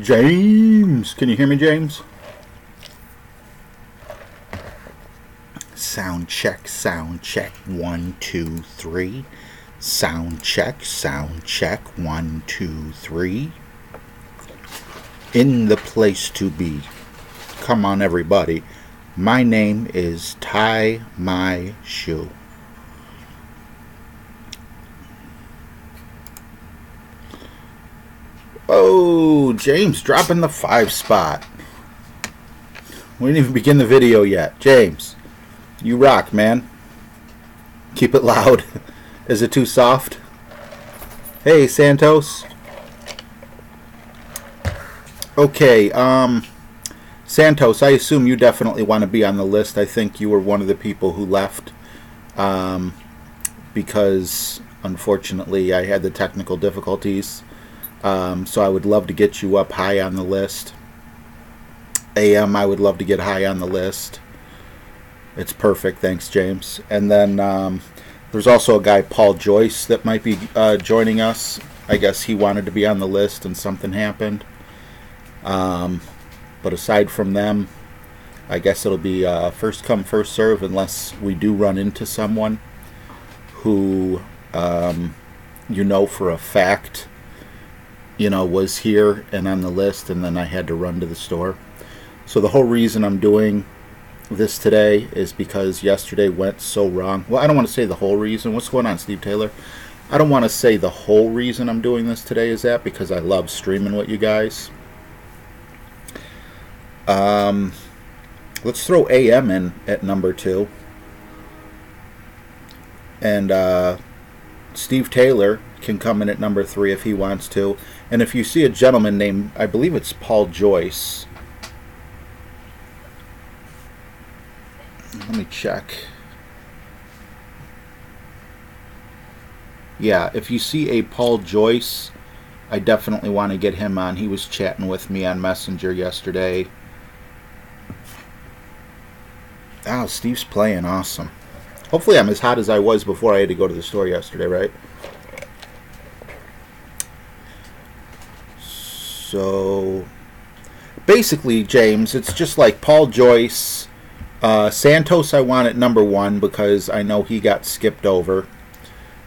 James! Can you hear me, James? Sound check, 1, 2, 3. Sound check, 1, 2, 3. In the place to be. Come on, everybody. My name is Tie My Shoe. Oh, James dropping the 5 spot. We didn't even begin the video yet. James, you rock, man. Keep it loud. Is it too soft? Hey, Santos. Okay, Santos, I assume you definitely want to be on the list. I think you were one of the people who left because, unfortunately, I had the technical difficulties. So I would love to get you up high on the list. AM, I would love to get high on the list. It's perfect. Thanks, James. And then there's also a guy, Paul Joyce, that might be joining us. I guess he wanted to be on the list and something happened. But aside from them, I guess it'll be first come, first serve, unless we do run into someone who, you know for a fact, was here and on the list, and then I had to run to the store. So the whole reason I'm doing this today is because yesterday went so wrong. Well, I don't want to say the whole reason. What's going on, Steve Taylor? I don't want to say the whole reason I'm doing this today is that because I love streaming with you guys. Let's throw AM in at number 2. And Steve Taylor can come in at number 3 if he wants to. And if you see a gentleman named, I believe it's Paul Joyce. Let me check. Yeah, if you see a Paul Joyce, I definitely want to get him on. He was chatting with me on Messenger yesterday. Oh, Steve's playing awesome. Hopefully I'm as hot as I was before I had to go to the store yesterday, right? So, basically, James, it's just like Paul Joyce. Santos I want at number 1 because I know he got skipped over.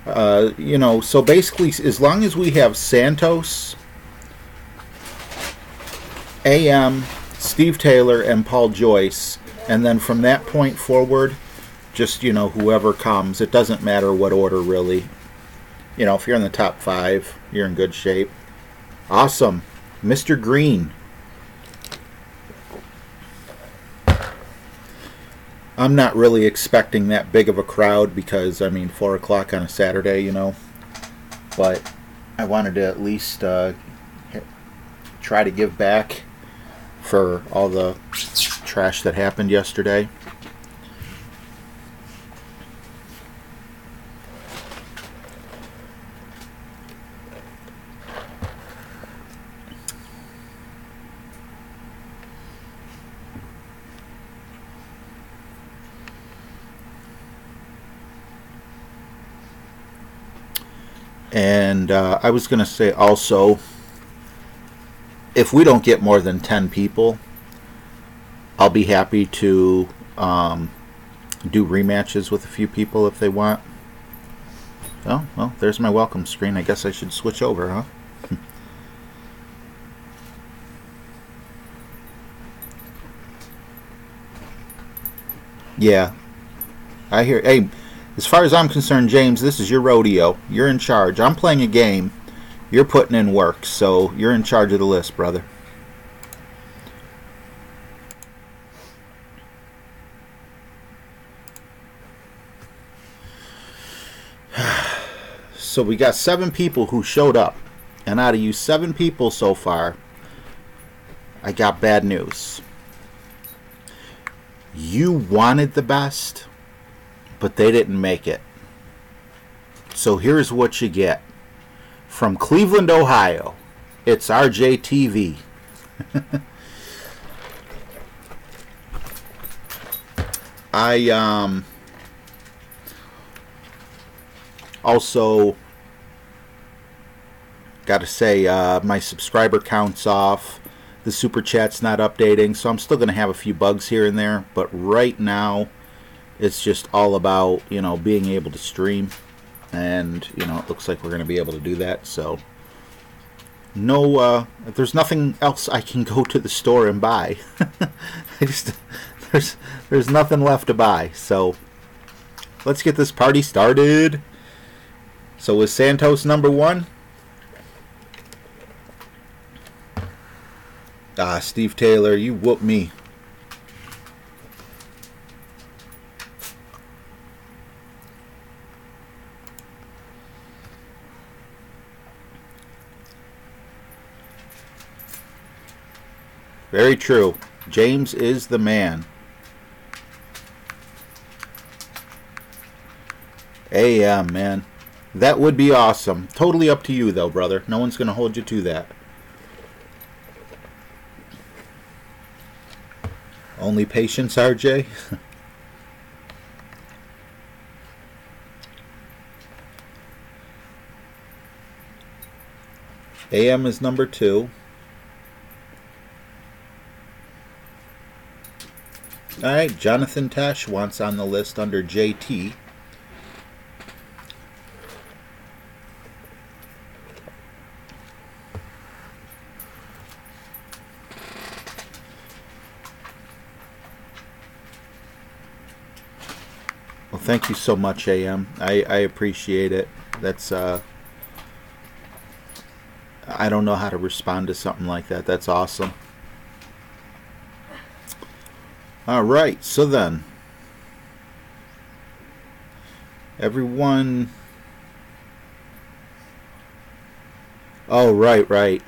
So basically, as long as we have Santos, AM, Steve Taylor, and Paul Joyce, and then from that point forward, just, whoever comes. It doesn't matter what order, really. If you're in the top 5, you're in good shape. Awesome. Mr. Green. I'm not really expecting that big of a crowd because, 4 o'clock on a Saturday, But I wanted to at least try to give back for all the trash that happened yesterday. And I was going to say also, if we don't get more than 10 people, I'll be happy to do rematches with a few people if they want. Oh, well, there's my welcome screen. I guess I should switch over, huh? Yeah. I hear... Hey, as far as I'm concerned, James, this is your rodeo. You're in charge. I'm playing a game. You're putting in work, so you're in charge of the list, brother. So we got 7 people who showed up. And out of you 7 people so far, I got bad news. You wanted the best, but they didn't make it. So here's what you get. From Cleveland, Ohio, it's RJTV. I also Got to say, my subscriber count's off. The super chat's not updating, so I'm still going to have a few bugs here and there. But right now, it's just all about, you know, being able to stream. And, you know, it looks like we're going to be able to do that. So, no, there's nothing else I can go to the store and buy. There's nothing left to buy. So, let's get this party started. So, was Santos number 1? Ah, Steve Taylor, you whoop me. Very true. James is the man. AM, man. That would be awesome. Totally up to you, though, brother. No one's going to hold you to that. Only patience, RJ. AM is number 2. Alright, Jonathan Tesh wants on the list under JT. Well, thank you so much, AM. I appreciate it. That's, I don't know how to respond to something like that. That's awesome. Alright, so then, everyone, oh, right.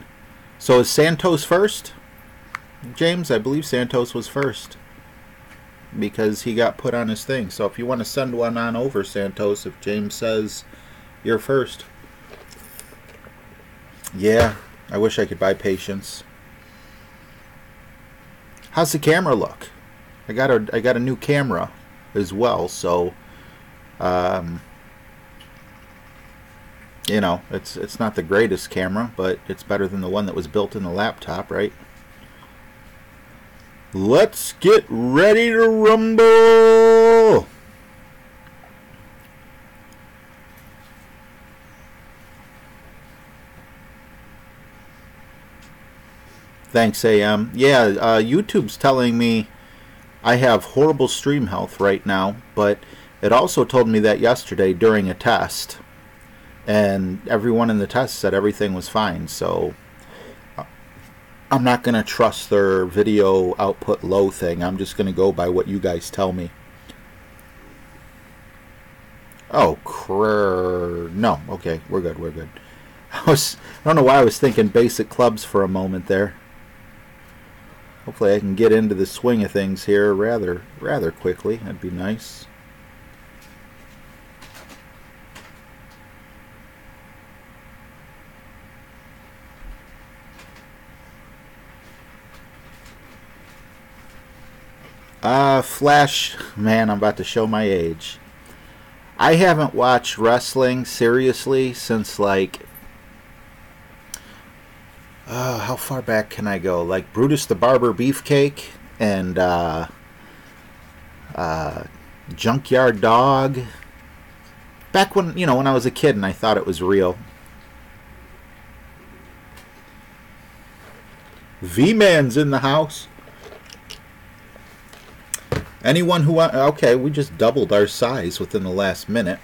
So is Santos first? James, I believe Santos was first, because he got put on his thing. So if you want to send one on over, Santos, if James says you're first. Yeah, I wish I could buy patience. How's the camera look? I got a new camera as well, so you know, it's not the greatest camera, but it's better than the one that was built in the laptop, right? Let's get ready to rumble. Thanks, AM. Yeah, YouTube's telling me I have horrible stream health right now, but it also told me that yesterday during a test, and everyone in the test said everything was fine, so I'm not going to trust their video output low thing. I'm just going to go by what you guys tell me. Oh, no, okay, we're good. I don't know why I was thinking basic clubs for a moment there. Hopefully I can get into the swing of things here rather quickly. That'd be nice. Flash, man, I'm about to show my age. I haven't watched wrestling seriously since, like, how far back can I go? Like Brutus the Barber Beefcake and Junkyard Dog. Back when, you know, when I was a kid and I thought it was real. V-Man's in the house. Anyone who okay, we just doubled our size within the last minute.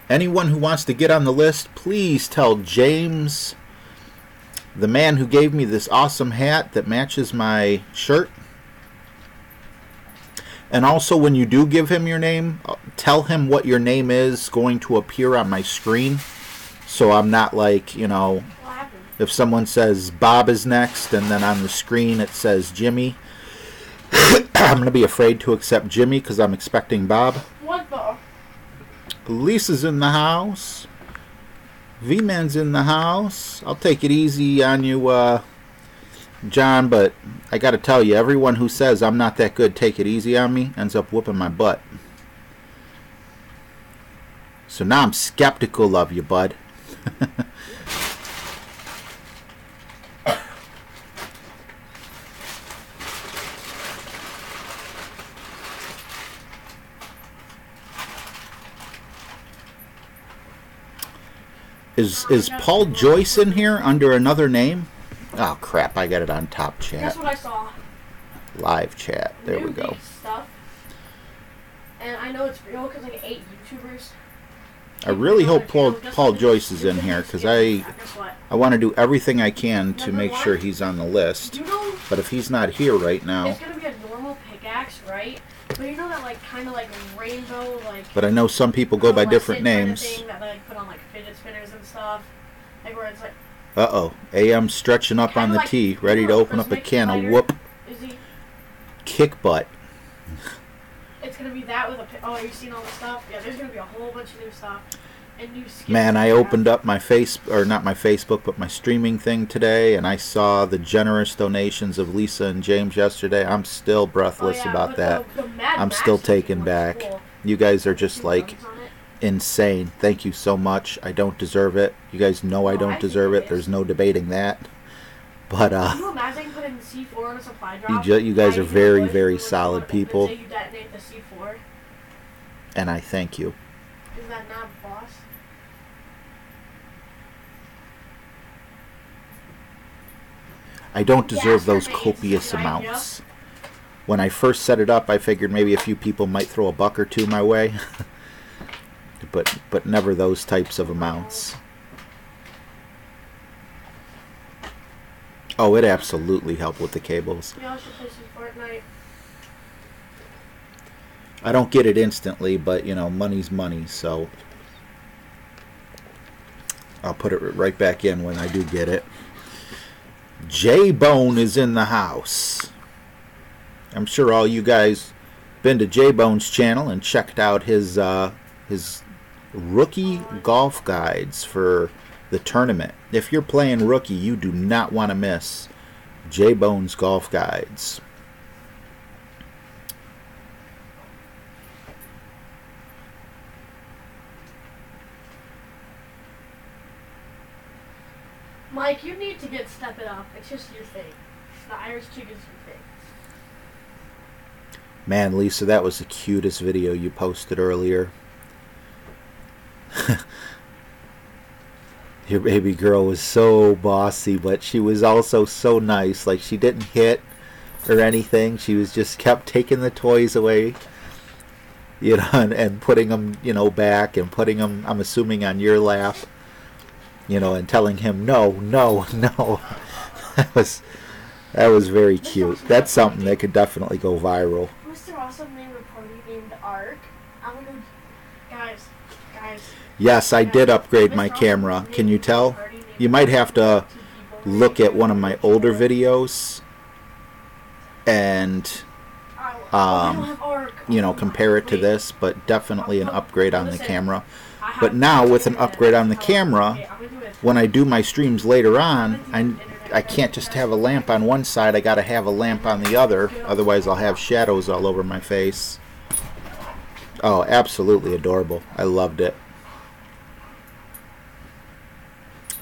Anyone who wants to get on the list, please tell James, the man who gave me this awesome hat that matches my shirt. And also, when you do give him your name, tell him what your name is going to appear on my screen. So I'm not like, you know, if someone says Bob is next and then on the screen it says Jimmy, I'm going to be afraid to accept Jimmy because I'm expecting Bob. What the? Lisa's in the house. V-Man's in the house. I'll take it easy on you, John, but I got to tell you, everyone who says I'm not that good, take it easy on me, ends up whooping my butt. So now I'm skeptical of you, bud. Is Paul Joyce in here under another name? Oh crap! I got it on top chat. That's what I saw. Live chat. There we go. Stuff. And I know it's real because like 8 YouTubers. I really hope Paul Joyce is in here because I want to do everything I can to make sure he's on the list. But if he's not here right now, it's gonna be a normal pickaxe, right? But you know that like kind of like rainbow like. But I know some people go by different names. Thing that they like put on like fidget spinners and stuff, like where it's like. Uh-oh. AM stretching up on the like, tee, ready to open up a can of whoop. Is he? Kick butt. It's going to be that with a... Oh, you've seen all the stuff? Yeah, there's going to be a whole bunch of new stuff. And new skins. Man, I opened up my not my Facebook, but my streaming thing today, and I saw the generous donations of Lisa and James yesterday. I'm still breathless about that. I'm still taken back. Cool. You guys are just like... insane. Thank you so much. I don't deserve it. You guys know I don't deserve it. There's no debating that. But can you imagine putting C4 on a supply drop? You guys are very, very solid people. You detonate the C4. And I thank you. Is that not boss? I don't deserve those copious amounts. When I first set it up, I figured maybe a few people might throw a buck or two my way. But never those types of amounts. Oh, it absolutely helped with the cables. We all should play some Fortnite. I don't get it instantly, but you know, money's money, so I'll put it right back in when I do get it. J-Bone is in the house. I'm sure all you guys been to J-Bone's channel and checked out his rookie golf guides for the tournament. If you're playing rookie, you do not want to miss J-Bone's golf guides. Mike, you need to get Step It Up. It's just your thing. The Irish chick is your thing. Man, Lisa, that was the cutest video you posted earlier. Your baby girl was so bossy, but she was also so nice. Like, she didn't hit or anything. She was just kept taking the toys away, you know, and putting them, you know, back and putting them, I'm assuming, on your lap, you know, and telling him no, no, no. That was very cute. That's something that could definitely go viral. Mr. Awesome named a party named Ark. I'm gonna, guys. Yes, I did upgrade my camera. Can you tell? You might have to look at one of my older videos and you know, compare it to this, but definitely an upgrade on the camera. But now with an upgrade on the camera, when I do my streams later on, I can't just have a lamp on one side, I gotta have a lamp on the other, otherwise I'll have shadows all over my face. Oh, absolutely adorable. I loved it.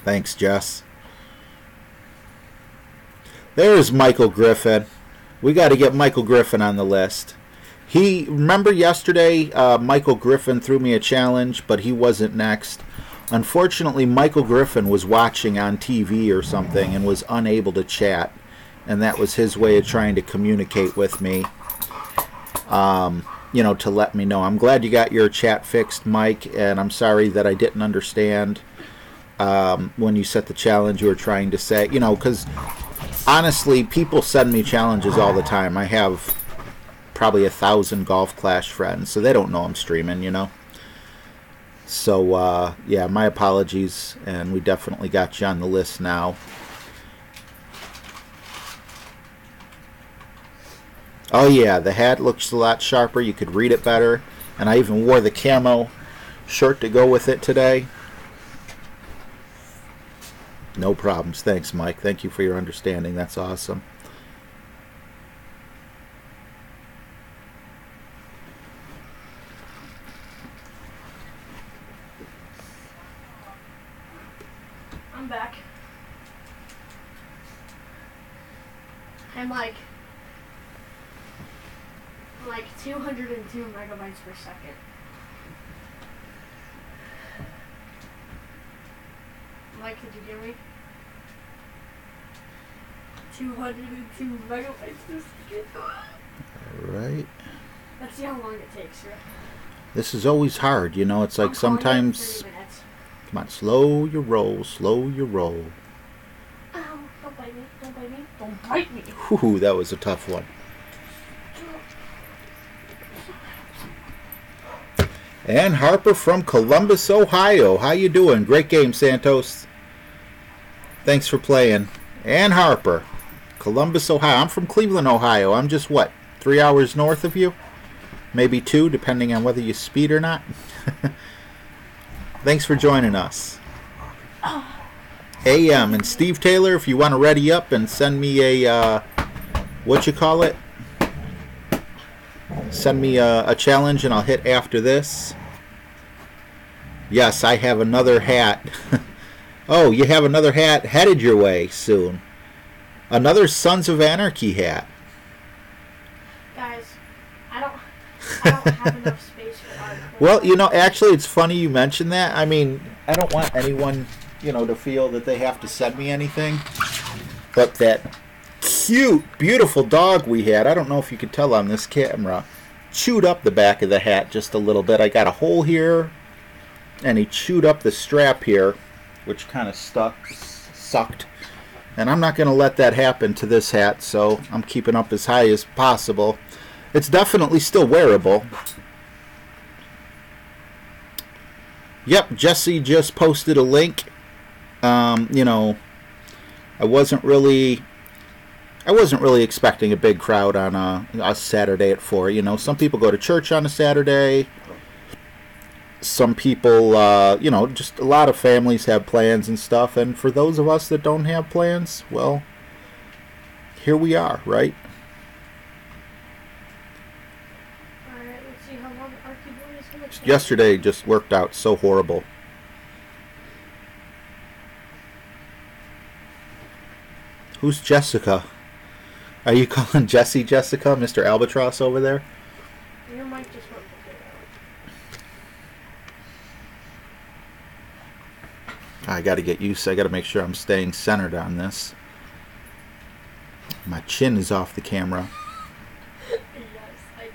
Thanks, Jess. There's Michael Griffin. We got to get Michael Griffin on the list. Remember yesterday, Michael Griffin threw me a challenge, but he wasn't next. Unfortunately, Michael Griffin was watching on TV or something and was unable to chat, and that was his way of trying to communicate with me, you know, to let me know. I'm glad you got your chat fixed, Mike, and I'm sorry that I didn't understand when you set the challenge you were trying to say, you know, because honestly, people send me challenges all the time. I have probably 1,000 Golf Clash friends, so they don't know I'm streaming, you know. So, yeah, my apologies, and we definitely got you on the list now. Oh, yeah, the hat looks a lot sharper. You could read it better, and I even wore the camo shirt to go with it today. No problems. Thanks, Mike. Thank you for your understanding. That's awesome. I'm back. I'm like 202 megabytes per second. Mike, could you give me 202 megabytes to get Alright. Let's see how long it takes, right? This is always hard, you know, it's like sometimes... Come on, slow your roll, slow your roll. Ow, don't bite me, don't bite me, don't bite me. Whew, that was a tough one. Ann Harper from Columbus, Ohio. How you doing? Great game, Santos. Thanks for playing. Ann Harper, Columbus, Ohio. I'm from Cleveland, Ohio. I'm just, what, 3 hours north of you? Maybe 2, depending on whether you speed or not. Thanks for joining us. AM and Steve Taylor, if you want to ready up and send me a, what you call it? Send me a challenge and I'll hit after this. Yes, I have another hat. Oh, you have another hat headed your way soon. Another Sons of Anarchy hat. Guys, I don't have enough space for art. Well, you know, actually, it's funny you mentioned that. I mean, I don't want anyone, you know, to feel that they have to send me anything. But that cute, beautiful dog we had, I don't know if you could tell on this camera, chewed up the back of the hat just a little bit. I got a hole here, and he chewed up the strap here, which kind of sucked. And I'm not going to let that happen to this hat, so I'm keeping up as high as possible. It's definitely still wearable. Yep, Jesse just posted a link. You know, I wasn't really expecting a big crowd on a Saturday at 4. You know, some people go to church on a Saturday. Some people, you know, just a lot of families have plans and stuff. And for those of us that don't have plans, well, here we are, right? Alright, let's see how long Archie Boy is going to take. Yesterday just worked out so horrible. Who's Jessica? Are you calling Jesse Jessica, Mr. Albatross over there? Your mic just went I got to get used. I got to make sure I'm staying centered on this. My chin is off the camera. Yes, I do.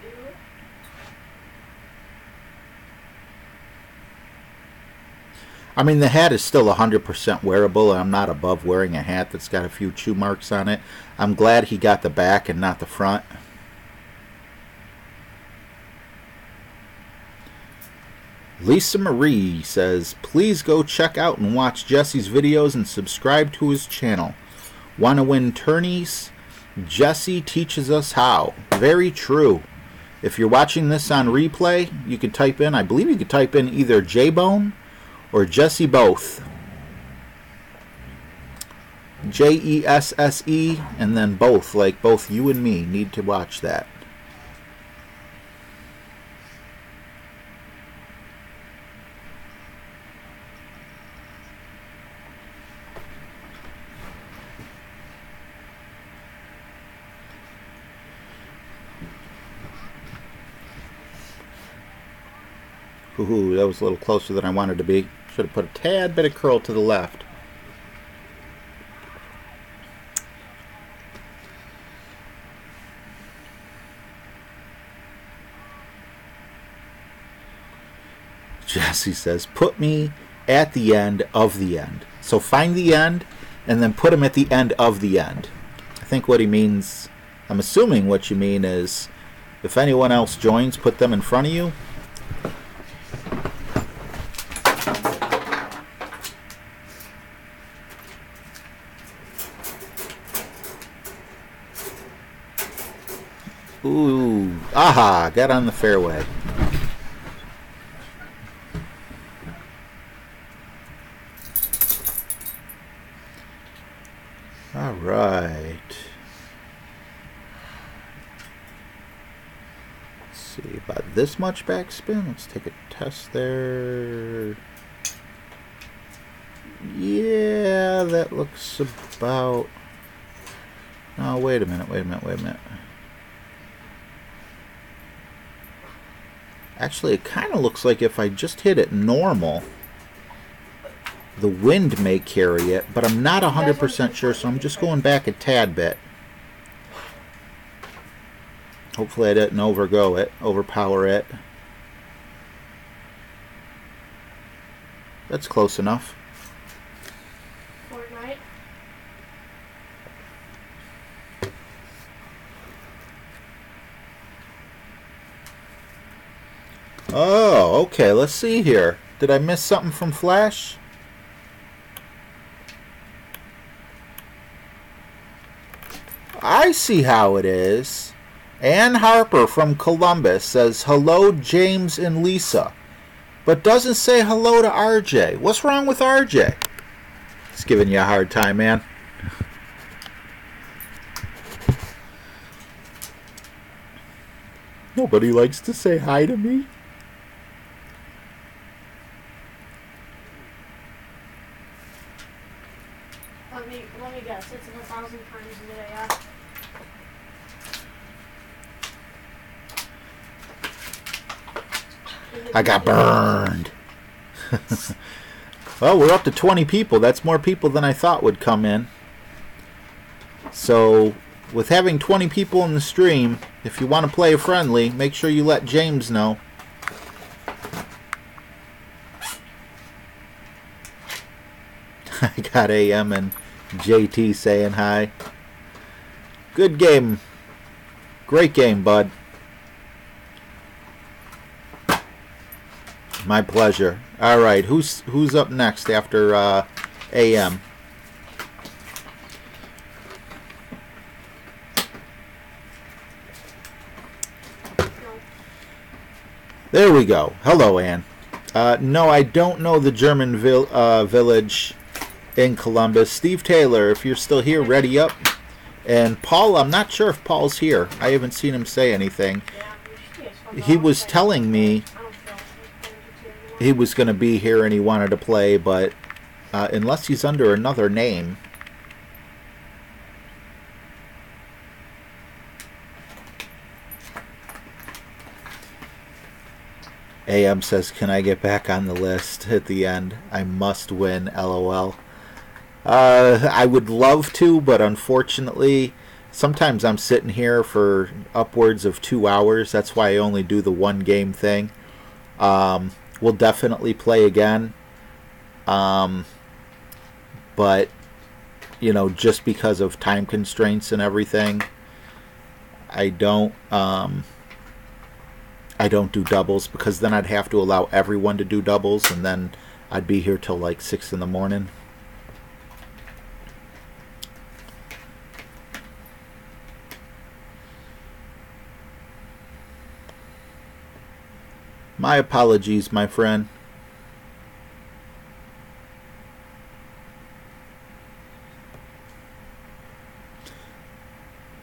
I mean, the hat is still 100% wearable. I'm not above wearing a hat that's got a few chew marks on it. I'm glad he got the back and not the front. Lisa Marie says, please go check out and watch Jesse's videos and subscribe to his channel. Want to win tourneys? Jesse teaches us how. Very true. If you're watching this on replay, you can type in, I believe you could type in either J-Bone or Jesse both. Jesse and then both, like both you and me need to watch that. Ooh, that was a little closer than I wanted to be. Should have put a tad bit of curl to the left. Jesse says, put me at the end of the end. So find the end and then put him at the end of the end. I think what he means, I'm assuming what you mean is, if anyone else joins, put them in front of you. Ooh, aha, got on the fairway. All right. Let's see, about this much backspin. Let's take a test there. Yeah, that looks about... Oh, wait a minute. Actually, it kind of looks like if I just hit it normal, the wind may carry it, but I'm not 100% sure, so I'm just going back a tad bit. Hopefully I didn't overpower it. That's close enough. Fortnite. Oh, okay, let's see here. Did I miss something from Flash? I see how it is. Ann Harper from Columbus says, hello, James and Lisa, but doesn't say hello to RJ. What's wrong with RJ? He's giving you a hard time, man. Nobody likes to say hi to me. Let me guess. It's 1,000 times a day, yeah? I got burned. Well, we're up to 20 people. That's more people than I thought would come in. So, with having 20 people in the stream, if you want to play friendly, make sure you let James know. I got AM and JT saying hi. Good game. Great game, bud. My pleasure. All right, who's up next after AM? There we go. Hello, Ann. No, I don't know the German village in Columbus. Steve Taylor, if you're still here, ready up. And Paul, I'm not sure if Paul's here. I haven't seen him say anything. He was telling me he was going to be here and he wanted to play, but unless he's under another name. AM says, can I get back on the list at the end? I must win, LOL. I would love to, but unfortunately, sometimes I'm sitting here for upwards of 2 hours. That's why I only do the one game thing. We'll definitely play again. But, you know, just because of time constraints and everything, I don't do doubles, because then I'd have to allow everyone to do doubles, and then I'd be here till like 6 in the morning. My apologies, my friend.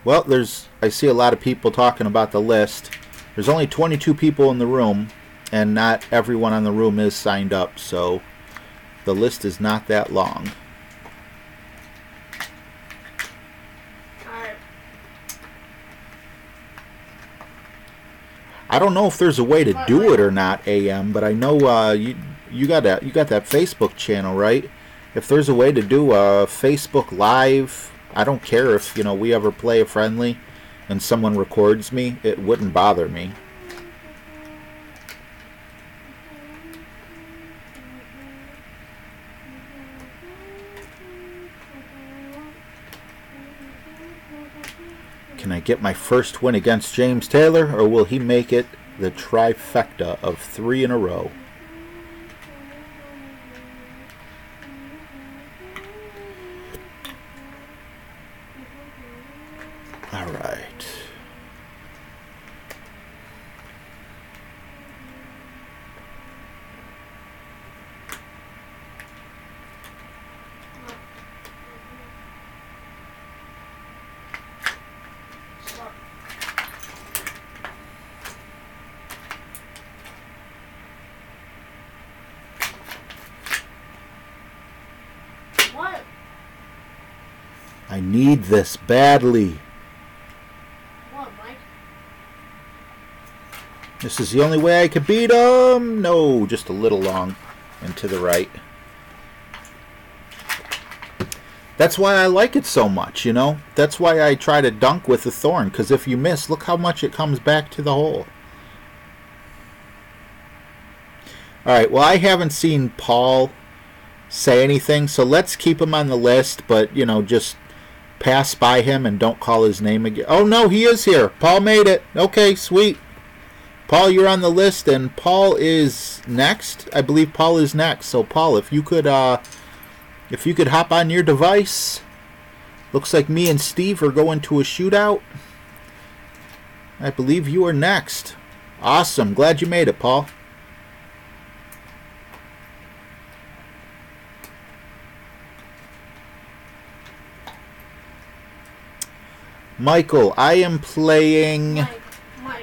Well, I see a lot of people talking about the list. There's only 22 people in the room, and not everyone on the room is signed up, so the list is not that long. I don't know if there's a way to do it or not, AM, but I know you got that Facebook channel, right? If there's a way to do a Facebook Live, I don't care if, you know, we ever play a friendly and someone records me, it wouldn't bother me. Can I get my first win against James Taylor, or will he make it the trifecta of 3 in a row? All right. I need this badly. What, Mike? This is the only way I could beat him. No, just a little long and to the right. That's why I like it so much, you know? That's why I try to dunk with the thorn, because if you miss, look how much it comes back to the hole. Alright, well, I haven't seen Paul say anything, so let's keep him on the list, but, you know, just pass by him and don't call his name again. Oh, no, he is here. Paul made it. Okay, sweet. Paul, you're on the list, and Paul is next. I believe Paul is next. So, Paul, if you could hop on your device. Looks like me and Steve are going to a shootout. I believe you are next. Awesome. Glad you made it, Paul. Michael, I am playing... Mike.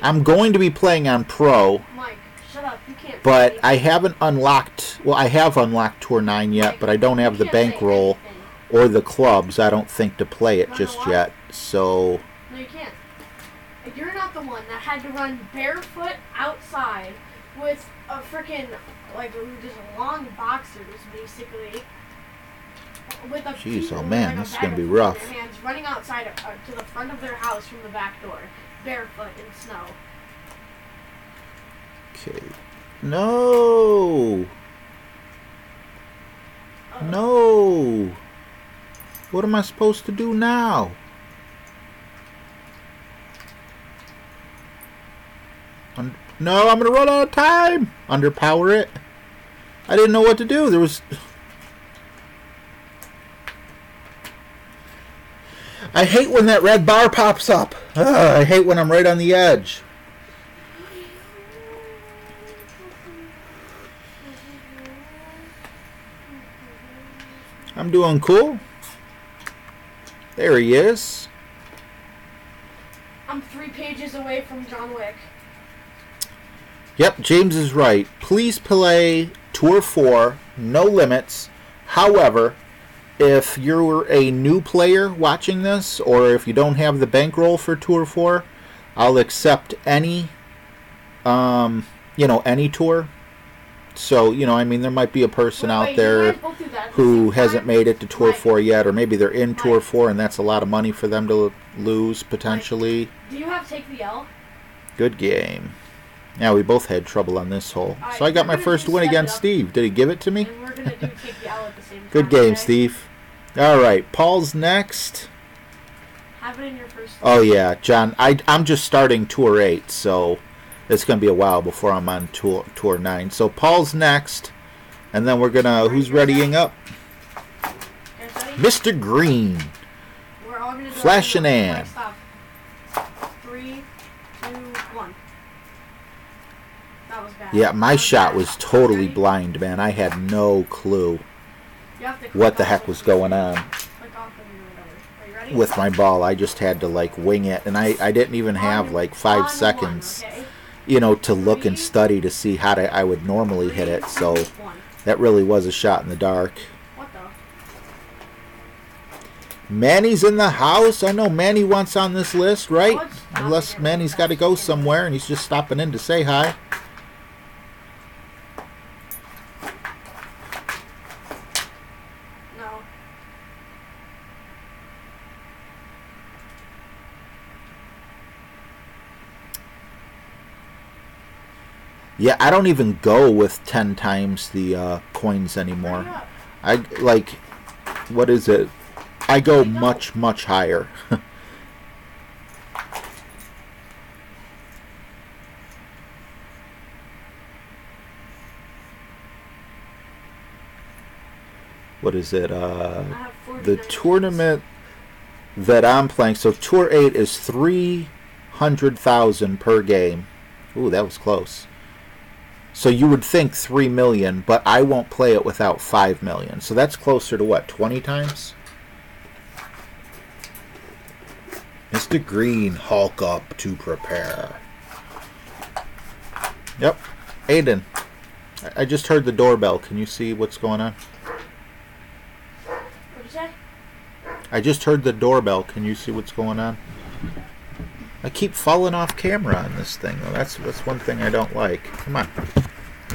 I'm going to be playing on Pro. Mike, shut up. You can't. But I haven't unlocked... Well, I have unlocked Tour 9 yet, Mike, but I don't have the bankroll or the clubs, I don't think, to play it just yet. So... No, you can't. You're not the one that had to run barefoot outside with a freaking, like, just long boxers, basically. With a Jeez, oh man, this is going to be rough. In their hands, running outside to the front of their house from the back door, barefoot in snow. Okay. No! No! What am I supposed to do now? No, I'm going to run out of time! Underpower it. I didn't know what to do. There was... I hate when that red bar pops up. Ugh, I hate when I'm right on the edge. I'm doing cool. There he is. I'm 3 pages away from John Wick. Yep, James is right. Please play Tour 4, no limits. However, if you're a new player watching this, or if you don't have the bankroll for Tour 4, I'll accept any, any tour. So, I mean, there might be a person out there who hasn't made it to Tour 4 yet, or maybe they're in Tour 4 and that's a lot of money for them to lose, potentially. Do you have Take the L? Good game. Yeah, we both had trouble on this hole. So I got my first win against Steve. Did he give it to me? And we're going to do Take the L at the same time. Good game, okay? Steve. All right, Paul's next. Have it in your first. Oh, yeah, John. I'm just starting Tour 8, so it's going to be a while before I'm on Tour 9. So Paul's next, and then we're going to... Who's readying up? Mr. Green. We're all going to do Flash and Ann. 3, 2, 1. That was bad. Yeah, my shot was totally blind, man. I had no clue what the heck was going on with my ball. I just had to, wing it. And I didn't even have, 5 seconds, to look and study to see how I would normally hit it. So that really was a shot in the dark. What the? Manny's in the house. I know Manny wants on this list, right? Unless Manny's got to go somewhere and he's just stopping in to say hi. Yeah, I don't even go with 10 times the coins anymore. What is it? I go much, much higher. What is it? The tournament that I'm playing. So Tour 8 is 300,000 per game. Ooh, that was close. So you would think 3 million, but I won't play it without 5 million. So that's closer to what, 20 times? Mr. Green, hulk up to prepare. Yep. Aiden, I just heard the doorbell. Can you see what's going on? What'd you say? I just heard the doorbell. Can you see what's going on? I keep falling off camera on this thing, though. That's one thing I don't like. Come on.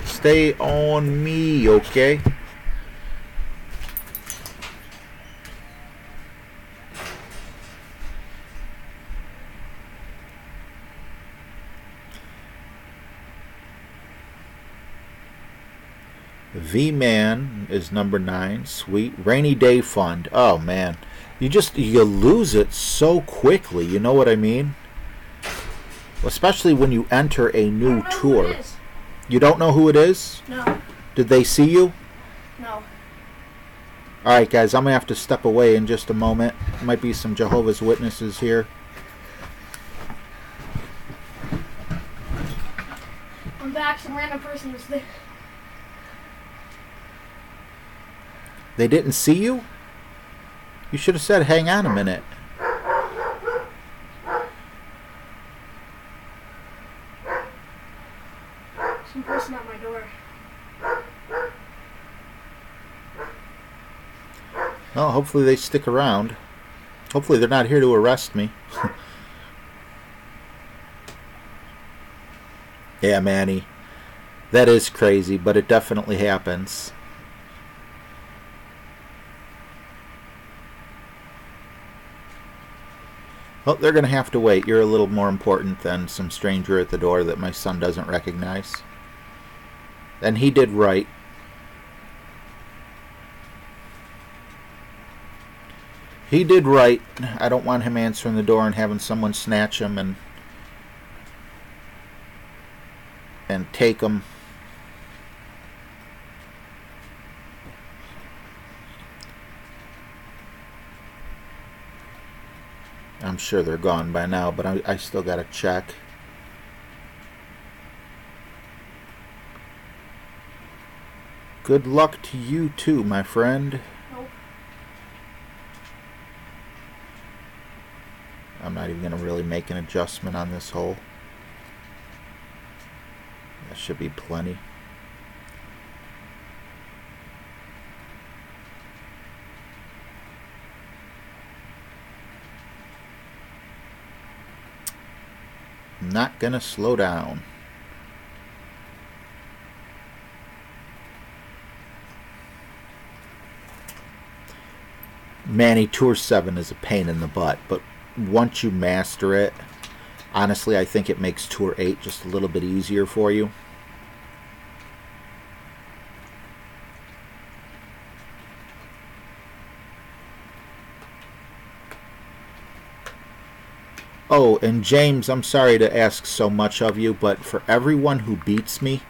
Stay on me, okay? V-Man is number 9. Sweet. Rainy Day Fund. Oh, man. You lose it so quickly. You know what I mean? Especially when you enter a new tour. You don't know who it is? No. Did they see you? No. Alright, guys. I'm going to have to step away in just a moment. There might be some Jehovah's Witnesses here. I'm back. Some random person was there. They didn't see you? You should have said, hang on a minute. Some person at my door. Well, hopefully they stick around. Hopefully they're not here to arrest me. Yeah, Manny. That is crazy, but it definitely happens. Well, they're going to have to wait. You're a little more important than some stranger at the door that my son doesn't recognize. And he did right. He did right. I don't want him answering the door and having someone snatch him and take him. I'm sure they're gone by now, but I still got to check. Good luck to you too, my friend. Nope. I'm not even going to really make an adjustment on this hole. That should be plenty. Not gonna slow down. Manny, Tour 7 is a pain in the butt, but once you master it, honestly, I think it makes Tour 8 just a little bit easier for you. Oh, and James, I'm sorry to ask so much of you, but for everyone who beats me,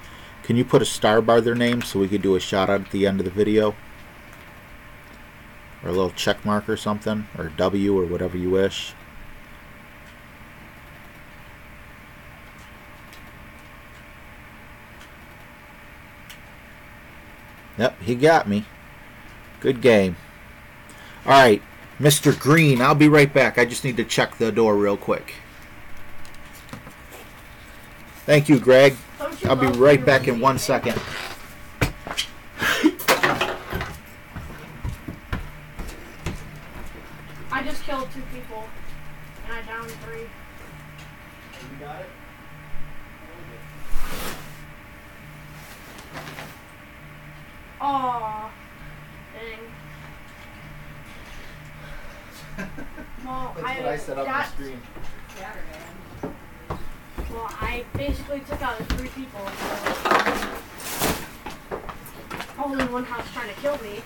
can you put a star by their name so we could do a shout out at the end of the video? Or a little check mark or something, or W or whatever you wish. Yep, he got me. Good game. Alright. Mr. Green, I'll be right back. I just need to check the door real quick. Thank you, Greg. I'll be right back in 1 second. I just killed 2 people, and I downed 3. You got it? Aw. Dang. Well, That's what I set up the screen. Well, I basically took out 3 people. So only one house trying to kill me.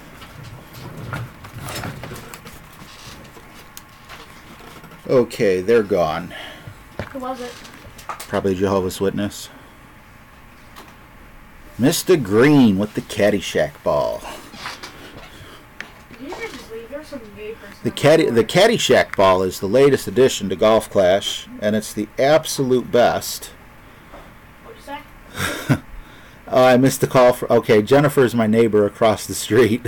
Okay, they're gone. Who was it? Probably Jehovah's Witness. Mr. Green with the Caddyshack ball. Did you guys just leave? There's some gay person. The Caddyshack ball is the latest addition to Golf Clash, and it's the absolute best. What'd you say? Oh, I missed the call for. Okay, Jennifer's my neighbor across the street.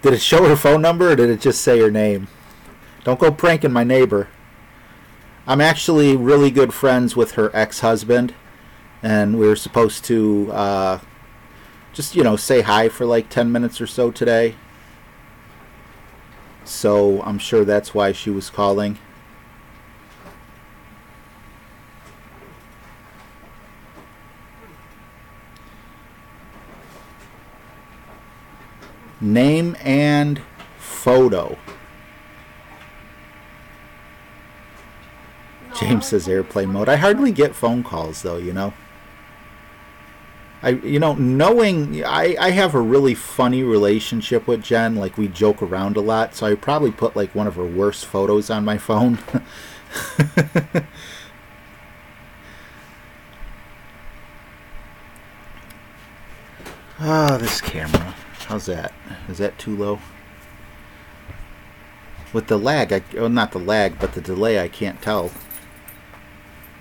Did it show her phone number, or did it just say her name? Don't go pranking my neighbor. I'm actually really good friends with her ex-husband, and we were supposed to just, say hi for like 10 minutes or so today. So I'm sure that's why she was calling. Name and photo. James says airplane mode. I hardly get phone calls, though, Knowing I have a really funny relationship with Jen, like we joke around a lot, so I probably put like one of her worst photos on my phone. Ah, this camera. How's that? Is that too low? With the lag, not the lag, but the delay, I can't tell.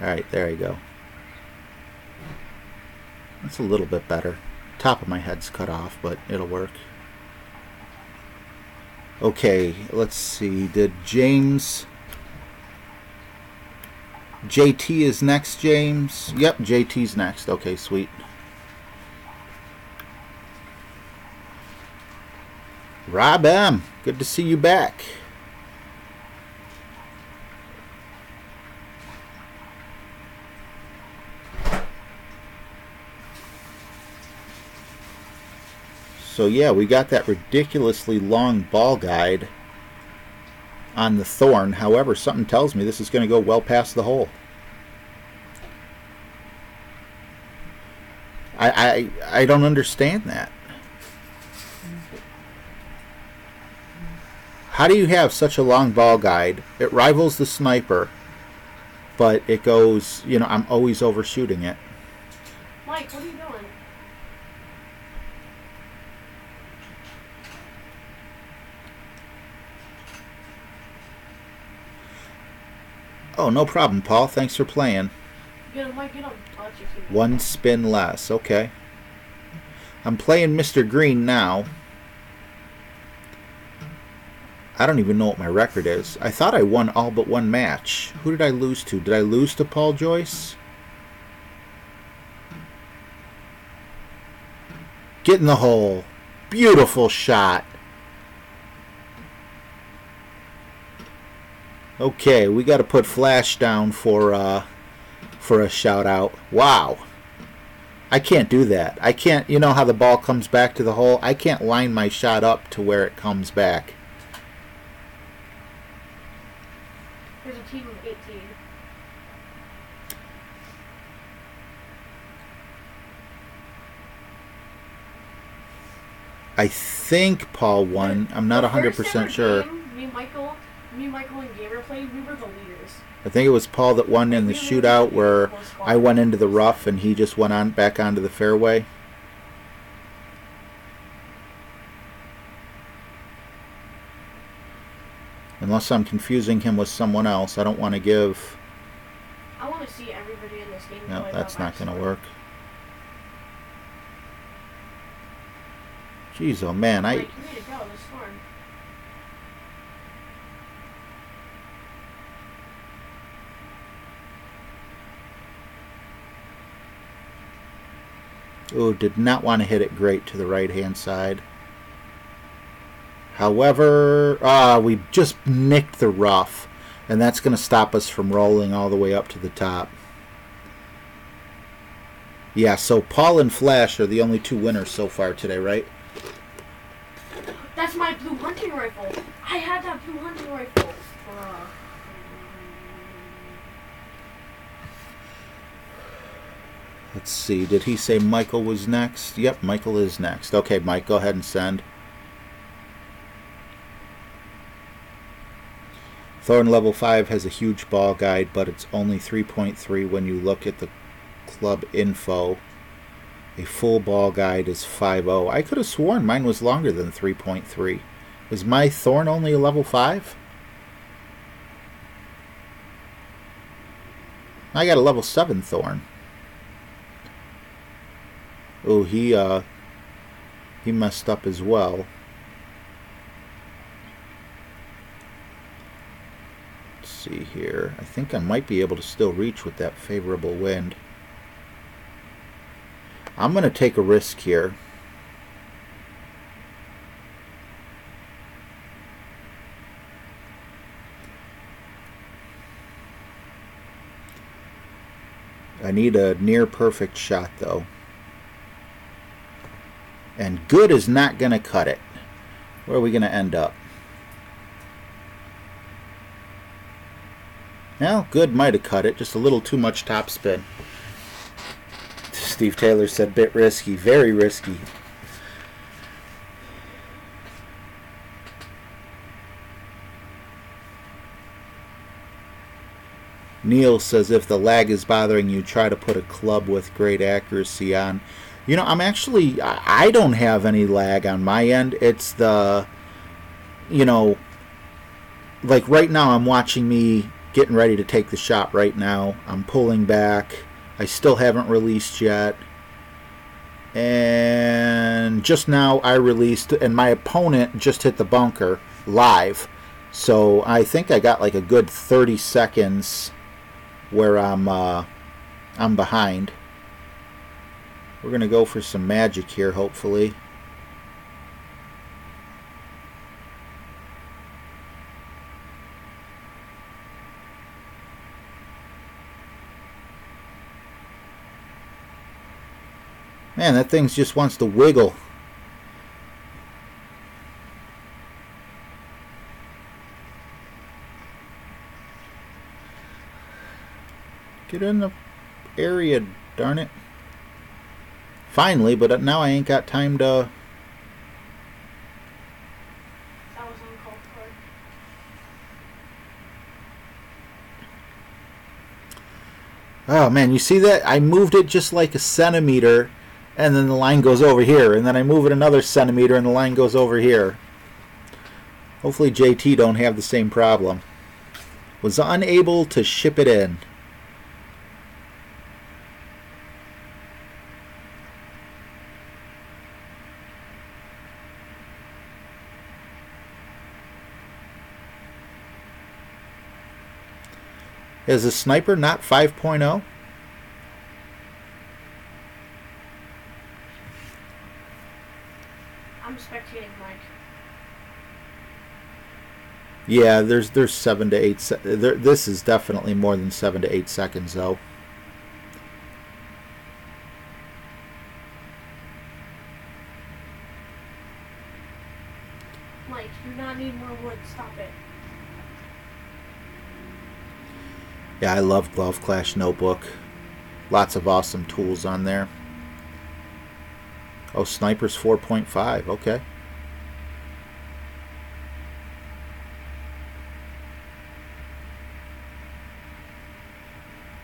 Alright, there you go. That's a little bit better. Top of my head's cut off, but it'll work. Okay, let's see. Did James... JT is next, James? Yep, JT's next. Okay, sweet. Rob M., good to see you back. So yeah, we got that ridiculously long ball guide on the thorn. However, something tells me this is going to go well past the hole. I don't understand that. How do you have such a long ball guide? It rivals the sniper, but it goes, I'm always overshooting it. Mike, what are you doing? Oh, no problem, Paul. Thanks for playing. Get him, Mike, get him. I'll let you see. One spin less. Okay. I'm playing Mr. Green now. I don't even know what my record is. I thought I won all but one match. Who did I lose to? Did I lose to Paul Joyce? Get in the hole. Beautiful shot. Okay, we got to put Flash down for a shout out. Wow. I can't do that. I can't, you know how the ball comes back to the hole? I can't line my shot up to where it comes back. There's a team of 18. I think Paul won. I'm not 100% sure. Game, me, Michael, and Gamer played. We were the leaders. I think it was Paul that won in the shootout where I went into the rough and he just went on back onto the fairway. Unless I'm confusing him with someone else. I don't want to give... I want to see everybody in this game. No, that's not going to work. Jeez, oh man, Like, you need to go, this storm. Oh, did not want to hit it great to the right-hand side. However, we just nicked the rough, and that's going to stop us from rolling all the way up to the top. Yeah, so Paul and Flash are the only two winners so far today, right? That's my blue hunting rifle. I had that blue hunting rifle. Let's see, did he say Michael was next? Yep, Michael is next. Okay, Mike, go ahead and send. Thorn level 5 has a huge ball guide, but it's only 3.3 when you look at the club info. A full ball guide is 5.0. I could have sworn mine was longer than 3.3. Is my Thorn only a level 5? I got a level 7 Thorn. Oh, he messed up as well. Let's see here. I think I might be able to still reach with that favorable wind. I'm going to take a risk here. I need a near perfect shot though. And good is not going to cut it. Where are we going to end up? Well, good might have cut it. Just a little too much topspin. Steve Taylor said bit risky. Very risky. Neil says if the lag is bothering you, try to put a club with great accuracy on. You know, I don't have any lag on my end. It's the, you know, like right now I'm watching me getting ready to take the shot right now. I'm pulling back. I still haven't released yet. And just now I released, and my opponent just hit the bunker live. So I think I got like a good 30 seconds where I'm behind. We're gonna go for some magic here, hopefully. Man, that thing just wants to wiggle. Get in the area, darn it. Finally, but now I ain't got time to... That was uncalled for. Oh man, you see that? I moved it just like a centimeter, and then the line goes over here, and then I move it another centimeter and the line goes over here. Hopefully JT don't have the same problem. Was unable to ship it in. Is a sniper not 5.0? I'm spectating Mike. Yeah, there's 7 to 8 this is definitely more than 7 to 8 seconds though. Mike, you do not need more wood. Stop it. Yeah, I love Glove Clash Notebook. Lots of awesome tools on there. Oh, Sniper's 4.5. Okay.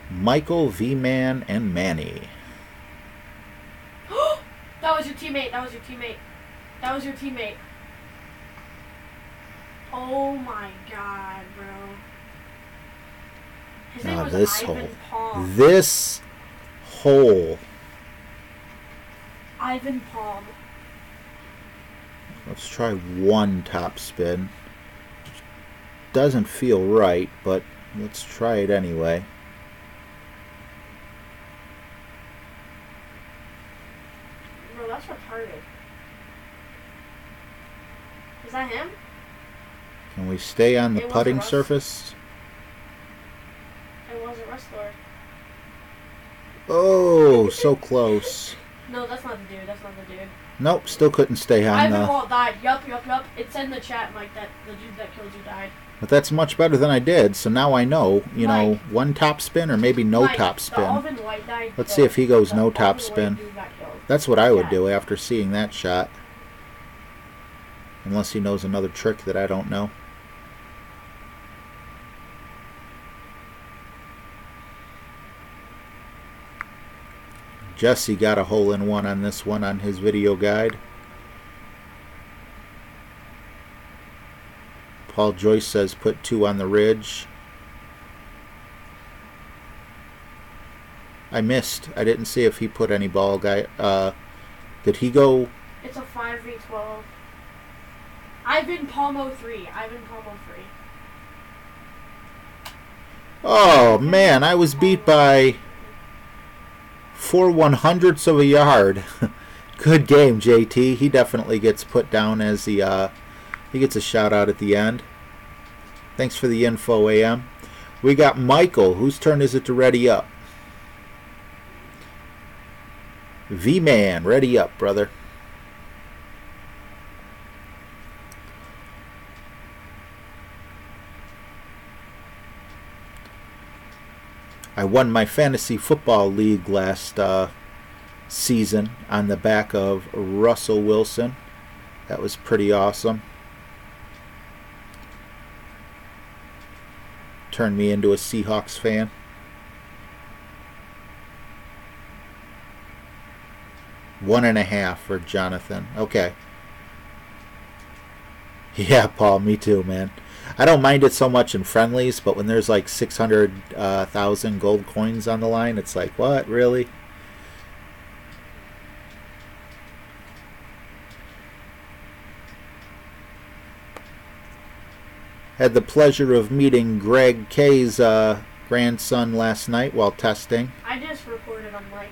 Michael, V-Man, and Manny. That was your teammate. That was your teammate. That was your teammate. Oh my god, bro. His name was This Ivan hole. Palm. This hole. Ivan Palm. Let's try one top spin. Doesn't feel right, but let's try it anyway. Bro, that's retarded. Is that him? Can we stay on the It was putting Rust. surface? It wasn't Rustlord. Oh, so close. No, that's not the dude. That's not the dude. Nope, still couldn't stay on Ivan the... Walt died. Yup. It's in the chat, Mike, that the dude that killed you died. But that's much better than I did, so now I know, you know, Mike. one top spin or maybe no Mike, top the spin. Alvin White died. Let's see if he goes The no top Alvin spin. White dude got killed. That's what I would Yeah. do after seeing that shot. Unless he knows another trick that I don't know. Jesse got a hole-in-one on this one on his video guide. Paul Joyce says put 2 on the ridge. I missed. I didn't see if he put any ball guy. Did he go? It's a 5v12. Ivan Palmo 3. Ivan Palmo 3. Oh man, I was beat by 4/100ths of a yard. Good game, JT. He definitely gets put down as the he gets a shout out at the end. Thanks for the info, AM. We got Michael. Whose turn is it to ready up? V-Man, ready up, brother. I won my fantasy football league last season on the back of Russell Wilson. That was pretty awesome. Turned me into a Seahawks fan. One and a half for Jonathan. Okay. Yeah, Paul, me too, man. I don't mind it so much in friendlies, but when there's like 600,000 gold coins on the line, it's like, what, really? Had the pleasure of meeting Greg K's grandson last night while testing. I just reported on Mike.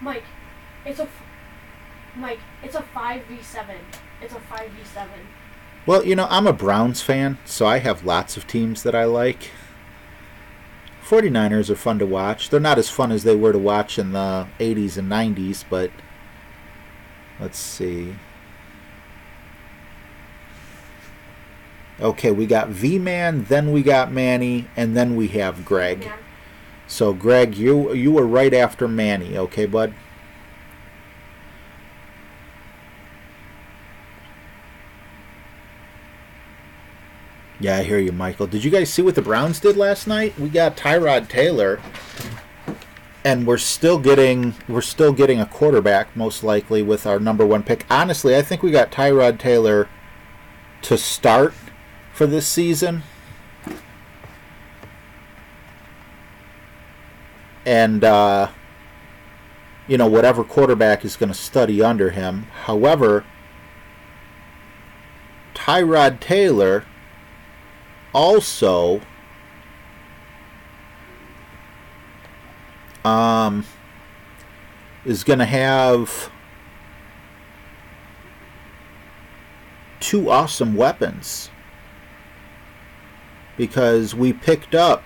Mike, it's a 5v7. It's a 5v7. Well, you know, I'm a Browns fan, so I have lots of teams that I like. 49ers are fun to watch. They're not as fun as they were to watch in the 80s and 90s, but let's see. Okay, we got V-Man, then we got Manny, and then we have Greg. Yeah. So, Greg, you were right after Manny, okay, bud? Yeah, I hear you, Michael. Did you guys see what the Browns did last night? We got Tyrod Taylor, and we're still getting a quarterback most likely with our number one pick. Honestly, I think we got Tyrod Taylor to start for this season. And, you know, whatever quarterback is going to study under him. However, Tyrod Taylor also is going to have two awesome weapons. Because we picked up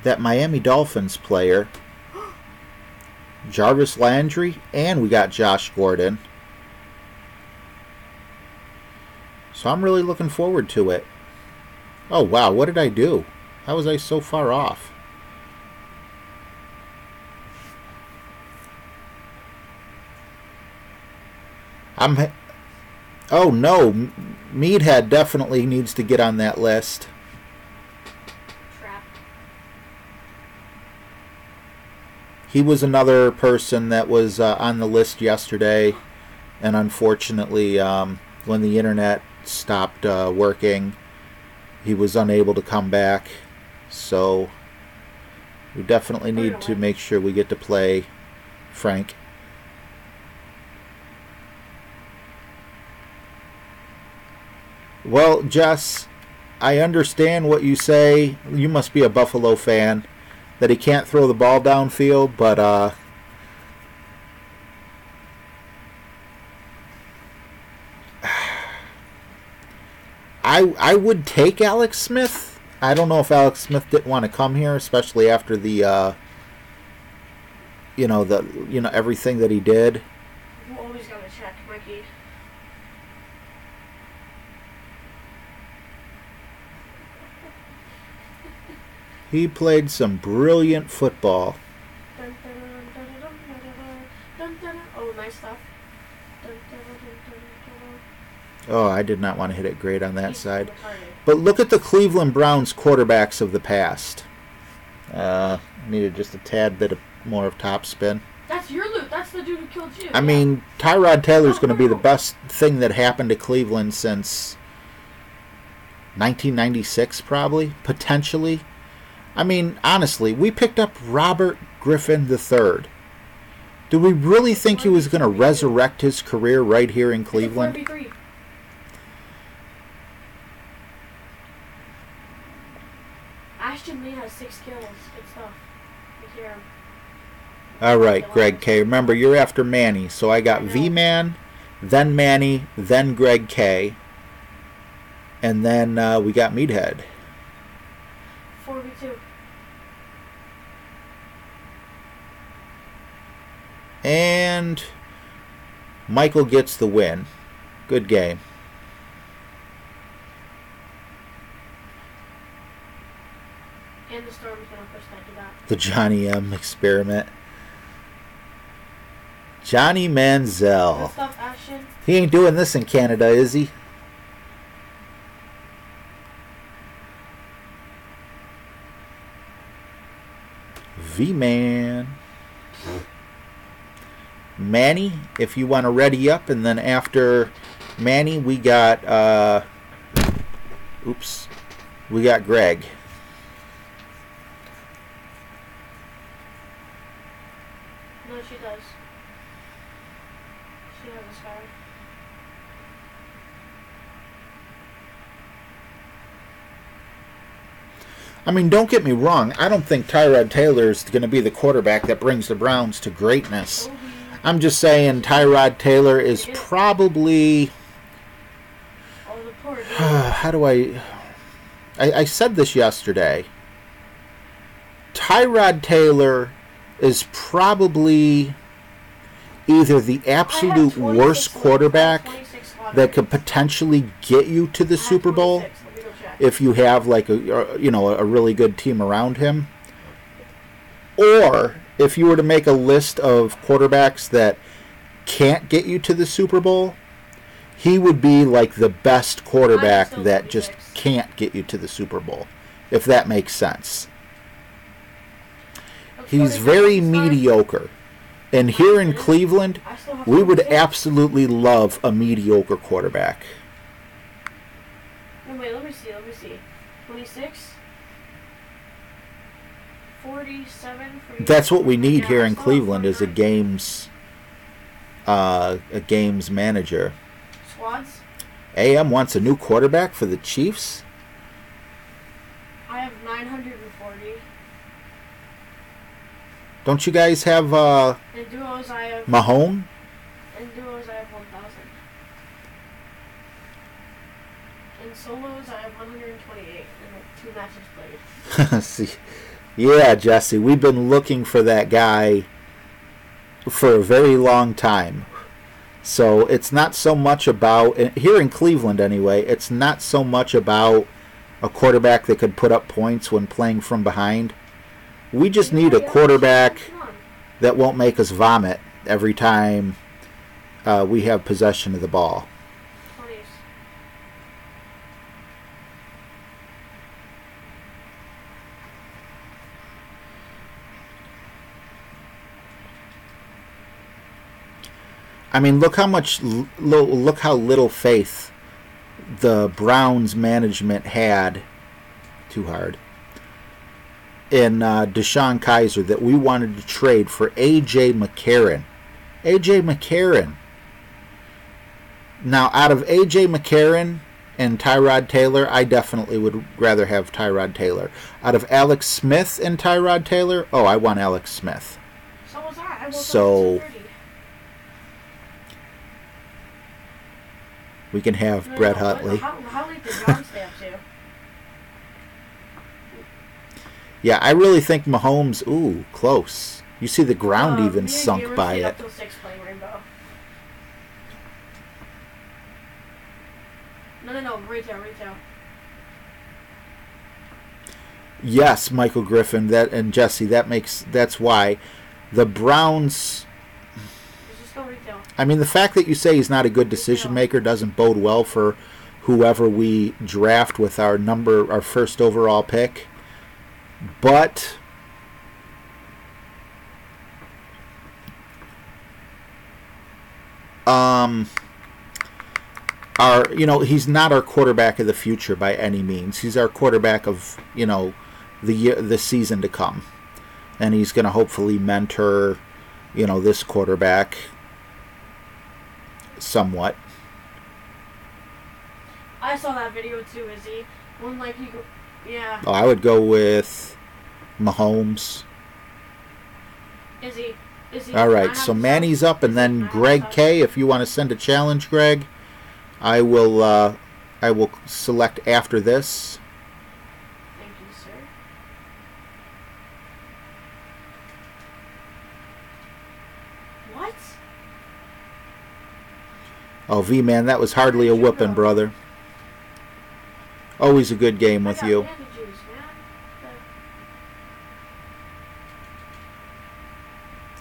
that Miami Dolphins player, Jarvis Landry, and we got Josh Gordon. So I'm really looking forward to it. Oh, wow, what did I do? How was I so far off? Oh, no. Meathead definitely needs to get on that list. He was another person that was on the list yesterday, and unfortunately, when the internet stopped working, he was unable to come back. So we definitely need to make sure we get to play Frank. Well, Jess, I understand what you say. You must be a Buffalo fan. That he can't throw the ball downfield, but I would take Alex Smith. I don't know if Alex Smith didn't want to come here, especially after the everything that he did. You always gotta check, Mikey. He played some brilliant football. Oh, nice stuff. Oh, I did not want to hit it great on that side. But look at the Cleveland Browns quarterbacks of the past. Needed just a tad bit more of top spin. That's your loot. That's the dude who killed you. I mean, Tyrod Taylor's going to be the best thing that happened to Cleveland since 1996, probably, potentially. I mean, honestly, we picked up Robert Griffin III. Do we really think he was going to resurrect his career right here in Cleveland? Ashton Lee has 6 kills. Good stuff. I hear him. All right, Greg K. Remember, you're after Manny. So I got V-Man, then Manny, then Greg K. And then we got Meathead. 4v2. And Michael gets the win. Good game. And the storm's gonna push that to that. The Johnny M experiment. Johnny Manziel. Good stuff, Ashton. He ain't doing this in Canada, is he? V-Man. Manny, if you want to ready up, and then after Manny, we got we got Greg. No, she does. She has a scar. I mean, don't get me wrong. I don't think Tyrod Taylor is going to be the quarterback that brings the Browns to greatness. I'm just saying Tyrod Taylor is probably... how do I said this yesterday. Tyrod Taylor is probably either the absolute worst quarterback that could potentially get you to the Super Bowl if you have like a really good team around him, or if you were to make a list of quarterbacks that can't get you to the Super Bowl, he would be like the best quarterback that just can't get you to the Super Bowl, if that makes sense. He's very mediocre. And here in Cleveland, we would absolutely love a mediocre quarterback. No, wait, let me see. 26? 47? That's what we need here in Cleveland, is a games manager. Squads? AM wants a new quarterback for the Chiefs? I have 940. Don't you guys have In duos, I have... Mahomes? In duos, I have 1,000. In solos, I have 128 in 2 matches played. See, yeah, Jesse, we've been looking for that guy for a very long time. So it's not so much about, here in Cleveland anyway, it's not so much about a quarterback that could put up points when playing from behind. We just need a quarterback that won't make us vomit every time we have possession of the ball. I mean, look how little faith the Browns management had. Too hard. In Deshaun Kaiser, that we wanted to trade for A.J. McCarron. A.J. McCarron. Now, out of A.J. McCarron and Tyrod Taylor, I definitely would rather have Tyrod Taylor. Out of Alex Smith and Tyrod Taylor, I want Alex Smith. So was I. So we can have Brett Huntley. How late did John stay up to? Yeah, I really think Mahomes... Ooh, close. You see the ground even sunk by it. Up till 6 playing Rainbow. No, retail. Yes, Michael Griffin, and Jesse, that's why the Browns... Just go retail. I mean, the fact that you say he's not a good decision maker doesn't bode well for whoever we draft with our first overall pick. But he's not our quarterback of the future by any means. He's our quarterback of, the season to come. And he's going to hopefully mentor, this quarterback somewhat. I saw that video too, Izzy. When yeah. I would go with Mahomes. Izzy. All right, so Manny's up, and then Greg K. If you want to send a challenge, Greg, I will select after this. Thank you, sir. What? Oh, V-Man, that was hardly a whooping, brother. Always a good game with you.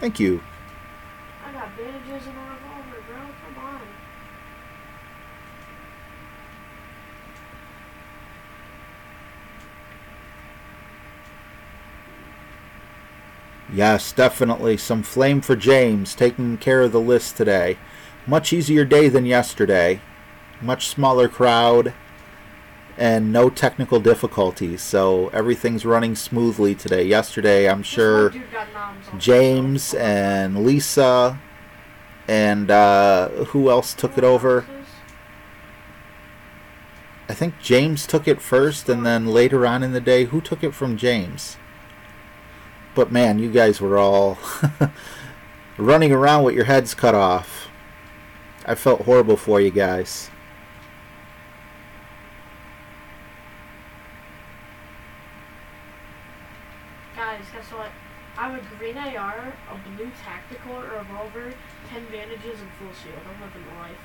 Thank you. I got bandages and a revolver, bro. Come on. Yes, definitely. Some flame for James, taking care of the list today. Much easier day than yesterday. Much smaller crowd. And no technical difficulties, so everything's running smoothly today. Yesterday, I'm sure James and Lisa and who else took it over? I think James took it first, and then later on in the day, who took it from James? But man, you guys were all running around with your heads cut off. I felt horrible for you guys. Guys, guess what? I have a green AR, a blue tactical, a revolver, 10 bandages, and full shield. I'm living the life.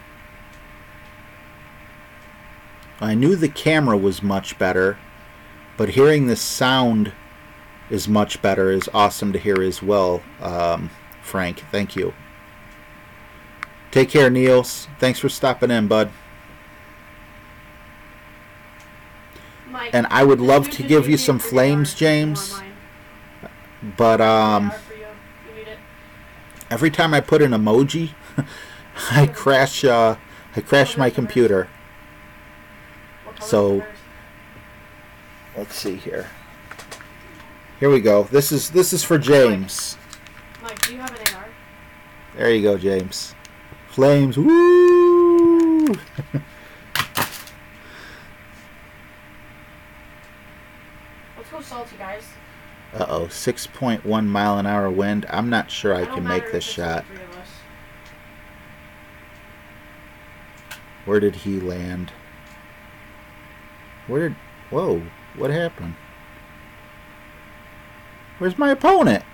I knew the camera was much better, but hearing the sound is much better is awesome to hear as well. Frank, thank you. Take care, Niels. Thanks for stopping in, bud. Mike, and I would love to give you some flames, James. But every time I put an emoji, I crash my computer. So let's see here. Here we go. This is for James. Mike, do you have an AR? There you go, James. Flames. Woo! Let's go salty, guys. Uh-oh, 6.1 mile an hour wind. I'm not sure I can make this shot. Where did he land? Whoa, what happened? Where's my opponent?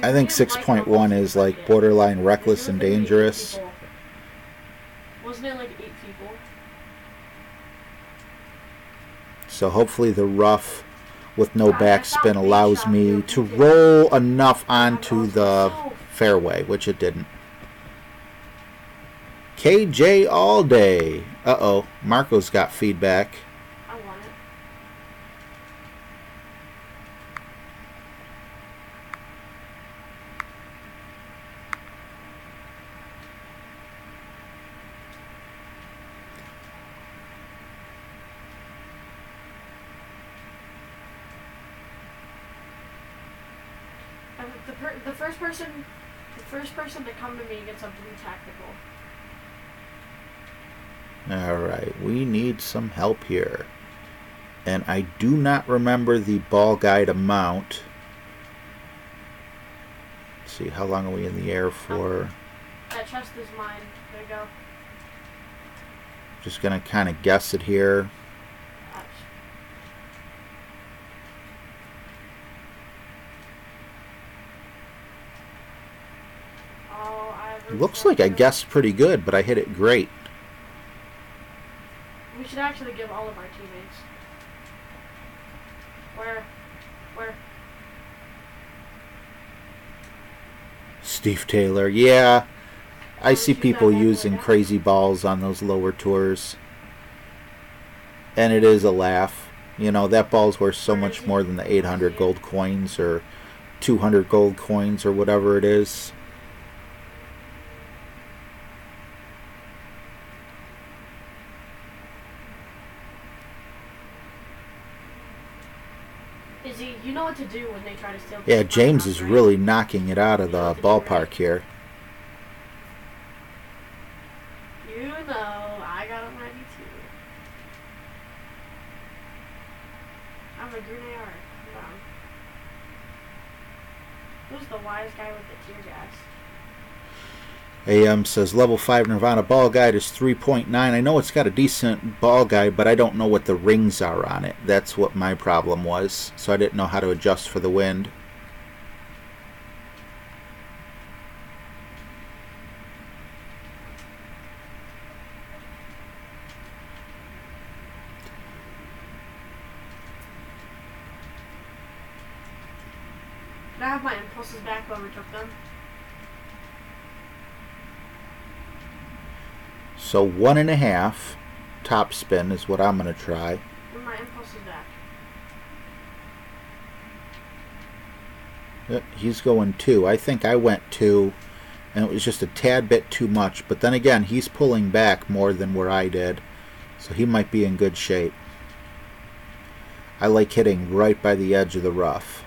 I think 6.1 is like borderline reckless and dangerous. Wasn't it like 8 people? So hopefully the rough with no backspin allows me to roll enough onto the fairway, which it didn't. KJ all day. Uh-oh, Marco's got feedback. I want it. The first person to come to me gets a blue tactical. Alright, we need some help here. And I do not remember the ball guide amount. Let's see, how long are we in the air for? That chest is mine. There you go. Just gonna kind of guess it here. Looks like I guessed pretty good, but I hit it great. We should actually give all of our teammates. Where? Steve Taylor, yeah. I see people using crazy balls on those lower tours. And it is a laugh. You know, that ball's worth so much more than the 800 gold coins or 200 gold coins or whatever it is. You know what to do when they try to steal. Yeah, James is really knocking it out of the ballpark here. You know, I got him ready too. I'm a green AR. Come on. Who's the wise guy with the tear gas? AM says level 5 Nirvana ball guide is 3.9. I know it's got a decent ball guide, but I don't know what the rings are on it. That's what my problem was. So I didn't know how to adjust for the wind. I have my impulses back, whoever took them? So 1.5 top spin is what I'm going to try. With my impulses back. Yep, he's going 2. I think I went 2, and it was just a tad bit too much. But then again, he's pulling back more than where I did, so he might be in good shape. I like hitting right by the edge of the rough.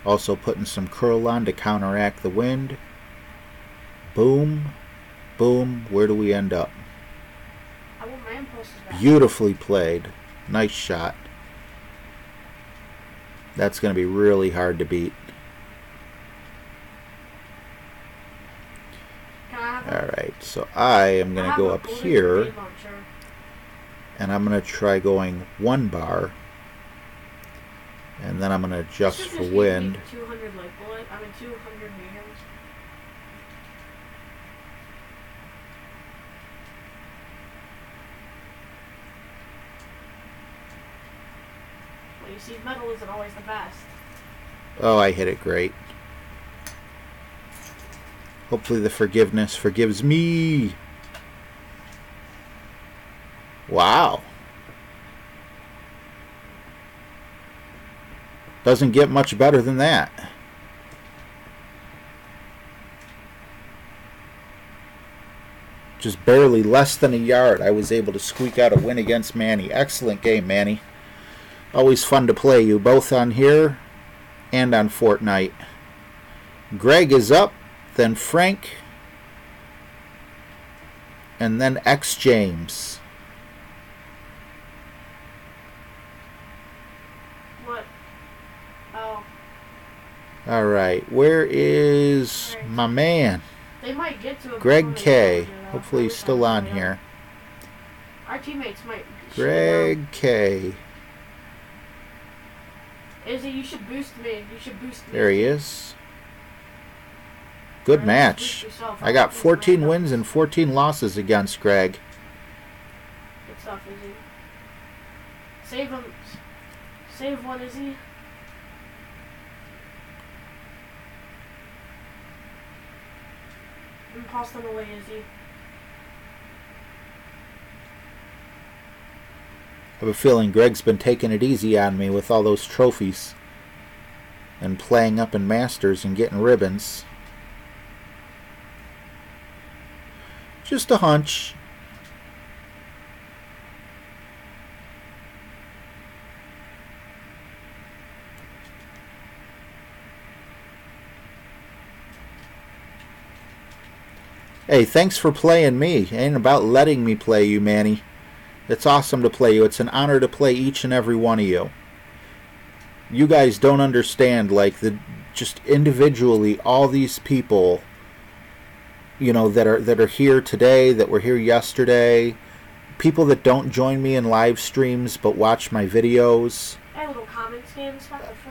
Also putting some curl on to counteract the wind. Boom, boom. Where do we end up? I want my impulses back. Beautifully played. Nice shot. That's going to be really hard to beat. Alright, so I am going to go up here, and I'm going to try going 1 bar, and then I'm going to adjust for wind. 200 like bullet. 200 meters. Well, you see, metal isn't always the best. Oh, I hit it great. Hopefully the forgiveness forgives me. Wow. Doesn't get much better than that. Just barely less than a yard, I was able to squeak out a win against Manny. Excellent game, Manny. Always fun to play you, both on here and on Fortnite. Greg is up, then Frank, and then X James. What? Oh. Alright, where is my man? They might get to it. Greg K. Hopefully he's still on here. Our teammates might. Greg K. Izzy, you should boost me. You should boost me. There he is. Good match. I got 14 wins and 14 losses against Greg. Good stuff, Izzy. Save him. Save one, Izzy. And toss them away, Izzy. I have a feeling Greg's been taking it easy on me with all those trophies and playing up in Masters and getting ribbons. Just a hunch. Hey, thanks for playing me. Ain't about letting me play you, Manny. It's awesome to play you. It's an honor to play each and every one of you. You guys don't understand, like, just individually, all these people, you know, that are here today, that were here yesterday, people that don't join me in live streams but watch my videos. Little comments,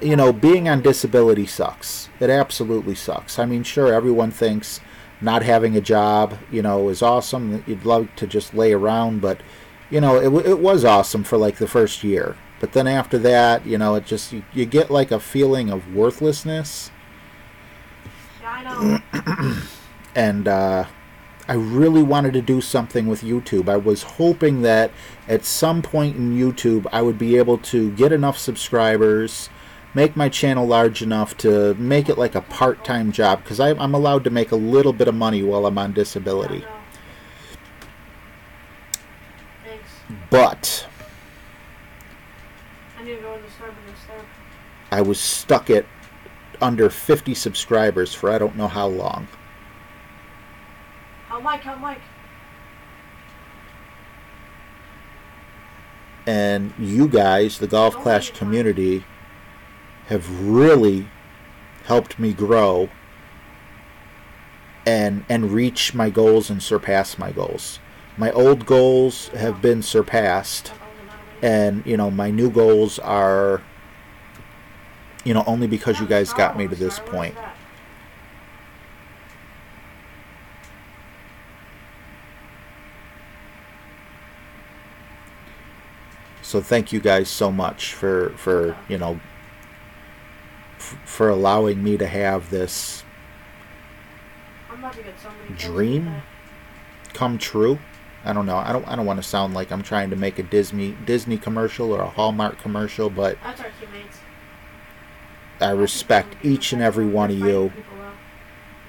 you know, being on disability sucks. It absolutely sucks. I mean, sure, everyone thinks not having a job, you know, is awesome. You'd love to just lay around, but, you know, it was awesome for like the first year. But then after that, you know, it just, you get like a feeling of worthlessness. Yeah, I know. And I really wanted to do something with YouTube. I was hoping that at some point in YouTube I would be able to get enough subscribers, make my channel large enough to make it like a part-time job, because I'm allowed to make a little bit of money while I'm on disability. Yeah, thanks. But I need to go in the store with this there. I was stuck at under 50 subscribers for I don't know how long. How Mike? And you guys, the Golf Clash community, have really helped me grow and reach my goals and surpass my goals. My old goals have been surpassed, and, you know, my new goals are, you know, only because you guys got me to this point. So thank you guys so much for you know, for allowing me to have this I'm about to get so many dream come true. I don't know. I don't want to sound like I'm trying to make a Disney commercial or a Hallmark commercial, but that's our teammates. I respect each and every one of you,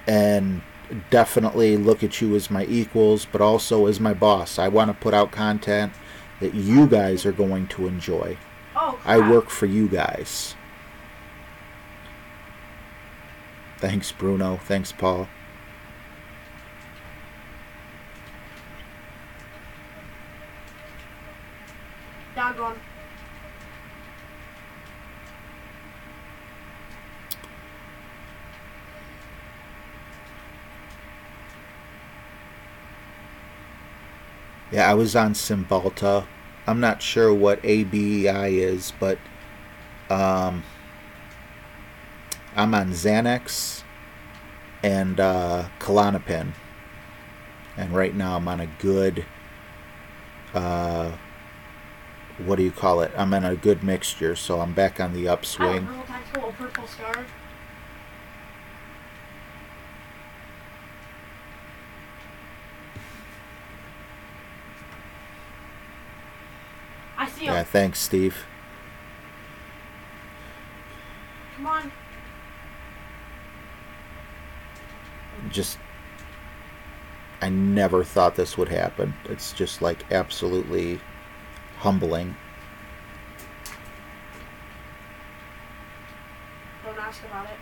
and definitely look at you as my equals, but also as my boss. I want to put out content that you guys are going to enjoy. Oh, crap. I work for you guys. Thanks, Bruno. Thanks, Paul. Doggone. Yeah, I was on Cymbalta. I'm not sure what ABEI is, but I'm on Xanax and Klonopin. And right now I'm on a good, what do you call it? I'm in a good mixture, so I'm back on the upswing. Oh, tactical purple scar. I see him. Yeah, thanks, Steve. Come on. Just, I never thought this would happen. It's just like absolutely humbling. Don't ask about it.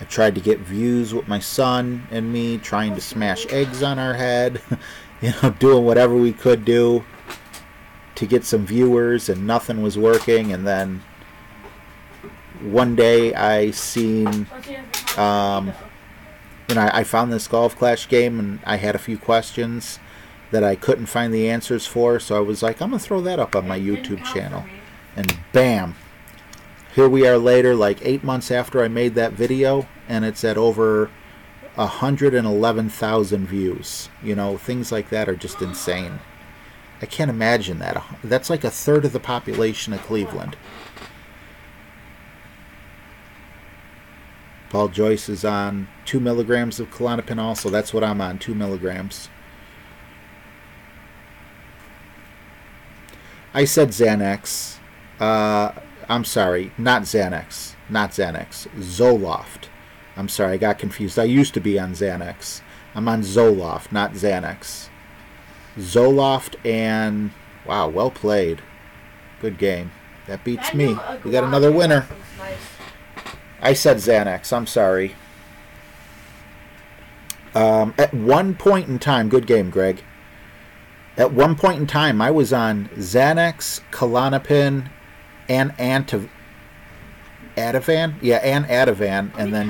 I tried to get views with my son and me, trying to smash eggs on our head, you know, doing whatever we could do to get some viewers, and nothing was working. And then one day I seen, you know, I found this Golf Clash game, and I had a few questions that I couldn't find the answers for, so I was like, I'm gonna throw that up on my YouTube channel. And bam, here we are later, like 8 months after I made that video, and it's at over 111,000 views. You know, things like that are just insane. I can't imagine that. That's like a third of the population of Cleveland. Paul Joyce is on 2 milligrams of Klonopin also. That's what I'm on, 2 milligrams. I said Xanax. I'm sorry, not Xanax. Not Xanax. Zoloft. I'm sorry, I got confused. I used to be on Xanax. I'm on Zoloft, not Xanax. Zoloft and... Wow, well played. Good game. That beats me. We got another winner. I said Xanax. I'm sorry. At one point in time... Good game, Greg. At one point in time, I was on Xanax, Klonopin, and Ativan. Yeah, and Ativan. And then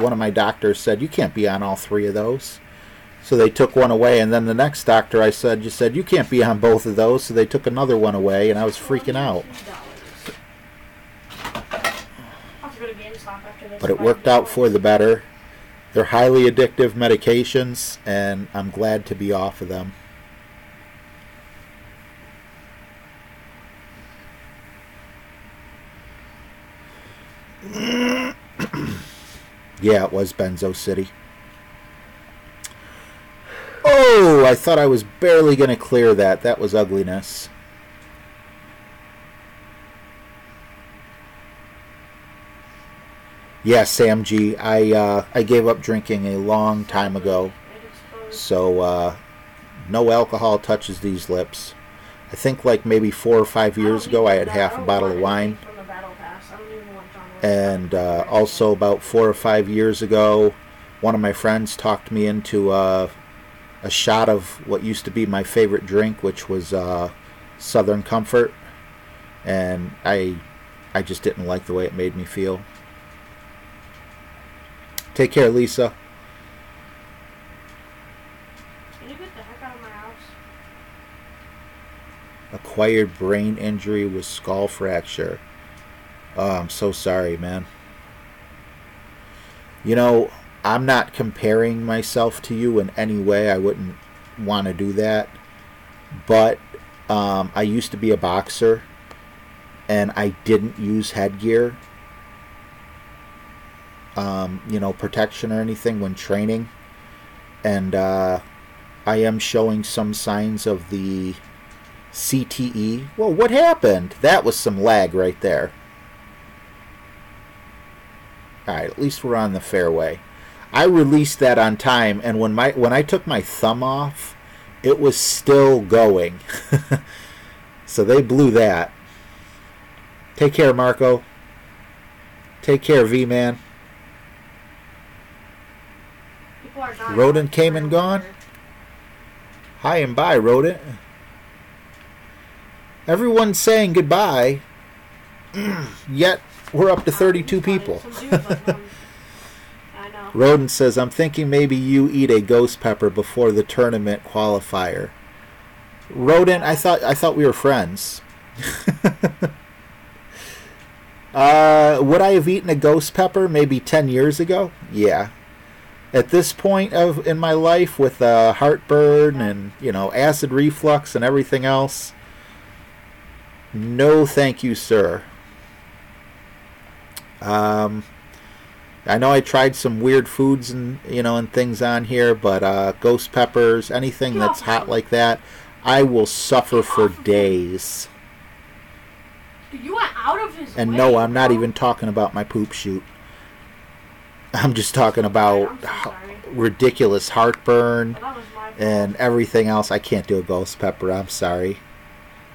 one of my doctors said, you can't be on all three of those. So they took one away. And then the next doctor just said, you can't be on both of those. So they took another one away, and I was freaking out. But it worked out for the better. They're highly addictive medications, and I'm glad to be off of them. Yeah, it was Benzo City. Oh, I thought I was barely going to clear that. That was ugliness. Yeah, Sam G. I gave up drinking a long time ago. So no alcohol touches these lips. I think like maybe 4 or 5 years ago I had half a bottle of wine. And also about 4 or 5 years ago, one of my friends talked me into a shot of what used to be my favorite drink, which was Southern Comfort. And I just didn't like the way it made me feel. Take care, Lisa. Can you get the heck out of my house? Acquired brain injury with skull fracture. Oh, I'm so sorry, man. You know, I'm not comparing myself to you in any way. I wouldn't want to do that. But I used to be a boxer, and I didn't use headgear, protection or anything when training. And I am showing some signs of the CTE. Well, what happened? That was some lag right there. Alright, at least we're on the fairway. I released that on time, and when I took my thumb off, it was still going. So they blew that. Take care, Marco. Take care, V-Man. Rodent came and gone. Hi and bye, Rodent. Everyone's saying goodbye, yet we're up to 32 people. Rodent says, I'm thinking maybe you eat a ghost pepper before the tournament qualifier. Rodent, I thought we were friends. Would I have eaten a ghost pepper maybe 10 years ago? Yeah. At this point in my life, with heartburn and acid reflux and everything else, no thank you, sir. I know I tried some weird foods and and things on here, but ghost peppers, anything that's hot like that, I will suffer for days. You went out of his way. And no, I'm not even talking about my poop shoot. I'm just talking about ridiculous heartburn and everything else. I can't do a ghost pepper. I'm sorry.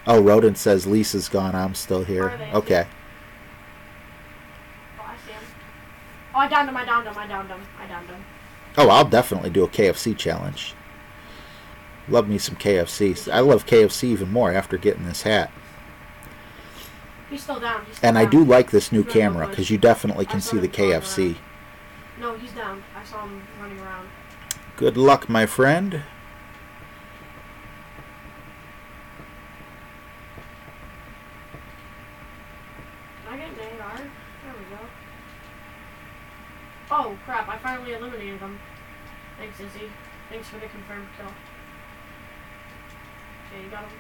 Oh, Rodent says Lisa's gone. I'm still here. Okay. Oh, I see him. Oh, I downed him. Oh, I'll definitely do a KFC challenge. Love me some KFC. I love KFC even more after getting this hat. He's still down. And I do like this new camera because you definitely can see the KFC. No, he's down. I saw him running around. Good luck, my friend. Can I get an AR? There we go. Oh, crap. I finally eliminated him. Thanks, Izzy. Thanks for the confirmed kill. Okay, you got him.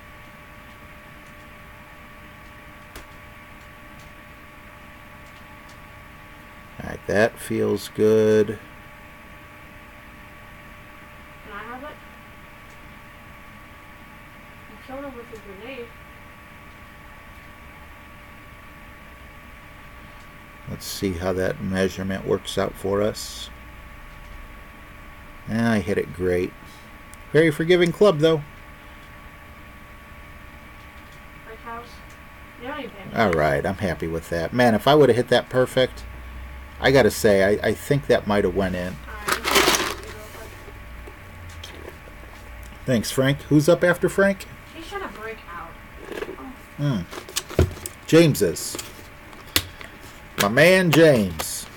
Alright, that feels good. Can I have it? You killed him with a grenade. Let's see how that measurement works out for us. I hit it great. Very forgiving club, though. Alright, I'm happy with that. Man, if I would have hit that perfect, I gotta say, I think that might have went in. Thanks, Frank. Who's up after Frank? He's trying to break out. James is. My man, James.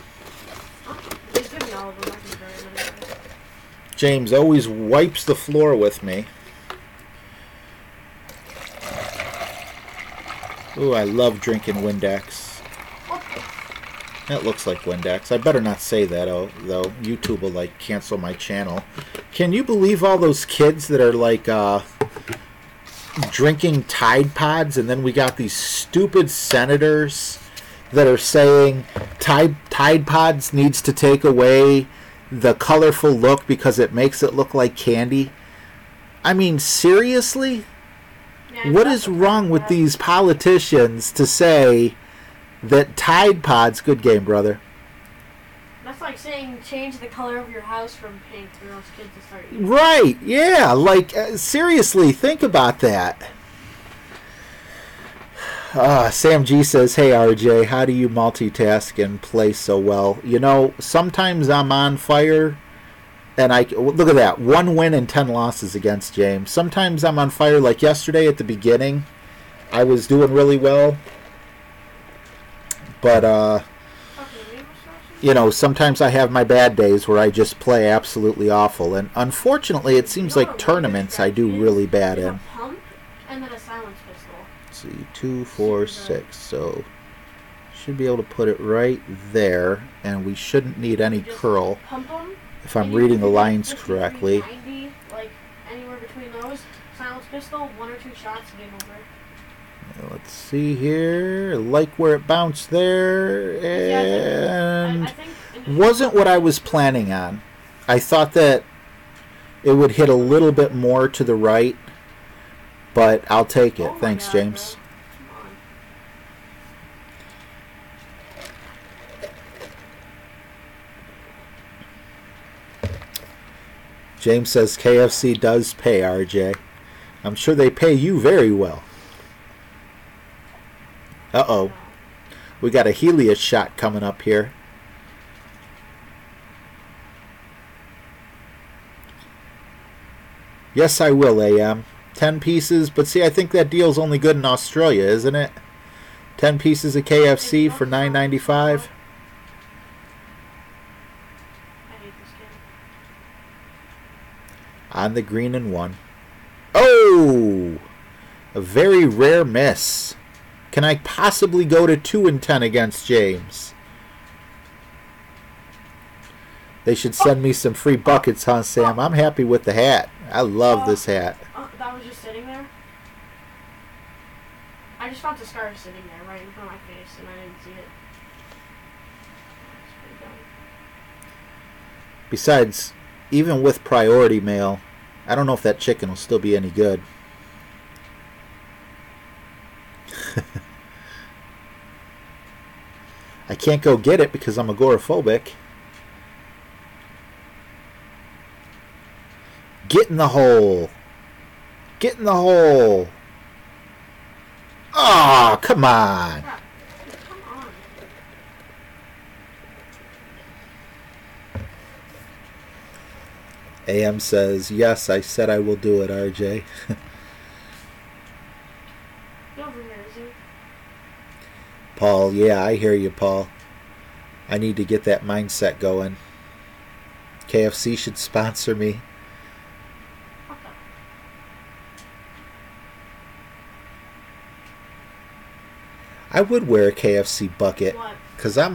He's giving me all of them. James always wipes the floor with me. Ooh, I love drinking Windex. That looks like Windex. I better not say that, though. YouTube will, cancel my channel. Can you believe all those kids that are, drinking Tide Pods, and then we got these stupid senators that are saying Tide Pods needs to take away the colorful look because it makes it look like candy? I mean, seriously? Yeah, what is wrong with these politicians to say that Tide Pods... Good game, brother. That's like saying change the color of your house from pink for those kids to start eating. Right, yeah. Seriously, think about that. Sam G says, hey, RJ, how do you multitask and play so well? Sometimes I'm on fire, and look at that. 1 win and 10 losses against James. Sometimes I'm on fire, like yesterday at the beginning. I was doing really well. But, sometimes I have my bad days where I just play absolutely awful. And unfortunately, it seems like tournaments I do really bad in. Pump and then a silence pistol. Let's see, 2, 4, 6. So, should be able to put it right there. And we shouldn't need any curl. Pump them. If I'm reading the lines correctly. 90, anywhere between those. Silence pistol, 1 or 2 shots, game over. Let's see here. Like where it bounced there, and I think wasn't what I was planning on. I thought that it would hit a little bit more to the right, but I'll take it. Thanks, God, James. James says KFC does pay, RJ. I'm sure they pay you very well. Uh-oh. We got a Helios shot coming up here. Yes, I will, AM. 10 pieces, but see, I think that deal's only good in Australia, isn't it? 10 pieces of KFC for $9.95. On the green and 1. Oh! A very rare miss. Can I possibly go to 2 and 10 against James? They should send me some free buckets, huh, Sam? I'm happy with the hat. I love this hat. That was just sitting there? I just found the scarf sitting there right in front of my face and I didn't see it. Besides, even with priority mail, I don't know if that chicken will still be any good. I can't go get it because I'm agoraphobic. Get in the hole. Get in the hole. Oh, come on. Come on. AM says, yes, I said I will do it, RJ. Paul, yeah, I hear you, Paul. I need to get that mindset going. KFC should sponsor me. I would wear a KFC bucket. Because I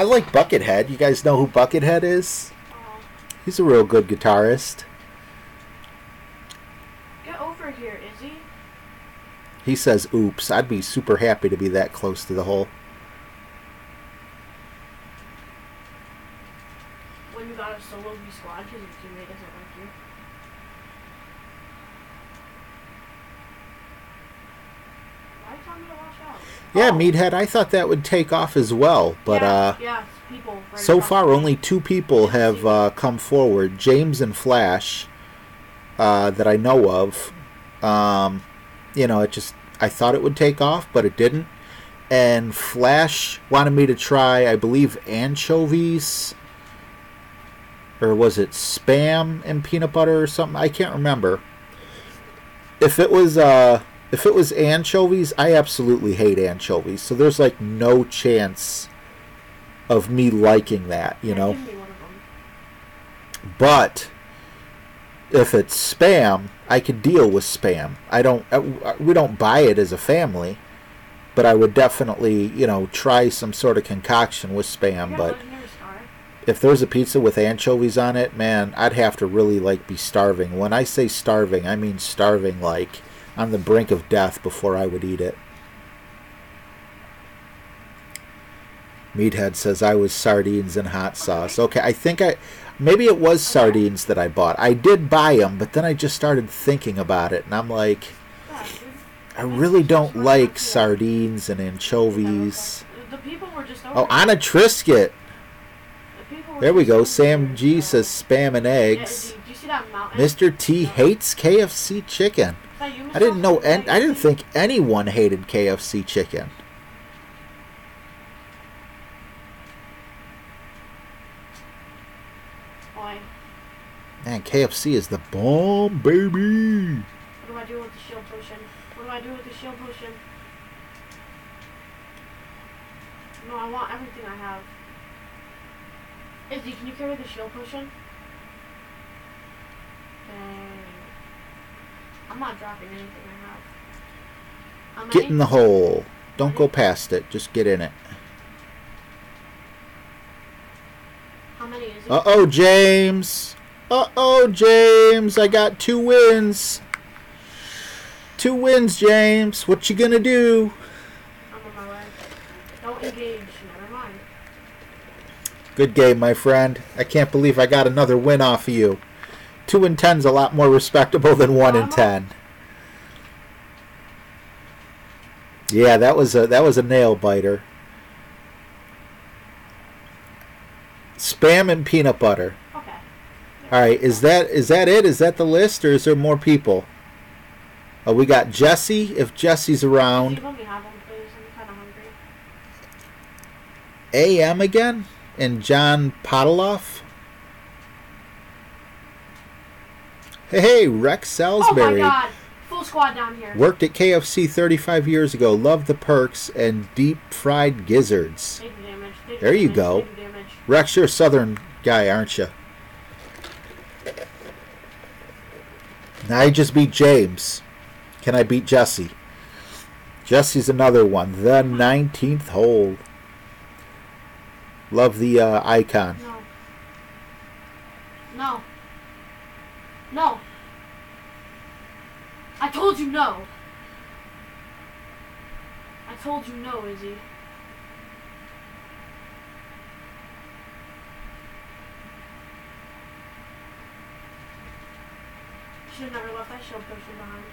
like Buckethead. You guys know who Buckethead is? He's a real good guitarist. Get over here, Izzy. He says, oops. I'd be super happy to be that close to the hole. When you got a solo V squad because your teammate doesn't like you. Why are you telling me to watch out? Yeah, Meathead, I thought that would take off as well. But yeah, people right so far only 2 people have come forward. James and Flash, that I know of. You know, I thought it would take off, but it didn't. And Flash wanted me to try, I believe, anchovies. Or was it Spam and peanut butter or something? I can't remember. If it was anchovies, I absolutely hate anchovies. So there's like no chance of me liking that, you know. But if it's Spam, I could deal with Spam. We don't buy it as a family, but I would definitely, you know, try some sort of concoction with Spam. But if there's a pizza with anchovies on it, man, I'd have to really like be starving. When I say starving, I mean starving like on the brink of death before I would eat it. Meathead says I was sardines and hot sauce. Okay, I think maybe it was sardines that I bought. I did buy them, but then I just started thinking about it, and I'm like, I really don't like sardines and anchovies. Oh, on a Triscuit. There we go. Sam G says spam and eggs. Mr. T hates KFC chicken. I didn't know. I didn't think anyone hated KFC chicken. Man, KFC is the bomb, baby. What do I do with the shield potion? What do I do with the shield potion? No, I want everything I have. Izzy, can you carry the shield potion? Dang. I'm not dropping anything I have. Get in the hole. Don't go past it. Just get in it. How many is it? Uh-oh, James. Uh-oh, James. I got 2 wins. 2 wins, James. What you gonna do? I'm on my way. Don't engage. Never mind. Good game, my friend. I can't believe I got another win off of you. 2 and 10's a lot more respectable than 1 and 10. Yeah, that was a nail biter. Spam and peanut butter. Okay. All right, is that it? Is that the list, or is there more people? Oh, we got Jesse. If Jesse's around. Let me have one, please. I'm kind of hungry. AM again, and John Podoloff. Hey, Rex Salisbury. Oh my God! Full squad down here. Worked at KFC 35 years ago. Loved the perks and deep fried gizzards. Take the damage. There you go. Take the damage. Rex, you're a southern guy, aren't you? Now I just beat James. Can I beat Jesse? Jesse's another one. The 19th hole. Love the icon. No. No. No. I told you no. I told you no, Izzy. Should have never left that shield person behind.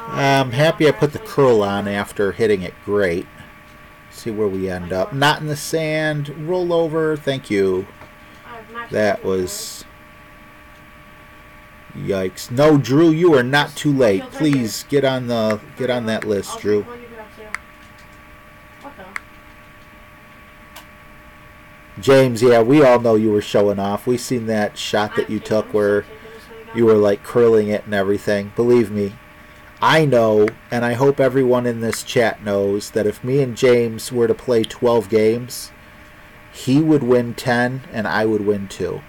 I'm happy I put the curl on after hitting it great. See where we end up. Not in the sand. Roll over. Thank you. That was... Yikes. No, Drew, you are not too late. Please get on that list, Drew. What the? James, yeah, we all know you were showing off. We seen that shot that you took where you were like curling it and everything. Believe me, I know, and I hope everyone in this chat knows that if me and James were to play 12 games, he would win 10 and I would win 2.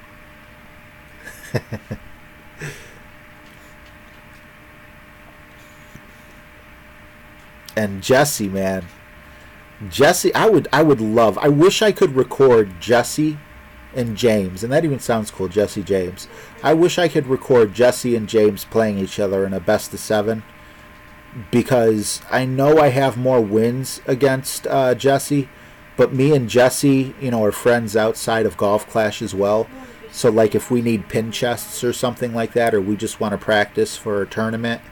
And Jesse, man. Jesse, I would love. I wish I could record Jesse and James, and that even sounds cool, Jesse James. I wish I could record Jesse and James playing each other in a best of 7, because I know I have more wins against Jesse, but me and Jesse, you know, are friends outside of Golf Clash as well. So like if we need pin chests or something like that, or we just want to practice for a tournament,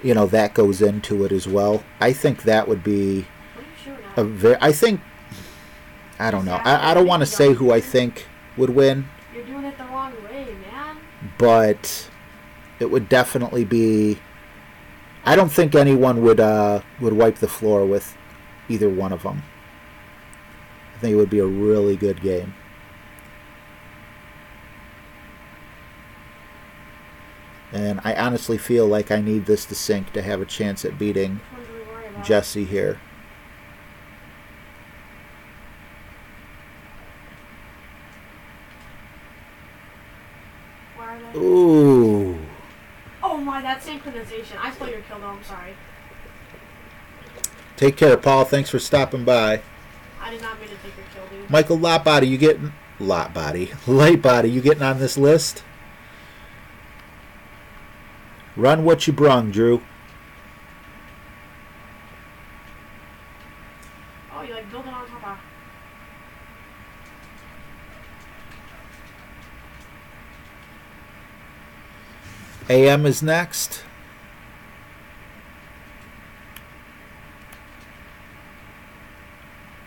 you know, that goes into it as well. I think that would be I don't know. I don't want to say who I think would win. You're doing it the wrong way, man. But it would definitely be... I don't think anyone would wipe the floor with either one of them. I think it would be a really good game. And I honestly feel like I need this to sink to have a chance at beating Jesse here. Where are they? Ooh. Oh my, that synchronization. I stole your kill though, I'm sorry. Take care, Paul. Thanks for stopping by. I did not mean to take your kill, dude. Michael Lightbody, you getting... Lightbody, you getting on this list? Run what you brung, Drew. Oh, you like building on top of... AM is next.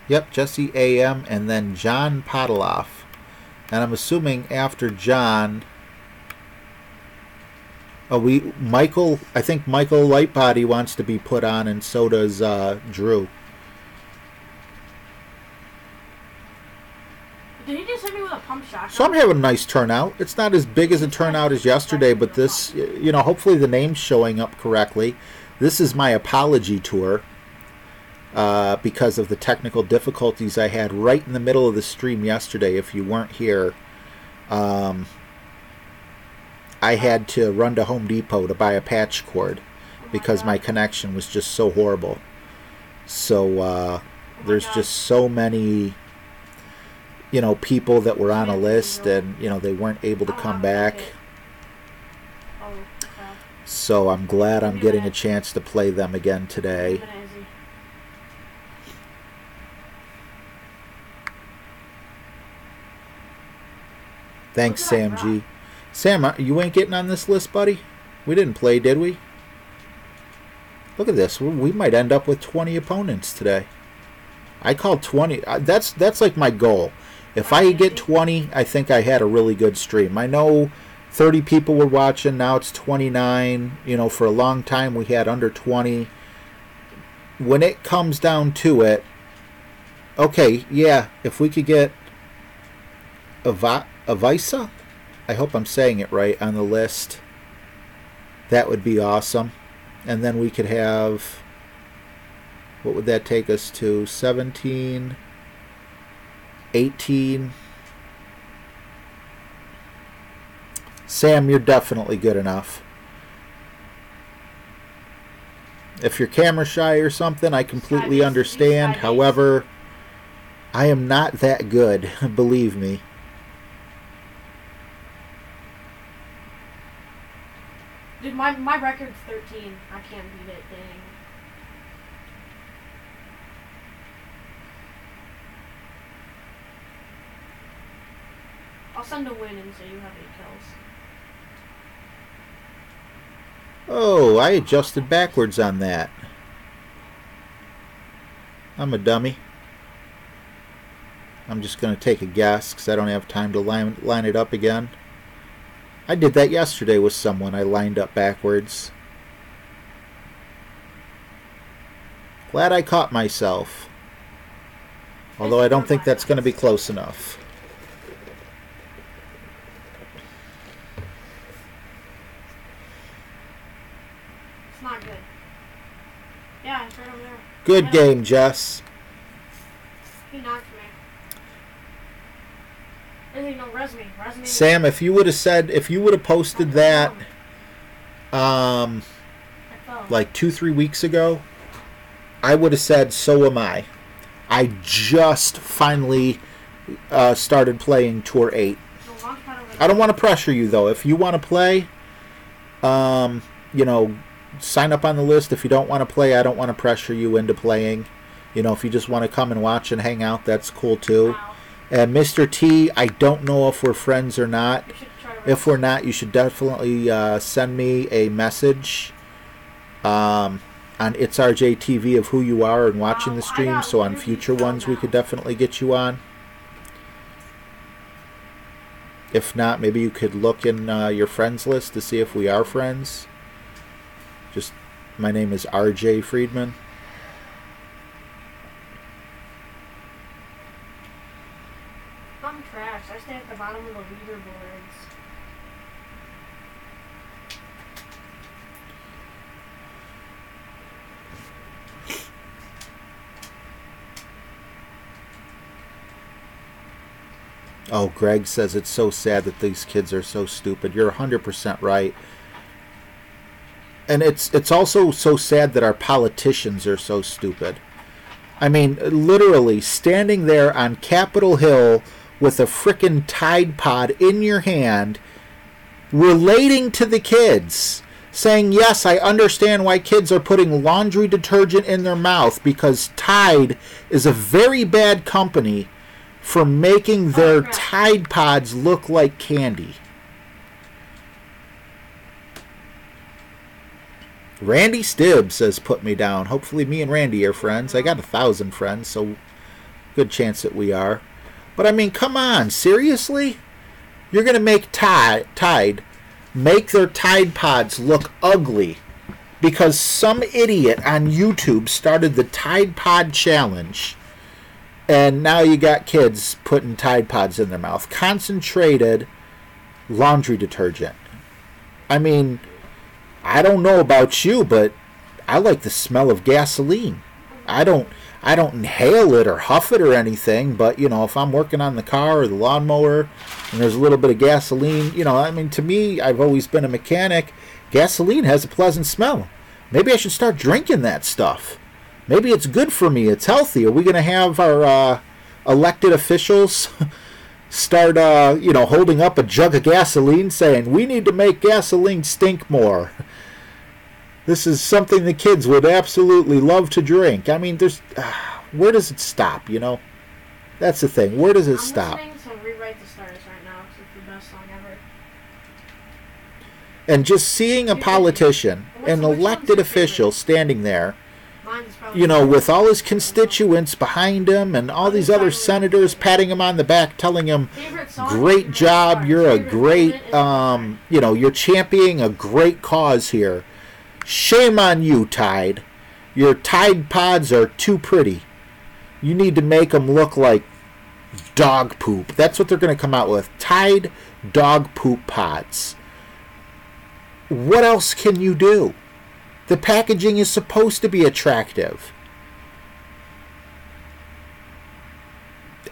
Yep, Jesse AM, and then John Podoloff. And I'm assuming after John... Oh, Michael, I think Michael Lightbody wants to be put on, and so does Drew. Did he just hit me with a pump shot? So I'm having a nice turnout. It's not as big as a turnout as yesterday, but this, you know, hopefully the name's showing up correctly. This is my apology tour because of the technical difficulties I had right in the middle of the stream yesterday. If you weren't here, I had to run to Home Depot to buy a patch cord because my connection was just so horrible. So there's just so many people that were on a list and, they weren't able to come back. Oh, crap. So I'm glad I'm getting a chance to play them again today. Thanks, Sam G. Sam, you ain't getting on this list, buddy? We didn't play, did we? Look at this. We might end up with 20 opponents today. I call 20. That's like my goal. If I get 20, I think I had a really good stream. I know 30 people were watching. Now it's 29. For a long time we had under 20. When it comes down to it, okay, yeah, if we could get Avisa, I hope I'm saying it right, on the list, that would be awesome. And then we could have, what would that take us to? 17, 18. Sam, you're definitely good enough. If you're camera shy or something, I completely understand. However, I am not that good, believe me. Dude, my record's 13. I can't beat it, dang. I'll send a win and say you have 8 kills. Oh, I adjusted backwards on that. I'm a dummy. I'm just going to take a guess because I don't have time to line it up again. I did that yesterday with someone. I lined up backwards. Glad I caught myself. Although I don't think that's going to be close enough. It's not good. Yeah, it's right over there. Good game, Jess. He knocked me. No, resume. Sam, if you would have posted that like 2-3 weeks ago, I would have said, so am I. I just finally started playing Tour 8. I don't want to pressure you, though. If you want to play, sign up on the list. If you don't want to play, I don't want to pressure you into playing. If you just want to come and watch and hang out, that's cool, too. Wow. And Mr. T, I don't know if we're friends or not. If we're not, you should definitely send me a message on It's RJ TV of who you are and watching the stream. So on future ones, we could definitely get you on. If not, maybe you could look in your friends list to see if we are friends. Just, my name is RJ Friedman. I'm trash. I stay at the bottom of the leaderboards. Oh, Greg says it's so sad that these kids are so stupid. You're 100% right. And it's also so sad that our politicians are so stupid. I mean, literally standing there on Capitol Hill with a frickin' Tide Pod in your hand, relating to the kids, saying, yes, I understand why kids are putting laundry detergent in their mouth because Tide is a very bad company for making their Tide Pods look like candy. Randy Stibb says, put me down. Hopefully me and Randy are friends. I got 1,000 friends, so good chance that we are. But I mean, come on, seriously? You're going to make Tide make their Tide Pods look ugly because some idiot on YouTube started the Tide Pod Challenge. And now you got kids putting Tide Pods in their mouth. Concentrated laundry detergent. I mean, I don't know about you, but I like the smell of gasoline. I don't inhale it or huff it or anything, but, if I'm working on the car or the lawnmower and there's a little bit of gasoline, I mean, to me, I've always been a mechanic. Gasoline has a pleasant smell. Maybe I should start drinking that stuff. Maybe it's good for me. It's healthy. Are we going to have our elected officials start, holding up a jug of gasoline saying, we need to make gasoline stink more. This is something the kids would absolutely love to drink. I mean, where does it stop, That's the thing. Where does it stop? I'm listening to Rewrite the Stars right now because it's the best song ever. And just seeing a politician, an elected official standing there, with all his constituents behind him and all these other senators patting him on the back, telling him, great job, you're a great, you're championing a great cause here. Shame on you, Tide. Your Tide Pods are too pretty. You need to make them look like dog poop. That's what they're going to come out with. Tide dog poop pods. What else can you do? The packaging is supposed to be attractive.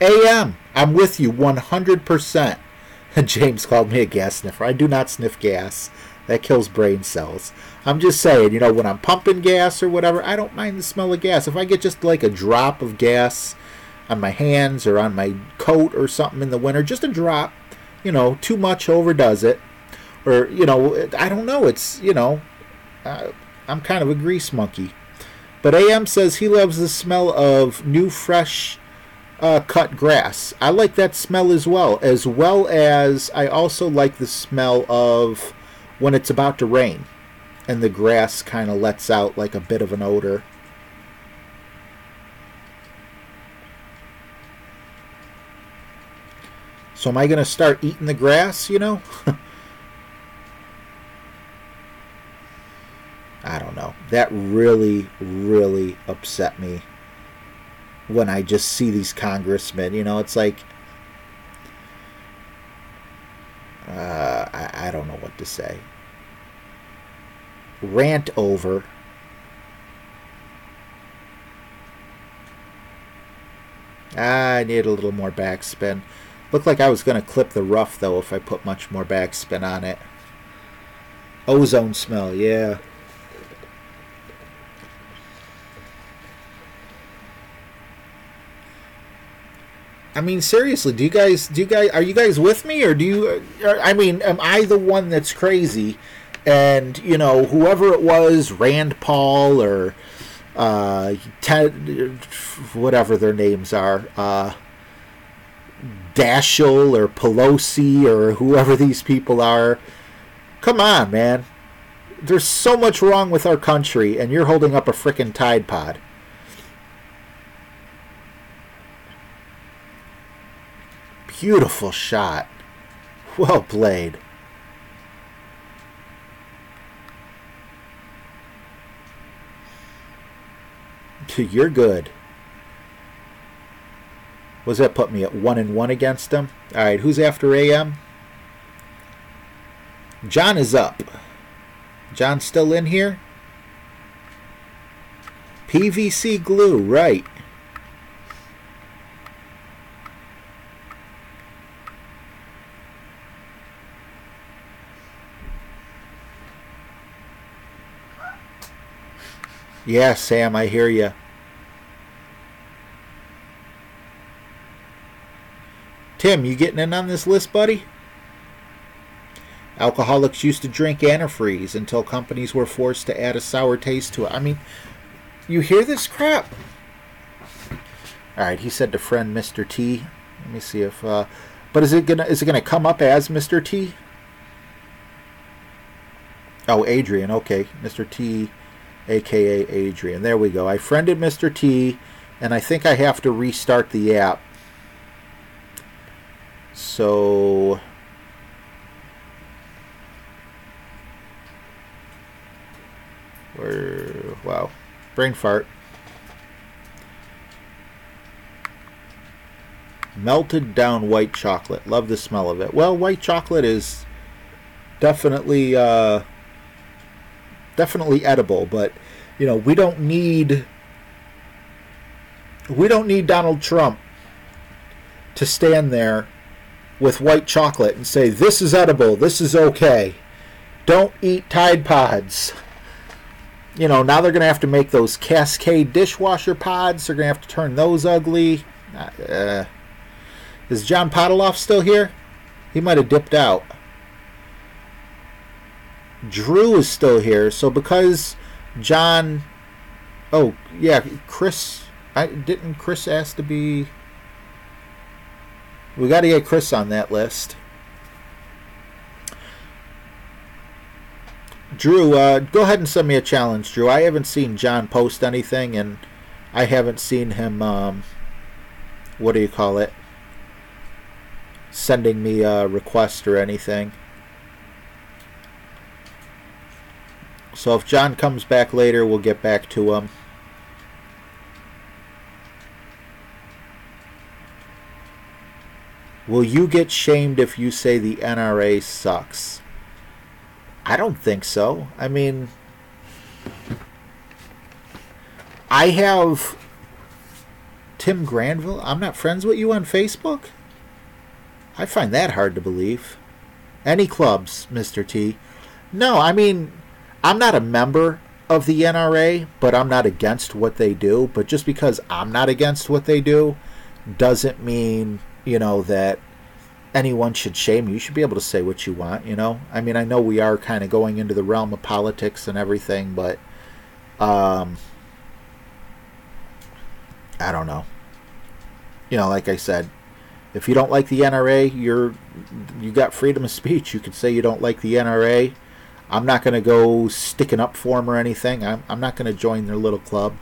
AM, I'm with you 100%. James called me a gas sniffer. I do not sniff gas. That kills brain cells. I'm just saying, when I'm pumping gas or whatever, I don't mind the smell of gas. If I get just like a drop of gas on my hands or on my coat or something in the winter, just a drop, too much overdoes it. Or, I don't know. It's, I'm kind of a grease monkey. But AM says he loves the smell of new, fresh cut grass. I like that smell as well as I also like the smell of when it's about to rain and the grass kind of lets out like a bit of an odor. So am I going to start eating the grass, I don't know. That really, really upset me when I just see these congressmen. It's like, I don't know what to say. Rant over. I need a little more backspin. Looked like I was going to clip the rough, though, if I put much more backspin on it. Ozone smell, yeah. I mean, seriously, are you guys with me, or am I the one that's crazy? And, whoever it was, Rand Paul or whatever their names are, Daschle or Pelosi or whoever these people are, come on, man. There's so much wrong with our country, and you're holding up a frickin' Tide Pod. Beautiful shot. Well played. You're good. What does that put me at 1-1 against them? Alright, who's after AM? John is up. John's still in here? PVC glue, right. Yeah, Sam, I hear you. Tim, you getting in on this list, buddy? Alcoholics used to drink antifreeze until companies were forced to add a sour taste to it. I mean, you hear this crap? Alright, he said to friend Mr. T. Let me see if but is it gonna come up as Mr. T? Oh, Adrian, okay. Mr. T, aka Adrian. There we go. I friended Mr. T, and I think I have to restart the app. So wow, brain fart. Melted down white chocolate. Love the smell of it. Well, white chocolate is definitely edible, but we don't need Donald Trump to stand there with white chocolate and say, this is edible, this is okay, don't eat Tide Pods. Now they're going to have to make those Cascade dishwasher pods. They're going to have to turn those ugly. Is John Podeloff still here? He might have dipped out. Drew is still here, so because John... Oh, yeah, Chris... Didn't Chris ask to be... We got to get Chris on that list. Drew, go ahead and send me a challenge, Drew. I haven't seen John post anything, and I haven't seen him, what do you call it? Sending me a request or anything. So if John comes back later, we'll get back to him. Will you get shamed if you say the NRA sucks? I don't think so. I mean, I have Tim Granville. I'm not friends with you on Facebook? I find that hard to believe. Any clubs, Mr. T? No, I mean, I'm not a member of the NRA, but I'm not against what they do. But just because I'm not against what they do doesn't mean, you know, that anyone should shame you. You should be able to say what you want, you know? I mean, I know we are kind of going into the realm of politics and everything, but I don't know. You know, like I said, if you don't like the NRA, you got freedom of speech. You can say you don't like the NRA. I'm not going to go sticking up for them or anything. I'm not going to join their little club.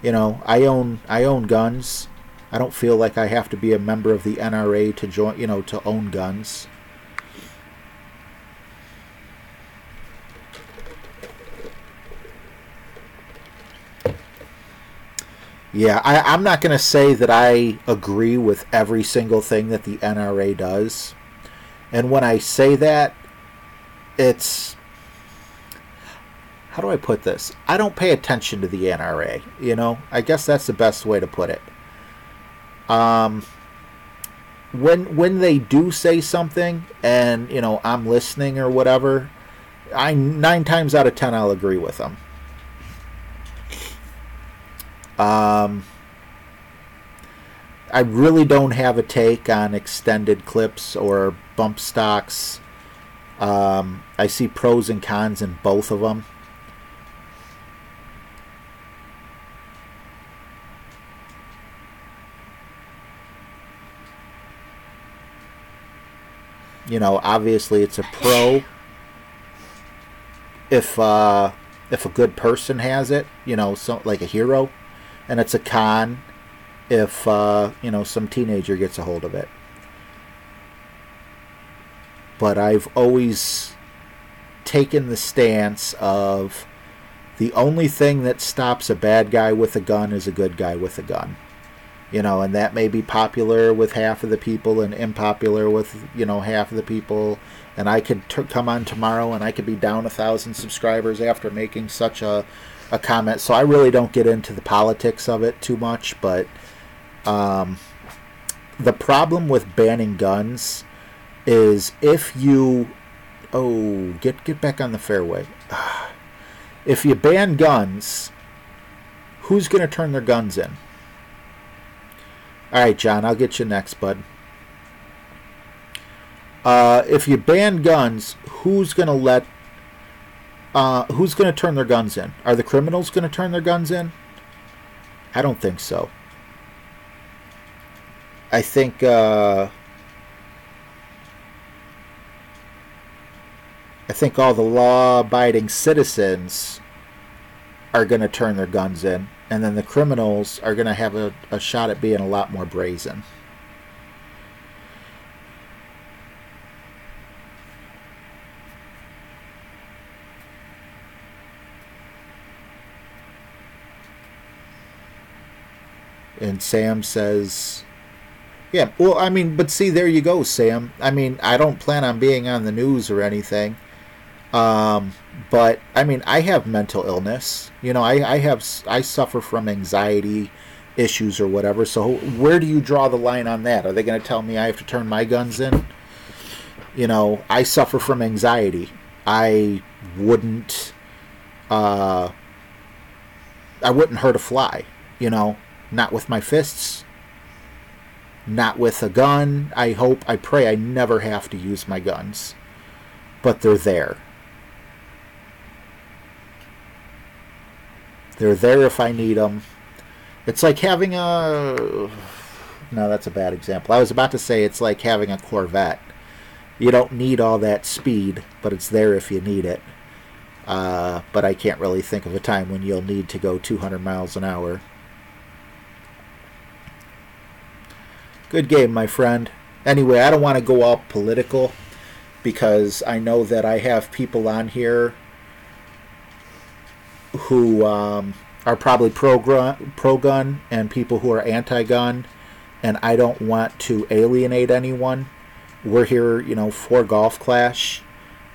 You know, I own guns. I don't feel like I have to be a member of the NRA to join, you know, to own guns. Yeah, I'm not going to say that I agree with every single thing that the NRA does. And when I say that, it's... How do I put this? I don't pay attention to the NRA, you know? I guess that's the best way to put it. When they do say something and, you know, I'm listening or whatever, 9 times out of 10 I'll agree with them. I really don't have a take on extended clips or bump stocks. I see pros and cons in both of them. You know, obviously it's a pro if a good person has it, you know, so like a hero, and it's a con if you know, some teenager gets a hold of it. But I've always taken the stance of the only thing that stops a bad guy with a gun is a good guy with a gun. You know, and that may be popular with half of the people and unpopular with, you know, half of the people. And I could come on tomorrow and I could be down 1,000 subscribers after making such a comment. So I really don't get into the politics of it too much. But the problem with banning guns is if you... Oh, get back on the fairway. If you ban guns, who's going to turn their guns in? All right, John, I'll get you next, bud. If you ban guns, who's going to turn their guns in? Are the criminals going to turn their guns in? I don't think so. I think all the law-abiding citizens are going to turn their guns in. And then the criminals are going to have a shot at being a lot more brazen. And Sam says, yeah, well, I mean, but see, there you go, Sam. I mean, I don't plan on being on the news or anything. But I mean, I have mental illness. You know, I suffer from anxiety issues or whatever. So where do you draw the line on that? Are they going to tell me I have to turn my guns in? You know, I suffer from anxiety. I wouldn't hurt a fly, you know, not with my fists. not with a gun. I hope, I pray I never have to use my guns. But they're there. They're there if I need them. It's like having a... No, that's a bad example. I was about to say it's like having a Corvette. You don't need all that speed, but it's there if you need it. But I can't really think of a time when you'll need to go 200 miles an hour. Good game, my friend. Anyway, I don't want to go all political because I know that I have people on here who are probably pro-gun and people who are anti-gun, and I don't want to alienate anyone. We're here, for Golf Clash,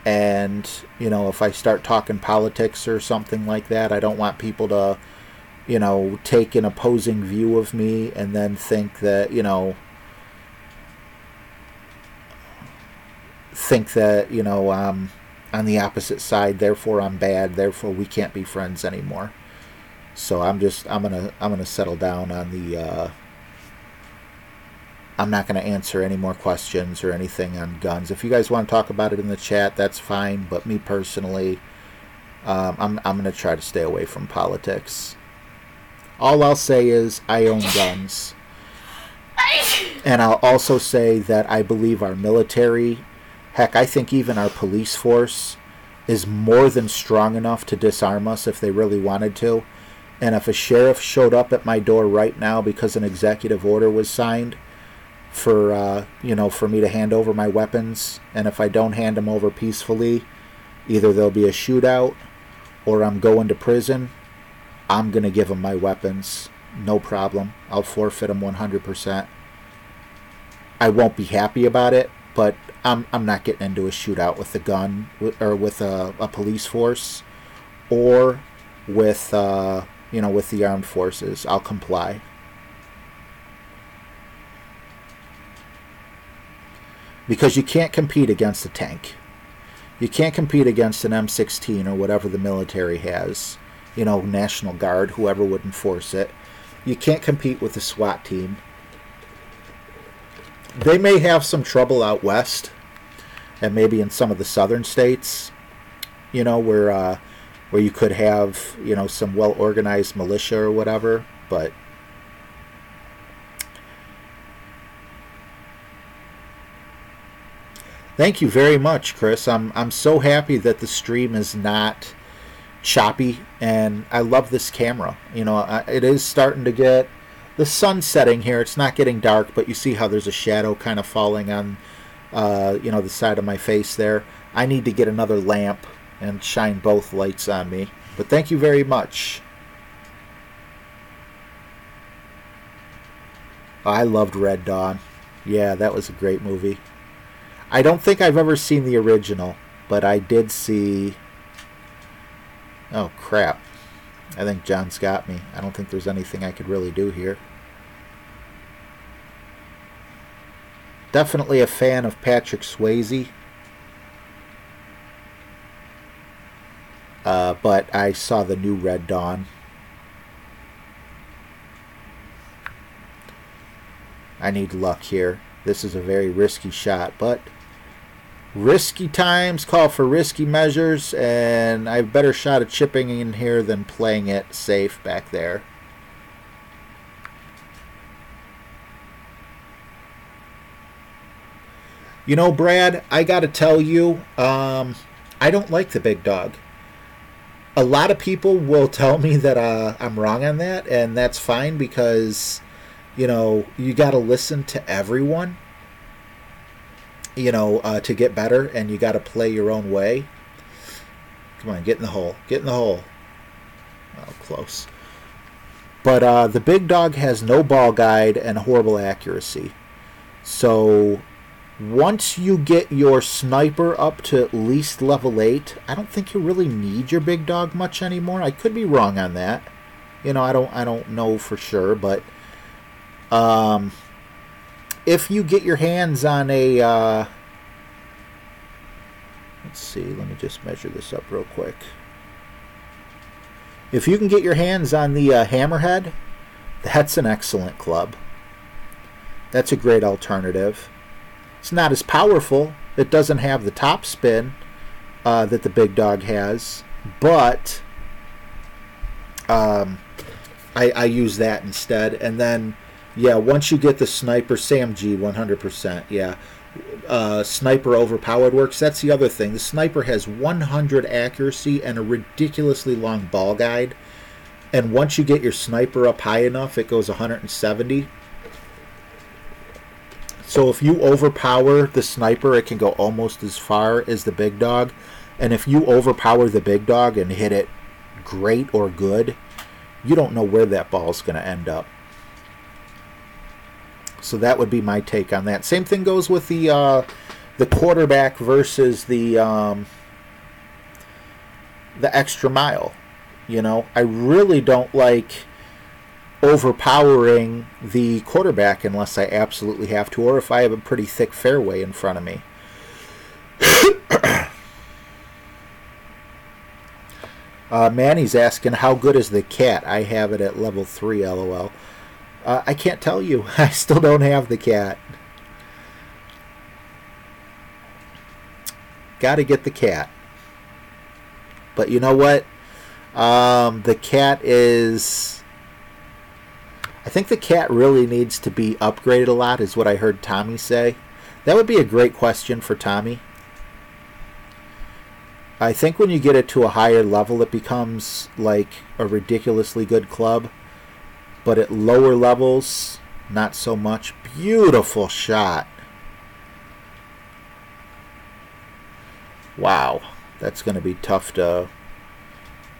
and, if I start talking politics or something like that, I don't want people to, take an opposing view of me and then think that, I'm on the opposite side, therefore I'm bad, therefore we can't be friends anymore. So I'm gonna settle down on the I'm not going to answer any more questions or anything on guns. If you guys want to talk about it in the chat, that's fine. But me personally, I'm going to try to stay away from politics. All I'll say is I own guns. And I'll also say that I believe our military, heck, I think even our police force, is more than strong enough to disarm us if they really wanted to. And if a sheriff showed up at my door right now because an executive order was signed, for me to hand over my weapons, and if I don't hand them over peacefully, either there'll be a shootout or I'm going to prison, I'm going to give them my weapons. No problem. I'll forfeit them 100%. I won't be happy about it, but I'm not getting into a shootout with a gun or with a police force or with with the armed forces. I'll comply. Because you can't compete against a tank. You can't compete against an M16 or whatever the military has. National Guard, whoever would enforce it. You can't compete with the SWAT team. They may have some trouble out west, and maybe in some of the southern states, where you could have, some well-organized militia or whatever, but thank you very much, Chris. I'm so happy that the stream is not choppy, and I love this camera. It is starting to get the sun setting here. It's not getting dark, but you see how there's a shadow kind of falling on, the side of my face there. I need to get another lamp and shine both lights on me. But thank you very much. I loved Red Dawn. Yeah, that was a great movie. I don't think I've ever seen the original, but I did see... Oh, crap. I think John's got me. I don't think there's anything I could really do here. Definitely a fan of Patrick Swayze. But I saw the new Red Dawn. I need luck here. This is a very risky shot, but... risky times call for risky measures, and I have a better shot at chipping in here than playing it safe back there. Brad, I gotta tell you, I don't like the big dog. A lot of people will tell me that I'm wrong on that, and that's fine because, you gotta listen to everyone. To get better, and you got to play your own way. Come on, get in the hole. Get in the hole. Oh, close. But the big dog has no ball guide and horrible accuracy. So once you get your sniper up to at least level 8, I don't think you really need your big dog much anymore. I could be wrong on that. I don't know for sure, but if you get your hands on a, let's see, let me just measure this up real quick. If you can get your hands on the Hammerhead, that's an excellent club. That's a great alternative. It's not as powerful. It doesn't have the top spin that the big dog has, but I use that instead. And then, yeah, once you get the sniper, Sam G, 100%, yeah. Sniper overpowered works. That's the other thing. The sniper has 100 accuracy and a ridiculously long ball guide. And once you get your sniper up high enough, it goes 170. So if you overpower the sniper, it can go almost as far as the big dog. And if you overpower the big dog and hit it great or good, you don't know where that ball's going to end up. So that would be my take on that. Same thing goes with the quarterback versus the extra mile. You know, I really don't like overpowering the quarterback unless I absolutely have to, or if I have a pretty thick fairway in front of me. Manny's asking, how good is the cat? I have it at level 3, LOL. I can't tell you. I still don't have the cat. Gotta get the cat. But you know what? The cat is... I think the cat really needs to be upgraded a lot, is what I heard Tommy say. That would be a great question for Tommy. I think when you get it to a higher level, it becomes like a ridiculously good club. But at lower levels, not so much. Beautiful shot. Wow. That's going to be tough to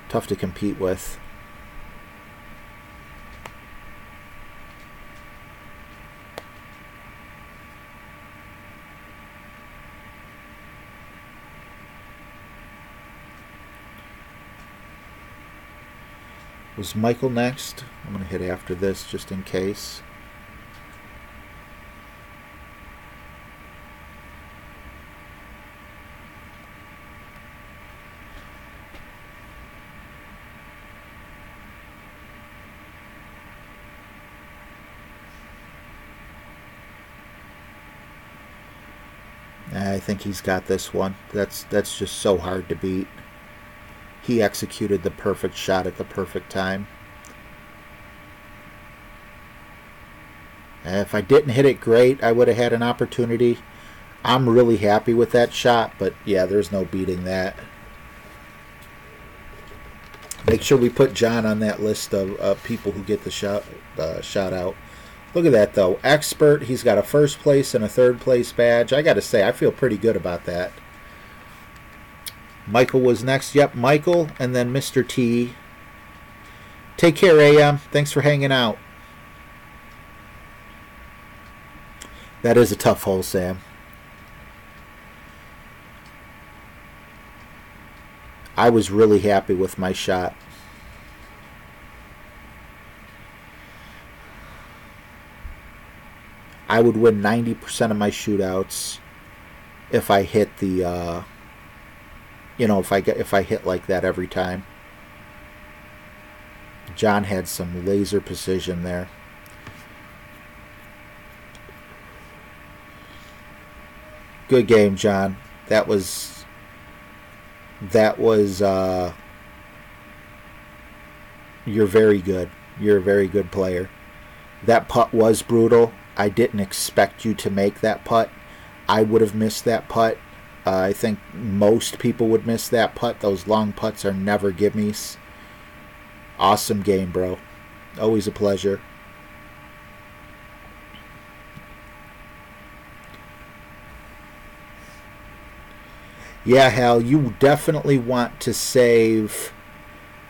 compete with. Was Michael next? I'm going to hit after this just in case. I think he's got this one. That's just so hard to beat. He executed the perfect shot at the perfect time. And if I didn't hit it great, I would have had an opportunity. I'm really happy with that shot, but yeah, there's no beating that. Make sure we put John on that list of people who get the shout out. Look at that, though. Expert. He's got a first place and a third place badge. I got to say, I feel pretty good about that. Michael was next. Yep, Michael, and then Mr. T. Take care, AM. Thanks for hanging out. That is a tough hole, Sam. I was really happy with my shot. I would win 90% of my shootouts if I hit the... if I hit like that every time. John had some laser precision there. Good game, John. That was you're very good. You're a very good player. That putt was brutal. I didn't expect you to make that putt. I would have missed that putt. I think most people would miss that putt. Those long putts are never gimmies. Awesome game, bro. Always a pleasure. Yeah, Hal, you definitely want to save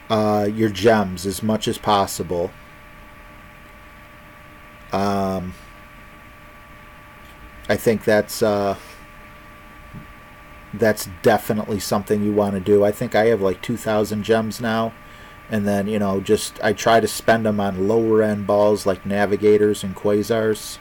your gems as much as possible. I think that's definitely something you want to do. I think I have like 2,000 gems now. And then, I try to spend them on lower end balls like Navigators and Quasars.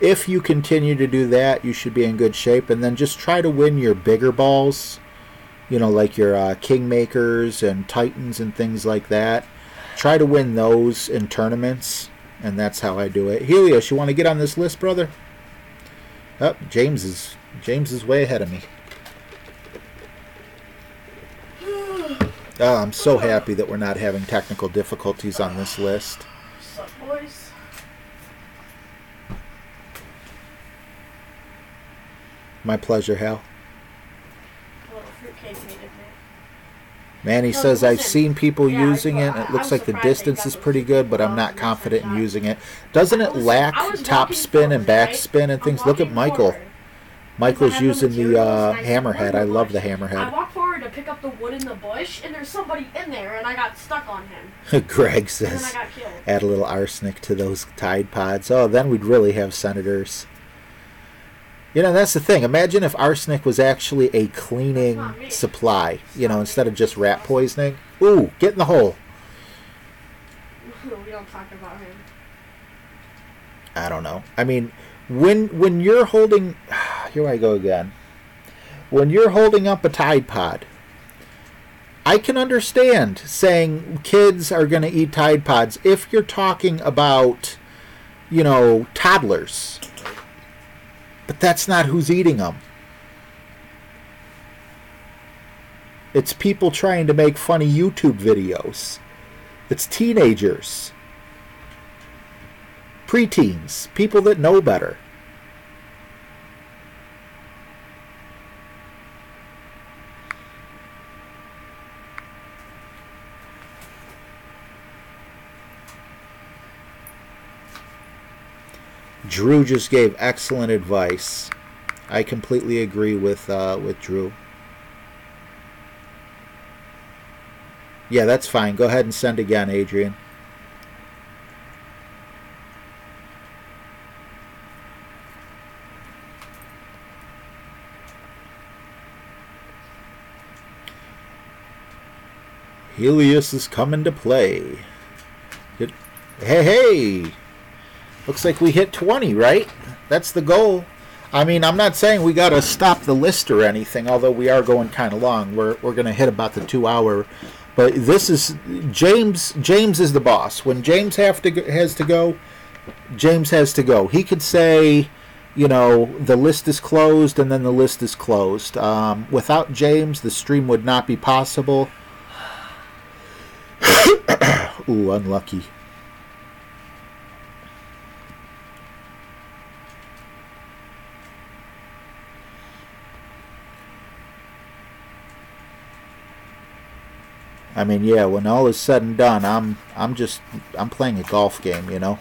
If you continue to do that, you should be in good shape. And then just try to win your bigger balls, you know, like your Kingmakers and Titans and things like that. Try to win those in tournaments, and that's how I do it. Helios, you want to get on this list, brother? Oh, James is way ahead of me. Oh, I'm so happy that we're not having technical difficulties on this list. What's up, boys? My pleasure, Hal. A little fruitcake made it. Manny No, says, I've listen. seen people Yeah, using it. I It looks was like the surprised they distance got is those pretty good, but I'm people not on confident in Snapchat. using it. Doesn't it I was lack walking top spin and forward, right? backspin and I'm things? Look at walking Michael. forward. Michael's I had using the materials, and I hammerhead. started I in the love the bush. I hammerhead. walked forward to pick up the wood in the bush, and there's somebody in there, and I got stuck on him. Greg And then I says, got killed. add a little arsenic to those Tide Pods. Oh, then we'd really have senators. You know, that's the thing. Imagine if arsenic was actually a cleaning supply, you know, instead of just rat poisoning. Ooh, get in the hole. We don't talk about him. I don't know. I mean, when you're holding... Here I go again. When you're holding up a Tide Pod, I can understand saying kids are going to eat Tide Pods if you're talking about, you know, toddlers. But that's not who's eating them. It's people trying to make funny YouTube videos. It's teenagers. Preteens. People that know better. Drew just gave excellent advice. I completely agree with Drew. Yeah, that's fine. Go ahead and send again, Adrian. Helios is coming to play. Hey! Looks like we hit 20, right? That's the goal. I mean, I'm not saying we got to stop the list or anything, although we are going kind of long. We're going to hit about the 2 hour. But this is James. James is the boss. When James has to go, James has to go. He could say, you know, the list is closed, and then the list is closed. Without James, the stream would not be possible. Ooh, unlucky. I mean, yeah, when all is said and done, I'm playing a golf game, you know.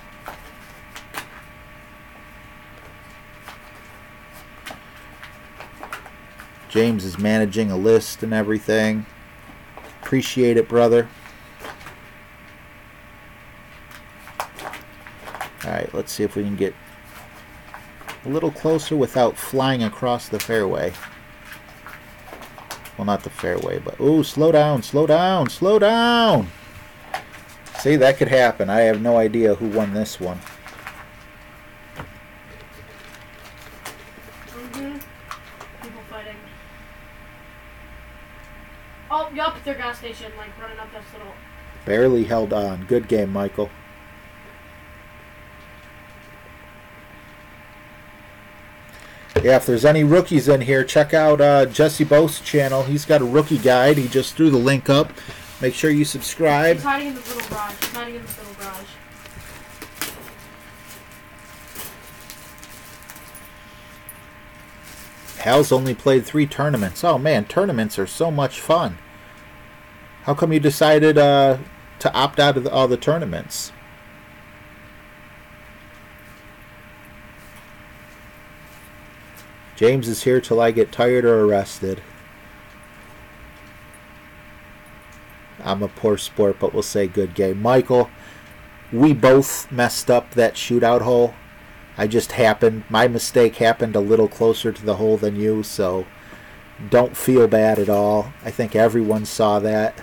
James is managing a list and everything. Appreciate it, brother. Alright, let's see if we can get a little closer without flying across the fairway. Well, not the fairway, but... Ooh, slow down, slow down, slow down! See, that could happen. I have no idea who won this one. People fighting. Oh, yup, their gas station, like, running up this little... Barely held on. Good game, Michael. Yeah, if there's any rookies in here, check out Jesse Boast's channel. He's got a rookie guide. He just threw the link up. Make sure you subscribe. He's hiding in this little garage. He's hiding in this little garage. Hal's only played 3 tournaments. Oh, man, tournaments are so much fun. How come you decided to opt out of all the tournaments? James is here till I get tired or arrested. I'm a poor sport, but we'll say good game. Michael, we both messed up that shootout hole. I just happened, my mistake happened a little closer to the hole than you, so don't feel bad at all. I think everyone saw that.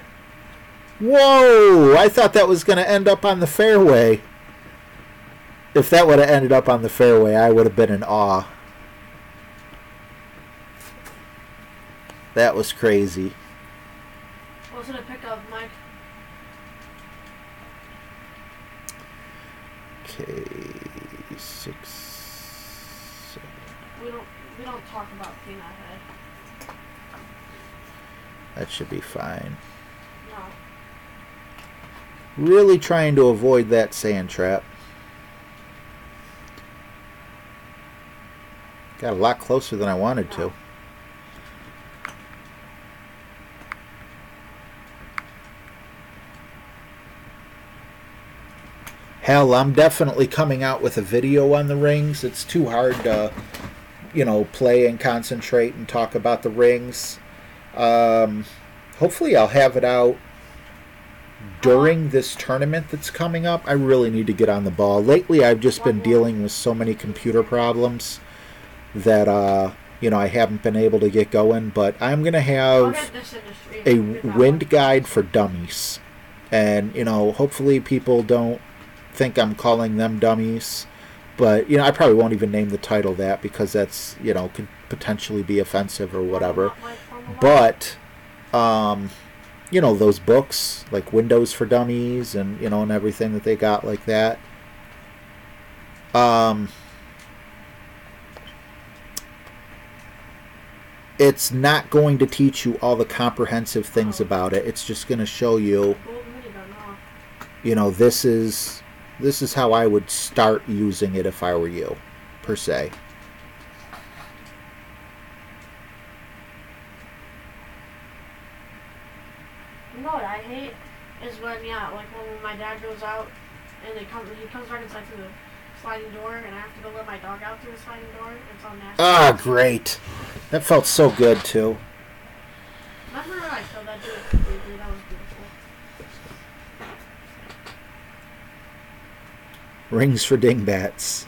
Whoa! I thought that was going to end up on the fairway. If that would have ended up on the fairway, I would have been in awe. That was crazy. What's it a pickup, Mike? Okay, 6, 7. We don't talk about peanut head. That should be fine. No. Really trying to avoid that sand trap. Got a lot closer than I wanted to. Hell, I'm definitely coming out with a video on the rings. It's too hard to, play and concentrate and talk about the rings. Hopefully I'll have it out during this tournament that's coming up. I really need to get on the ball. Lately I've just been dealing with so many computer problems that, I haven't been able to get going. But I'm going to have a wind guide for dummies. And, hopefully people don't think I'm calling them dummies, but I probably won't even name the title that, because that's could potentially be offensive or whatever. But those books like Windows for Dummies and and everything that they got like that, it's not going to teach you all the comprehensive things about it. It's just going to show you this is how I would start using it if I were you, per se. You know what I hate is when my dad goes out and he comes back inside through the sliding door, and I have to go let my dog out through the sliding door. It's all nasty. Ah, great. That felt so good too. Remember when I showed that to you? That was beautiful. Rings for dingbats.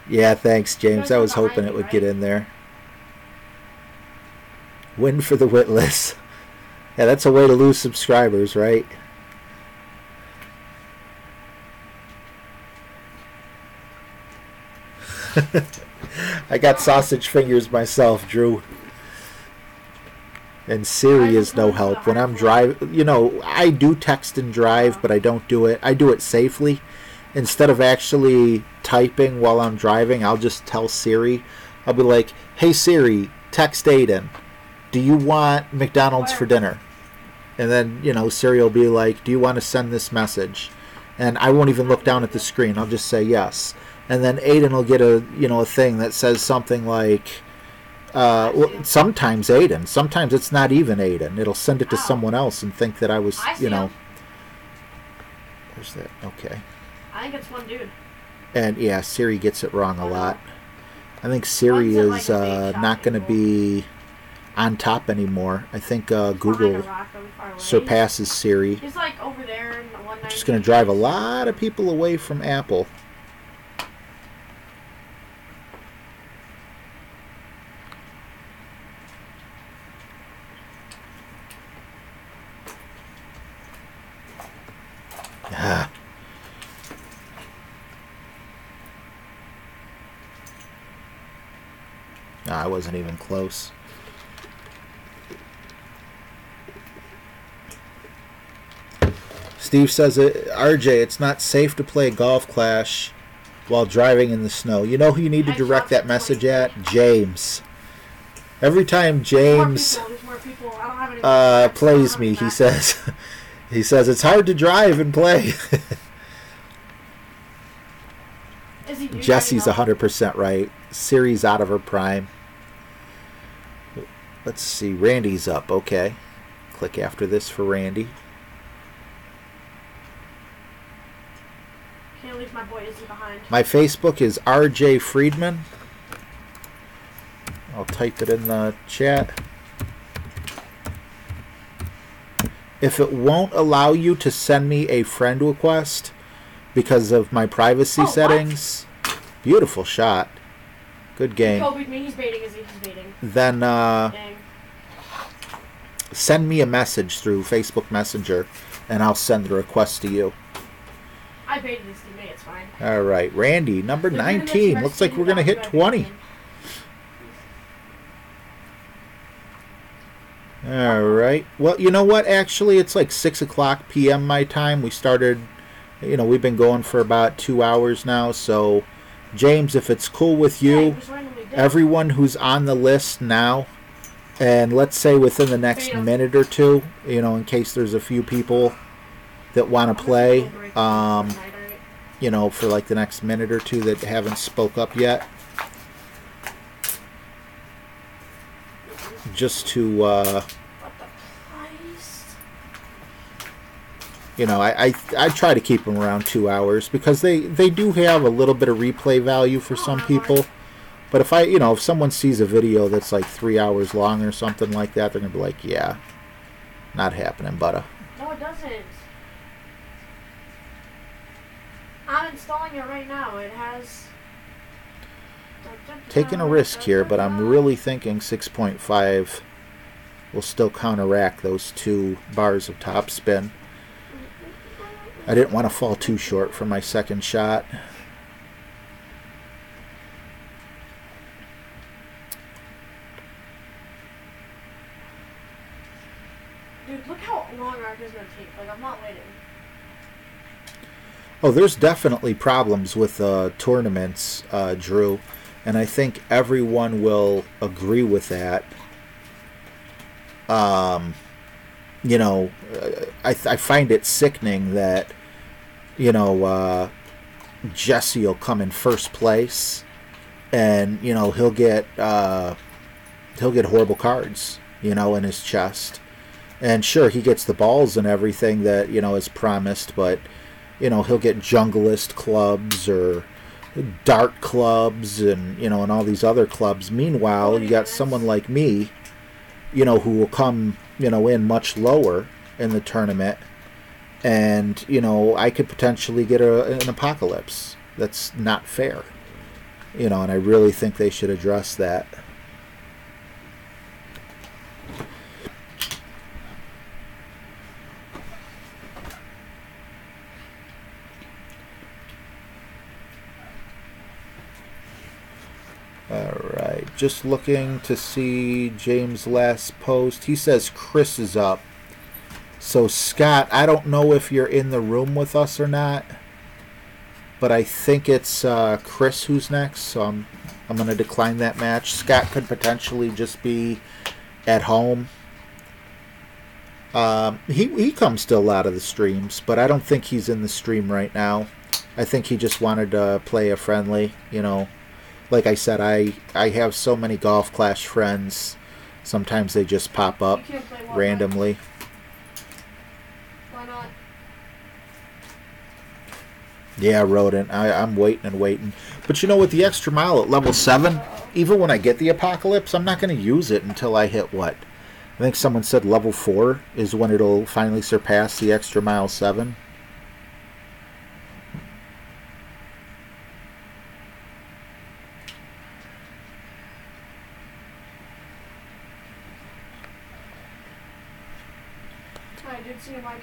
Yeah, thanks, James. I was hoping it would get in there. Win for the witless. Yeah, that's a way to lose subscribers, right? I got sausage fingers myself, Drew. And Siri is no help. When I'm driving, I do text and drive, but I don't do it. I do it safely. Instead of actually typing while I'm driving, I'll just tell Siri. I'll be like, hey Siri, text Aiden. Do you want McDonald's for dinner? And then, Siri will be like, do you want to send this message? And I won't even look down at the screen. I'll just say yes. And then Aiden will get a thing that says something like, sometimes Aiden. Sometimes it's not even Aiden. It'll send it to someone else and think that I was, Where's that? Okay. I think it's one dude. And yeah, Siri gets it wrong a lot. I think Siri is not going to be on top anymore. I think Google surpasses Siri. He's like over there in the 190. Which is going to drive a lot of people away from Apple. I wasn't even close. Steve says, RJ, it's not safe to play Golf Clash while driving in the snow. You know who you need to direct that message at? James. Every time James plays me, he says, it's hard to drive and play. Jesse's 100% right. Siri's out of her prime. Let's see. Randy's up. Okay. Click after this for Randy. Can't leave my boy Izzy behind. My Facebook is RJ Friedman. I'll type it in the chat. If it won't allow you to send me a friend request because of my privacy settings, beautiful shot. Good game. He Kobe'd me. He's baiting. He's baiting. Then send me a message through Facebook Messenger, and I'll send the request to you. I baited his teammate. It's fine. All right, Randy, number 19. Looks like we're going to hit 20. All right. Well, you know what? Actually, it's like 6 o'clock p.m. my time. We started, you know, we've been going for about 2 hours now. So, James, if it's cool with you, everyone who's on the list now, and let's say within the next minute or two, you know, in case there's a few people that want to play, you know, for like the next minute or two that haven't spoke up yet, just to, you know, I try to keep them around 2 hours because they do have a little bit of replay value for some people. But if if someone sees a video that's like 3 hours long or something like that, they're going to be like, yeah, not happening, budda. No, it doesn't. I'm installing it right now. It has... Taking a risk here, but I'm really thinking 6.5 will still counteract those 2 bars of top spin. I didn't want to fall too short for my second shot. Dude, look how long arc is going to take. Like, I'm not waiting. Oh, there's definitely problems with tournaments, Drew. And I think everyone will agree with that. You know, I find it sickening that, you know, Jesse will come in first place, and you know he'll get horrible cards, you know, in his chest. And sure, he gets the balls and everything that, you know, is promised, but you know he'll get junglist clubs or dart clubs and, you know, and all these other clubs. Meanwhile, you got someone like me, you know, who will come, you know, in much lower in the tournament, and you know I could potentially get an apocalypse. That's not fair, you know, and I really think they should address that. Alright, just looking to see James' last post. He says Chris is up. So Scott, I don't know if you're in the room with us or not, but I think it's Chris who's next, so I'm going to decline that match. Scott could potentially just be at home. He comes to a lot of the streams, but I don't think he's in the stream right now. I think he just wanted to play a friendly, you know. Like I said, I have so many Golf Clash friends. Sometimes they just pop up randomly. Why not? Yeah, Rodent. I'm waiting and waiting. But you know, with the extra mile at level 7, even when I get the Apocalypse, I'm not going to use it until I hit what? I think someone said level 4 is when it'll finally surpass the extra mile 7. I did see him, Mike.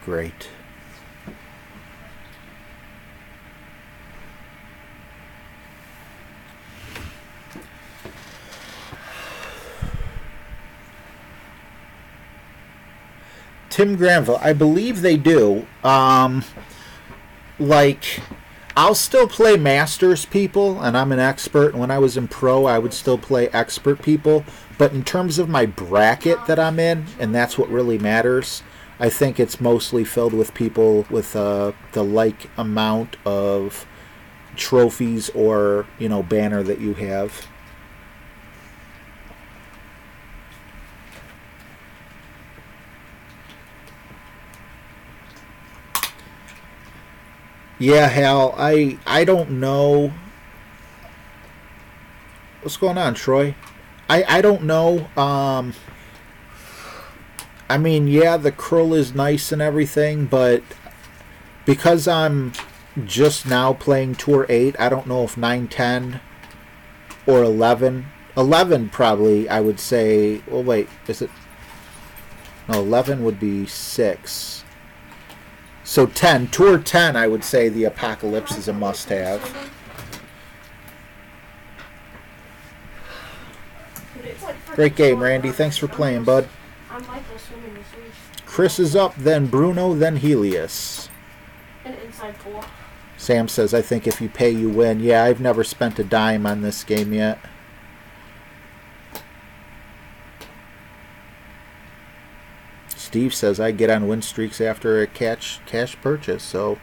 Great. Tim Granville, I believe they do. Like, I'll still play Masters people, and I'm an expert. When I was in Pro, I would still play expert people. But in terms of my bracket that I'm in, and that's what really matters, I think it's mostly filled with people with the like amount of trophies or, you know, banner that you have. Yeah, Hal, I don't know. What's going on, Troy? I don't know. I mean, yeah, the curl is nice and everything, but because I'm, just now playing Tour 8. I don't know if 9, 10, or 11. 11 probably, I would say. Well, wait, is it? No, 11 would be 6. So 10, Tour 10, I would say the Apocalypse is a must-have. Great game, Randy. Thanks for playing, bud. Chris is up, then Bruno, then Helios. An inside pool. Sam says, I think if you pay, you win. Yeah, I've never spent a dime on this game yet. Steve says, I get on win streaks after a cash purchase. So,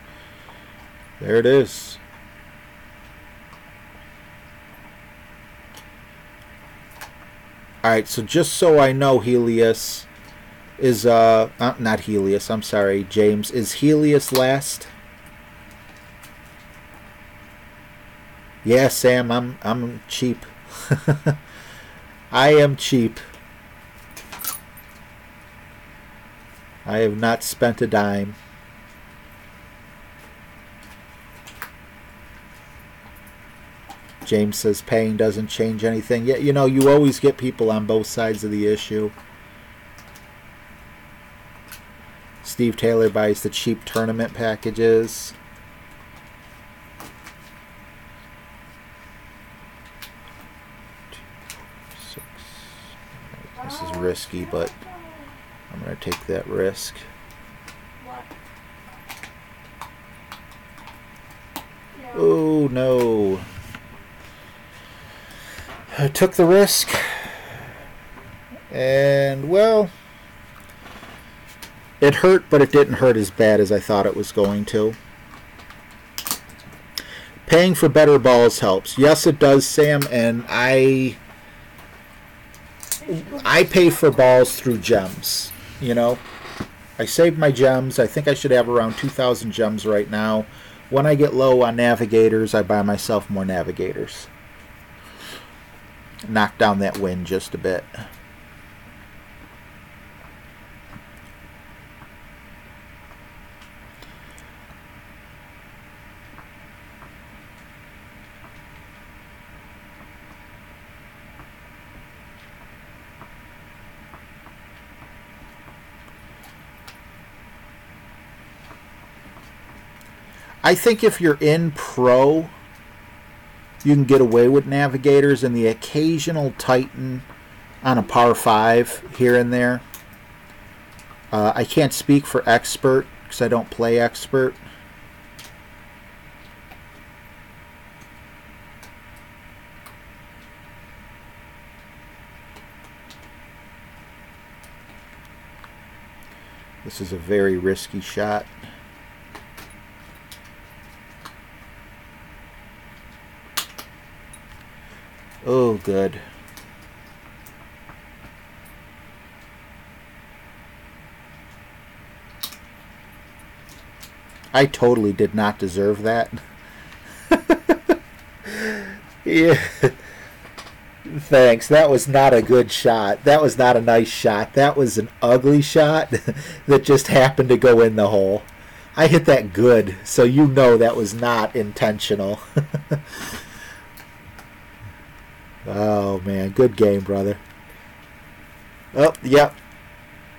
there it is. Alright, so just so I know, Helios is, not Helios, I'm sorry, James. Is Helios last? Yeah, Sam, I'm cheap. I am cheap. I have not spent a dime. James says paying doesn't change anything. Yeah, you know, you always get people on both sides of the issue. Steve Taylor buys the cheap tournament packages. This is risky, but I'm going to take that risk. Oh, no. I took the risk. And, well, it hurt, but it didn't hurt as bad as I thought it was going to. Paying for better balls helps. Yes, it does, Sam, and I pay for balls through gems, you know. I saved my gems. I think I should have around 2,000 gems right now. When I get low on navigators, I buy myself more navigators. Knock down that win just a bit. I think if you're in pro, you can get away with navigators and the occasional Titan on a par 5 here and there. I can't speak for expert because I don't play expert. This is a very risky shot. Oh, good. I totally did not deserve that. Yeah. Thanks. That was not a good shot. That was not a nice shot. That was an ugly shot that just happened to go in the hole. I hit that good, so you know that was not intentional. Oh, man. Good game, brother. Oh, yep.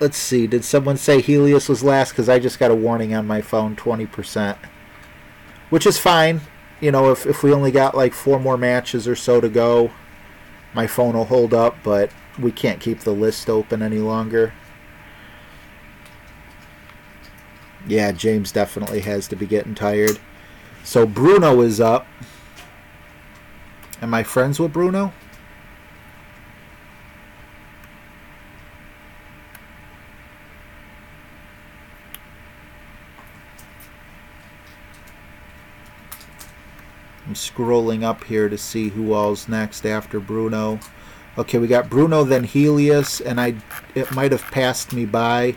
Let's see. Did someone say Helios was last? Because I just got a warning on my phone, 20%. Which is fine. You know, if we only got like 4 more matches or so to go, my phone will hold up, but we can't keep the list open any longer. Yeah, James definitely has to be getting tired. So Bruno is up. Am I friends with Bruno? I'm scrolling up here to see who all's next after Bruno. Okay, we got Bruno, then Helios, and it might have passed me by,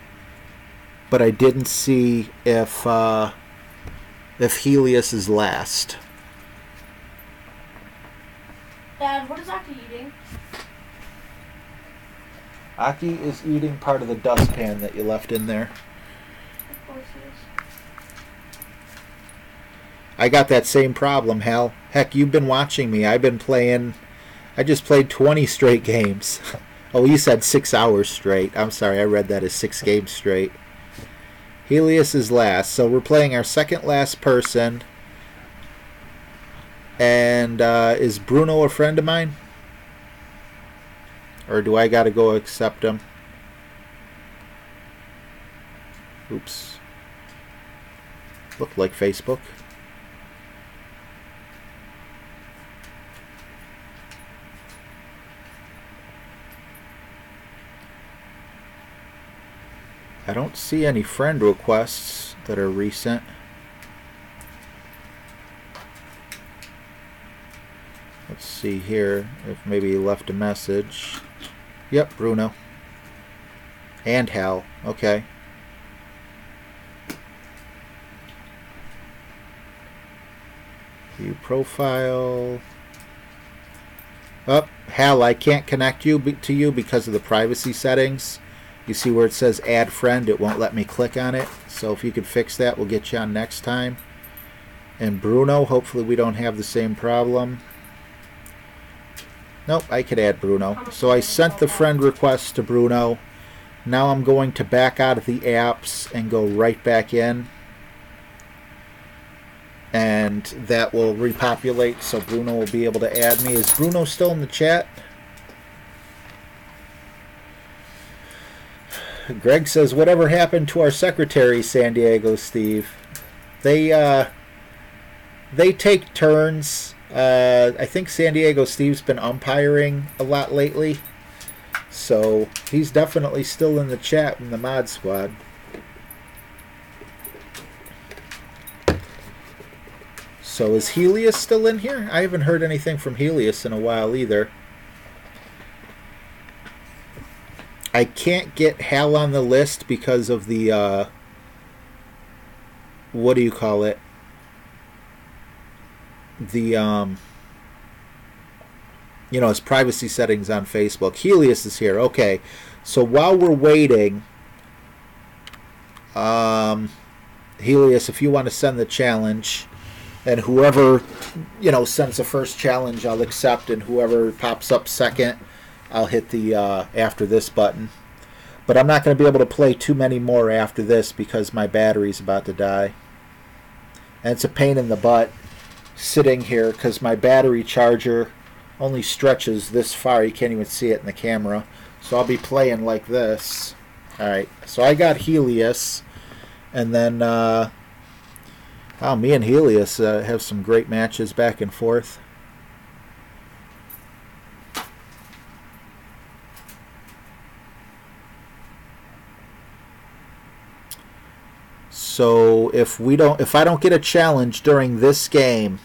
but I didn't see if Helios is last. Dad, what is Aki eating? Aki is eating part of the dustpan that you left in there. Of course he is. I got that same problem, Hal. Heck, you've been watching me. I've been playing... I just played 20 straight games. Oh, you said 6 hours straight. I'm sorry, I read that as 6 games straight. Helios is last, so we're playing our second last person. And is Bruno a friend of mine? Or do I gotta go accept him? Oops. Looked like Facebook. I don't see any friend requests that are recent. Let's see here if maybe he left a message. Yep, Bruno. And Hal. Okay. View profile. Oh, Hal, I can't connect you to you because of the privacy settings. You see where it says add friend, it won't let me click on it. So if you could fix that, we'll get you on next time. And Bruno, hopefully we don't have the same problem. Nope, I could add Bruno. So I sent the friend request to Bruno. Now I'm going to back out of the apps and go right back in. And that will repopulate, so Bruno will be able to add me. Is Bruno still in the chat? Greg says, whatever happened to our secretary, San Diego Steve? They take turns. I think San Diego Steve's been umpiring a lot lately. So he's definitely still in the chat in the mod squad. So is Helios still in here? I haven't heard anything from Helios in a while either. I can't get Hal on the list because of the, what do you call it? The, you know, his privacy settings on Facebook. Helios is here. Okay. So while we're waiting, Helios, if you want to send the challenge, and whoever, you know, sends the first challenge, I'll accept, and whoever pops up second, I'll hit the after this button. But I'm not going to be able to play too many more after this because my battery's about to die. And it's a pain in the butt sitting here because my battery charger only stretches this far. You can't even see it in the camera. So I'll be playing like this. Alright, so I got Helios. And then, oh, me and Helios have some great matches back and forth. So if I don't get a challenge during this game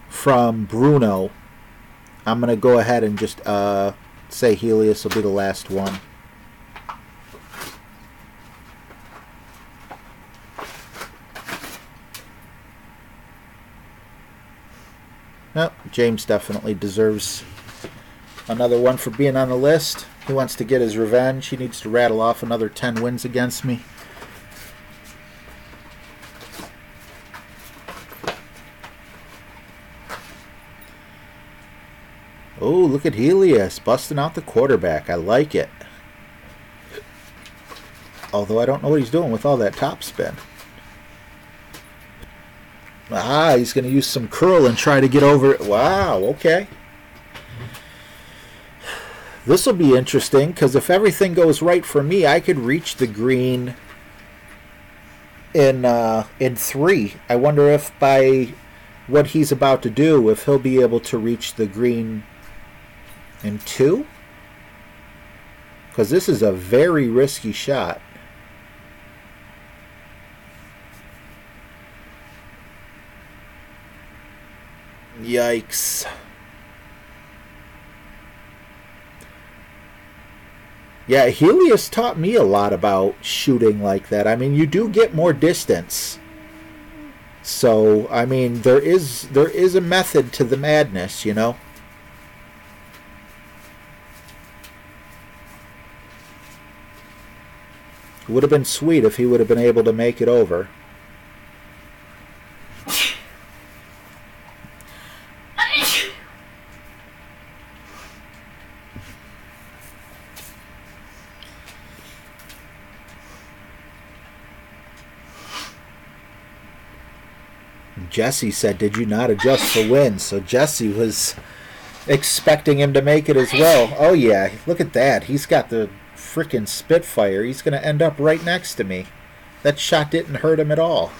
from Bruno, I'm gonna go ahead and just say Helios will be the last one. No, James definitely deserves another one for being on the list. He wants to get his revenge. He needs to rattle off another 10 wins against me. Oh, look at Helios busting out the quarterback. I like it. Although I don't know what he's doing with all that top spin. Ah, he's going to use some curl and try to get over it. Wow, okay. This will be interesting because if everything goes right for me, I could reach the green in 3. I wonder if by what he's about to do, if he'll be able to reach the green in 2. Because this is a very risky shot. Yikes. Yeah, Helios taught me a lot about shooting like that. I mean, you do get more distance. So, I mean, there is a method to the madness, you know? It would have been sweet if he would have been able to make it over. Jesse said, "Did you not adjust for wind?" So Jesse was expecting him to make it as well. Oh yeah, look at that. He's got the frickin' Spitfire. He's going to end up right next to me. That shot didn't hurt him at all.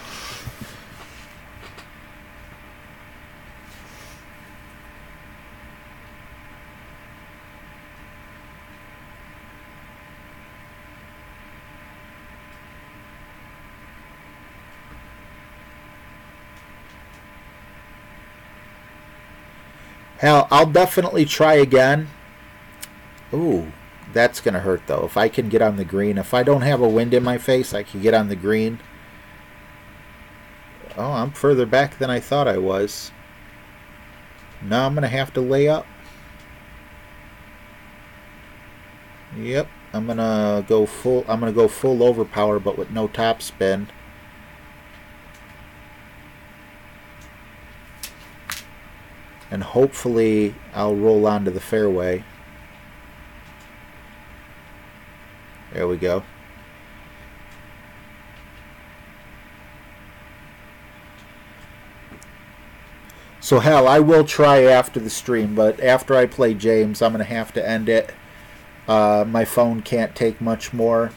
Hell, I'll definitely try again. Ooh, that's going to hurt, though. If I can get on the green. If I don't have a wind in my face, I can get on the green. Oh, I'm further back than I thought I was. Now I'm going to have to lay up. Yep, I'm going to go full overpower, but with no topspin. And hopefully I'll roll onto the fairway. There we go. So hell, I will try after the stream, but after I play James, I'm going to have to end it. My phone can't take much more.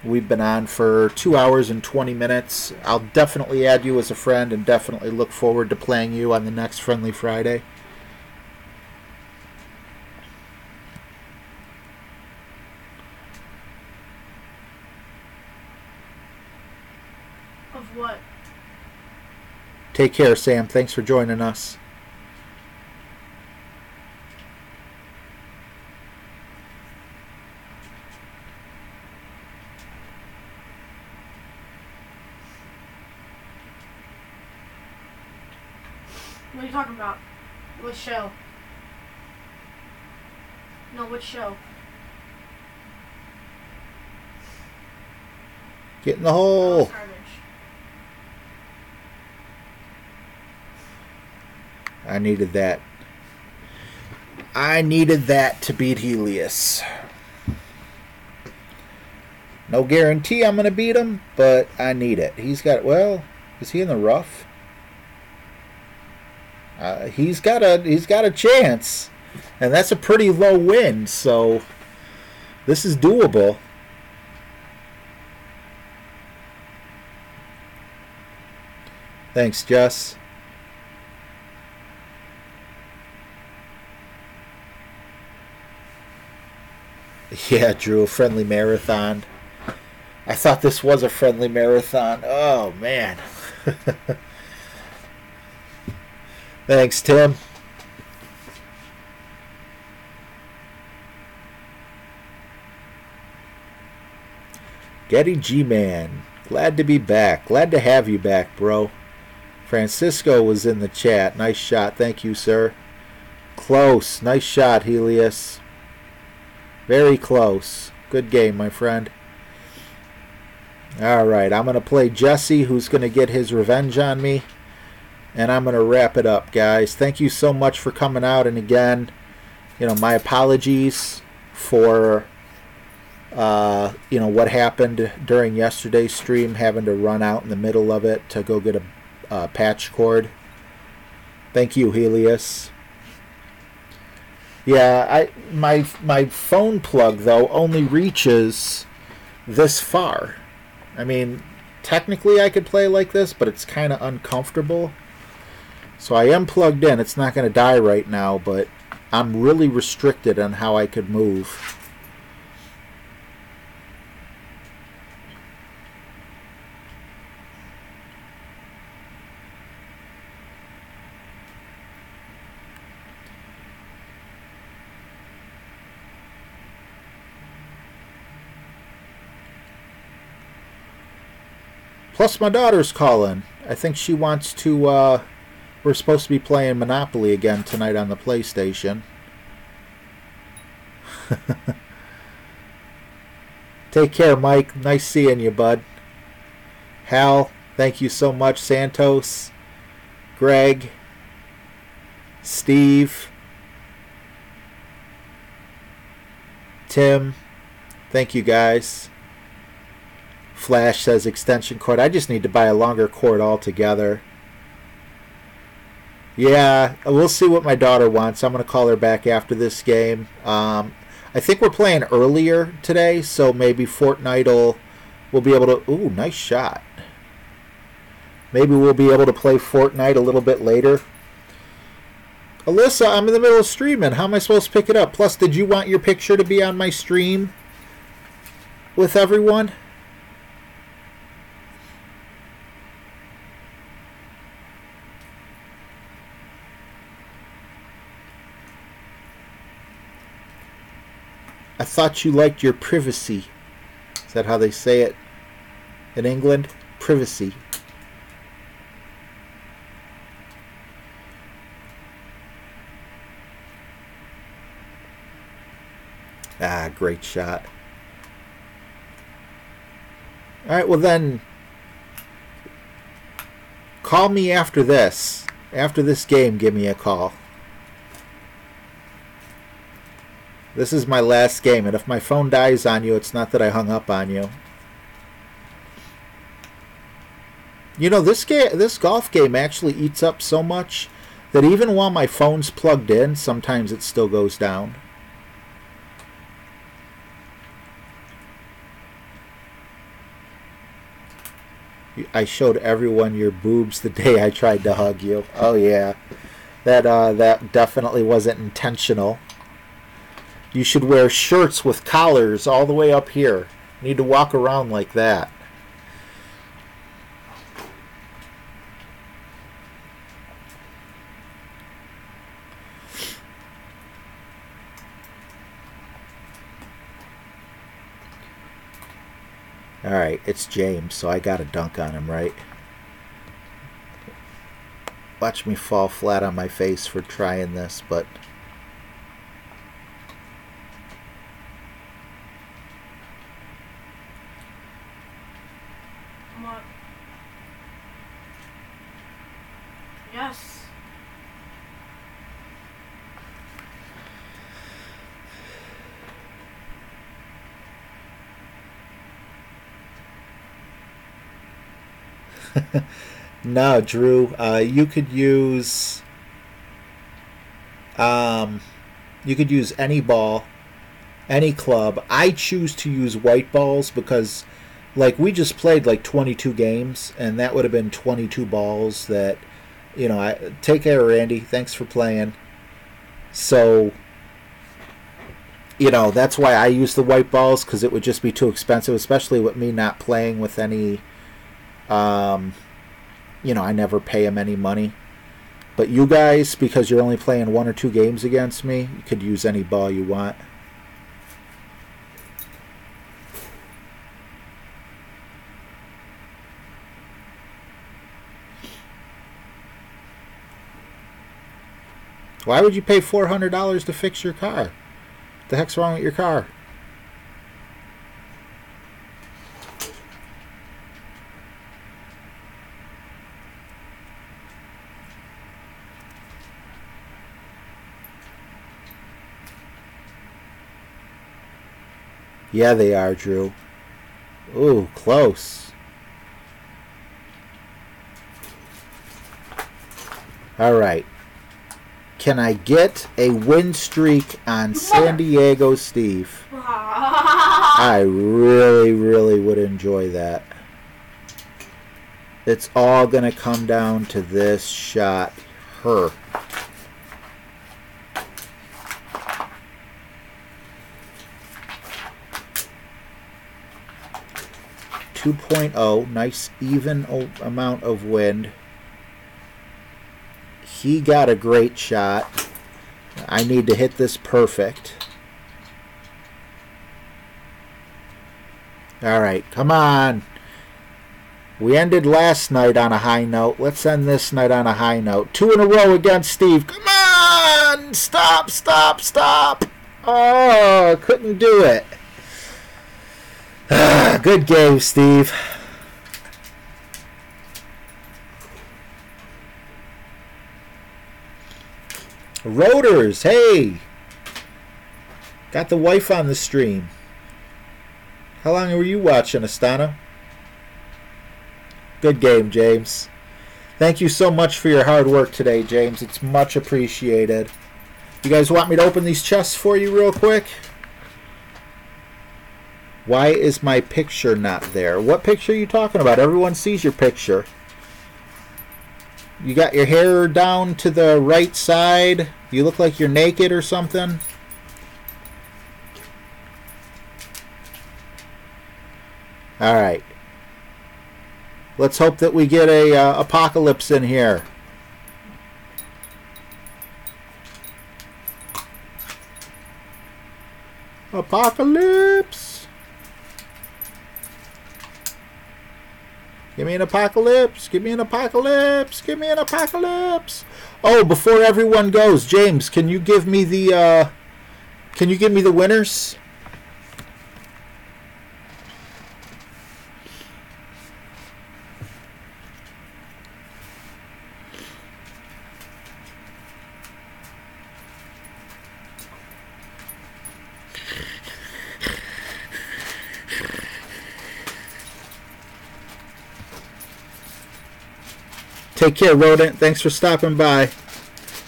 We've been on for 2 hours and 20 minutes. I'll definitely add you as a friend and definitely look forward to playing you on the next Friendly Friday. Of what? Take care, Sam. Thanks for joining us. What are you talking about? What show? No, what show? Get in the hole. Garbage. I needed that. I needed that to beat Helios. No guarantee I'm going to beat him, but I need it. He's got, well, is he in the rough? He's got a chance, and that's a pretty low wind, so this is doable. Thanks, Jess. Yeah, Drew, a friendly marathon. I thought this was a friendly marathon. Oh, man. Thanks, Tim. Getty G-Man. Glad to be back. Glad to have you back, bro. Francisco was in the chat. Nice shot. Thank you, sir. Close. Nice shot, Helios. Very close. Good game, my friend. Alright, I'm going to play Jesse, who's going to get his revenge on me. And I'm going to wrap it up, guys. Thank you so much for coming out. And again, my apologies for, what happened during yesterday's stream, having to run out in the middle of it to go get a patch cord. Thank you, Helios. Yeah, my phone plug, though, only reaches this far. I mean, technically I could play like this, but it's kind of uncomfortable. So I am plugged in. It's not going to die right now, but I'm really restricted on how I could move. Plus my daughter's calling. I think she wants to, we're supposed to be playing Monopoly again tonight on the PlayStation. Take care, Mike. Nice seeing you, bud. Hal, thank you so much. Santos, Greg, Steve, Tim, thank you guys. Flash says extension cord. I just need to buy a longer cord altogether. Yeah, we'll see what my daughter wants. I'm going to call her back after this game. I think we're playing earlier today, so maybe Fortnite we'll be able to... Ooh, nice shot. Maybe we'll be able to play Fortnite a little bit later. Alyssa, I'm in the middle of streaming. How am I supposed to pick it up? Plus, did you want your picture to be on my stream with everyone? I thought you liked your privacy. Is that how they say it in England? Privacy. Ah, great shot. All right, well then, call me after this. After this game, give me a call. This is my last game, and if my phone dies on you, it's not that I hung up on you. You know, this golf game actually eats up so much that even while my phone's plugged in, sometimes it still goes down. I showed everyone your boobs the day I tried to hug you. Oh yeah, that definitely wasn't intentional. You should wear shirts with collars all the way up here. You need to walk around like that. Alright, it's James, so I gotta dunk on him, right? Watch me fall flat on my face for trying this, but... What? Yes. No, Drew, you could use any ball, any club. I choose to use white balls because, like, we just played like 22 games, and that would have been 22 balls that, you know, take care, Randy. Thanks for playing. So, you know, that's why I use the white balls, because it would just be too expensive, especially with me not playing with any... you know, I never pay him any money. But you guys, because you're only playing 1 or 2 games against me, you could use any ball you want. Why would you pay $400 to fix your car? What the heck's wrong with your car? Yeah, they are, Drew. Ooh, close. All right. Can I get a win streak on San Diego, Steve? I really, really would enjoy that. It's all going to come down to this shot. Her. 2.0, nice even amount of wind. He got a great shot. I need to hit this perfect. All right, come on. We ended last night on a high note. Let's end this night on a high note. 2 in a row against Steve. Come on! Stop, stop, stop. Oh, couldn't do it. Good game, Steve. Rotors, hey. Got the wife on the stream. How long were you watching, Astana? Good game, James. Thank you so much for your hard work today, James. It's much appreciated. You guys want me to open these chests for you real quick? Why is my picture not there? What picture are you talking about? Everyone sees your picture. You got your hair down to the right side. You look like you're naked or something. Alright. Let's hope that we get a apocalypse in here. Apocalypse! Give me an apocalypse! Give me an apocalypse! Give me an apocalypse! Oh, before everyone goes, James, can you give me the winners? Take care, Rodent. Thanks for stopping by.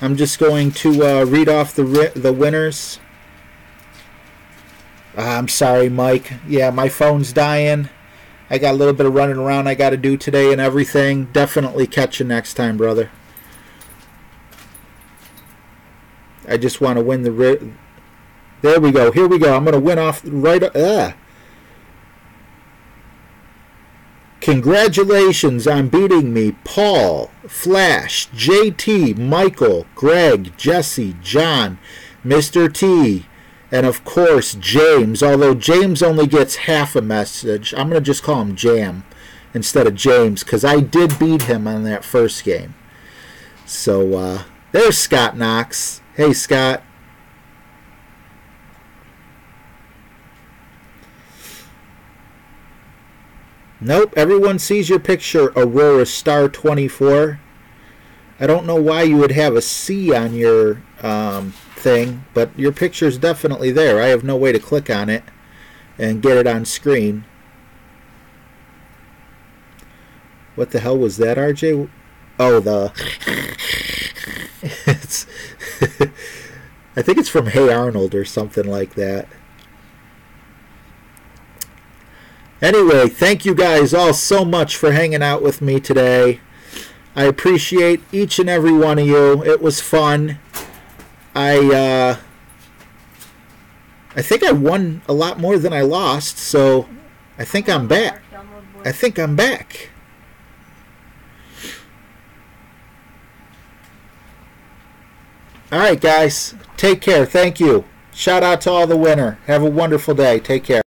I'm just going to read off the winners. I'm sorry, Mike. Yeah, my phone's dying. I got a little bit of running around I got to do today and everything. Definitely catch you next time, brother. I just want to win the... There we go. Here we go. I'm going to win off right... Congratulations on beating me, Paul, Flash, JT, Michael, Greg, Jesse, John, Mr. T, and of course James. Although James only gets half a message. I'm going to just call him Jam instead of James because I did beat him on that first game. So there's Scott Knox. Hey, Scott. Nope, everyone sees your picture, Aurora Star 24. I don't know why you would have a C on your thing, but your picture's definitely there. I have no way to click on it and get it on screen. What the hell was that, RJ? Oh, it's I think it's from Hey Arnold or something like that. Anyway, thank you guys all so much for hanging out with me today. I appreciate each and every one of you. It was fun. I think I won a lot more than I lost, so I think I'm back. I think I'm back. Alright, guys. Take care. Thank you. Shout out to all the winner. Have a wonderful day. Take care.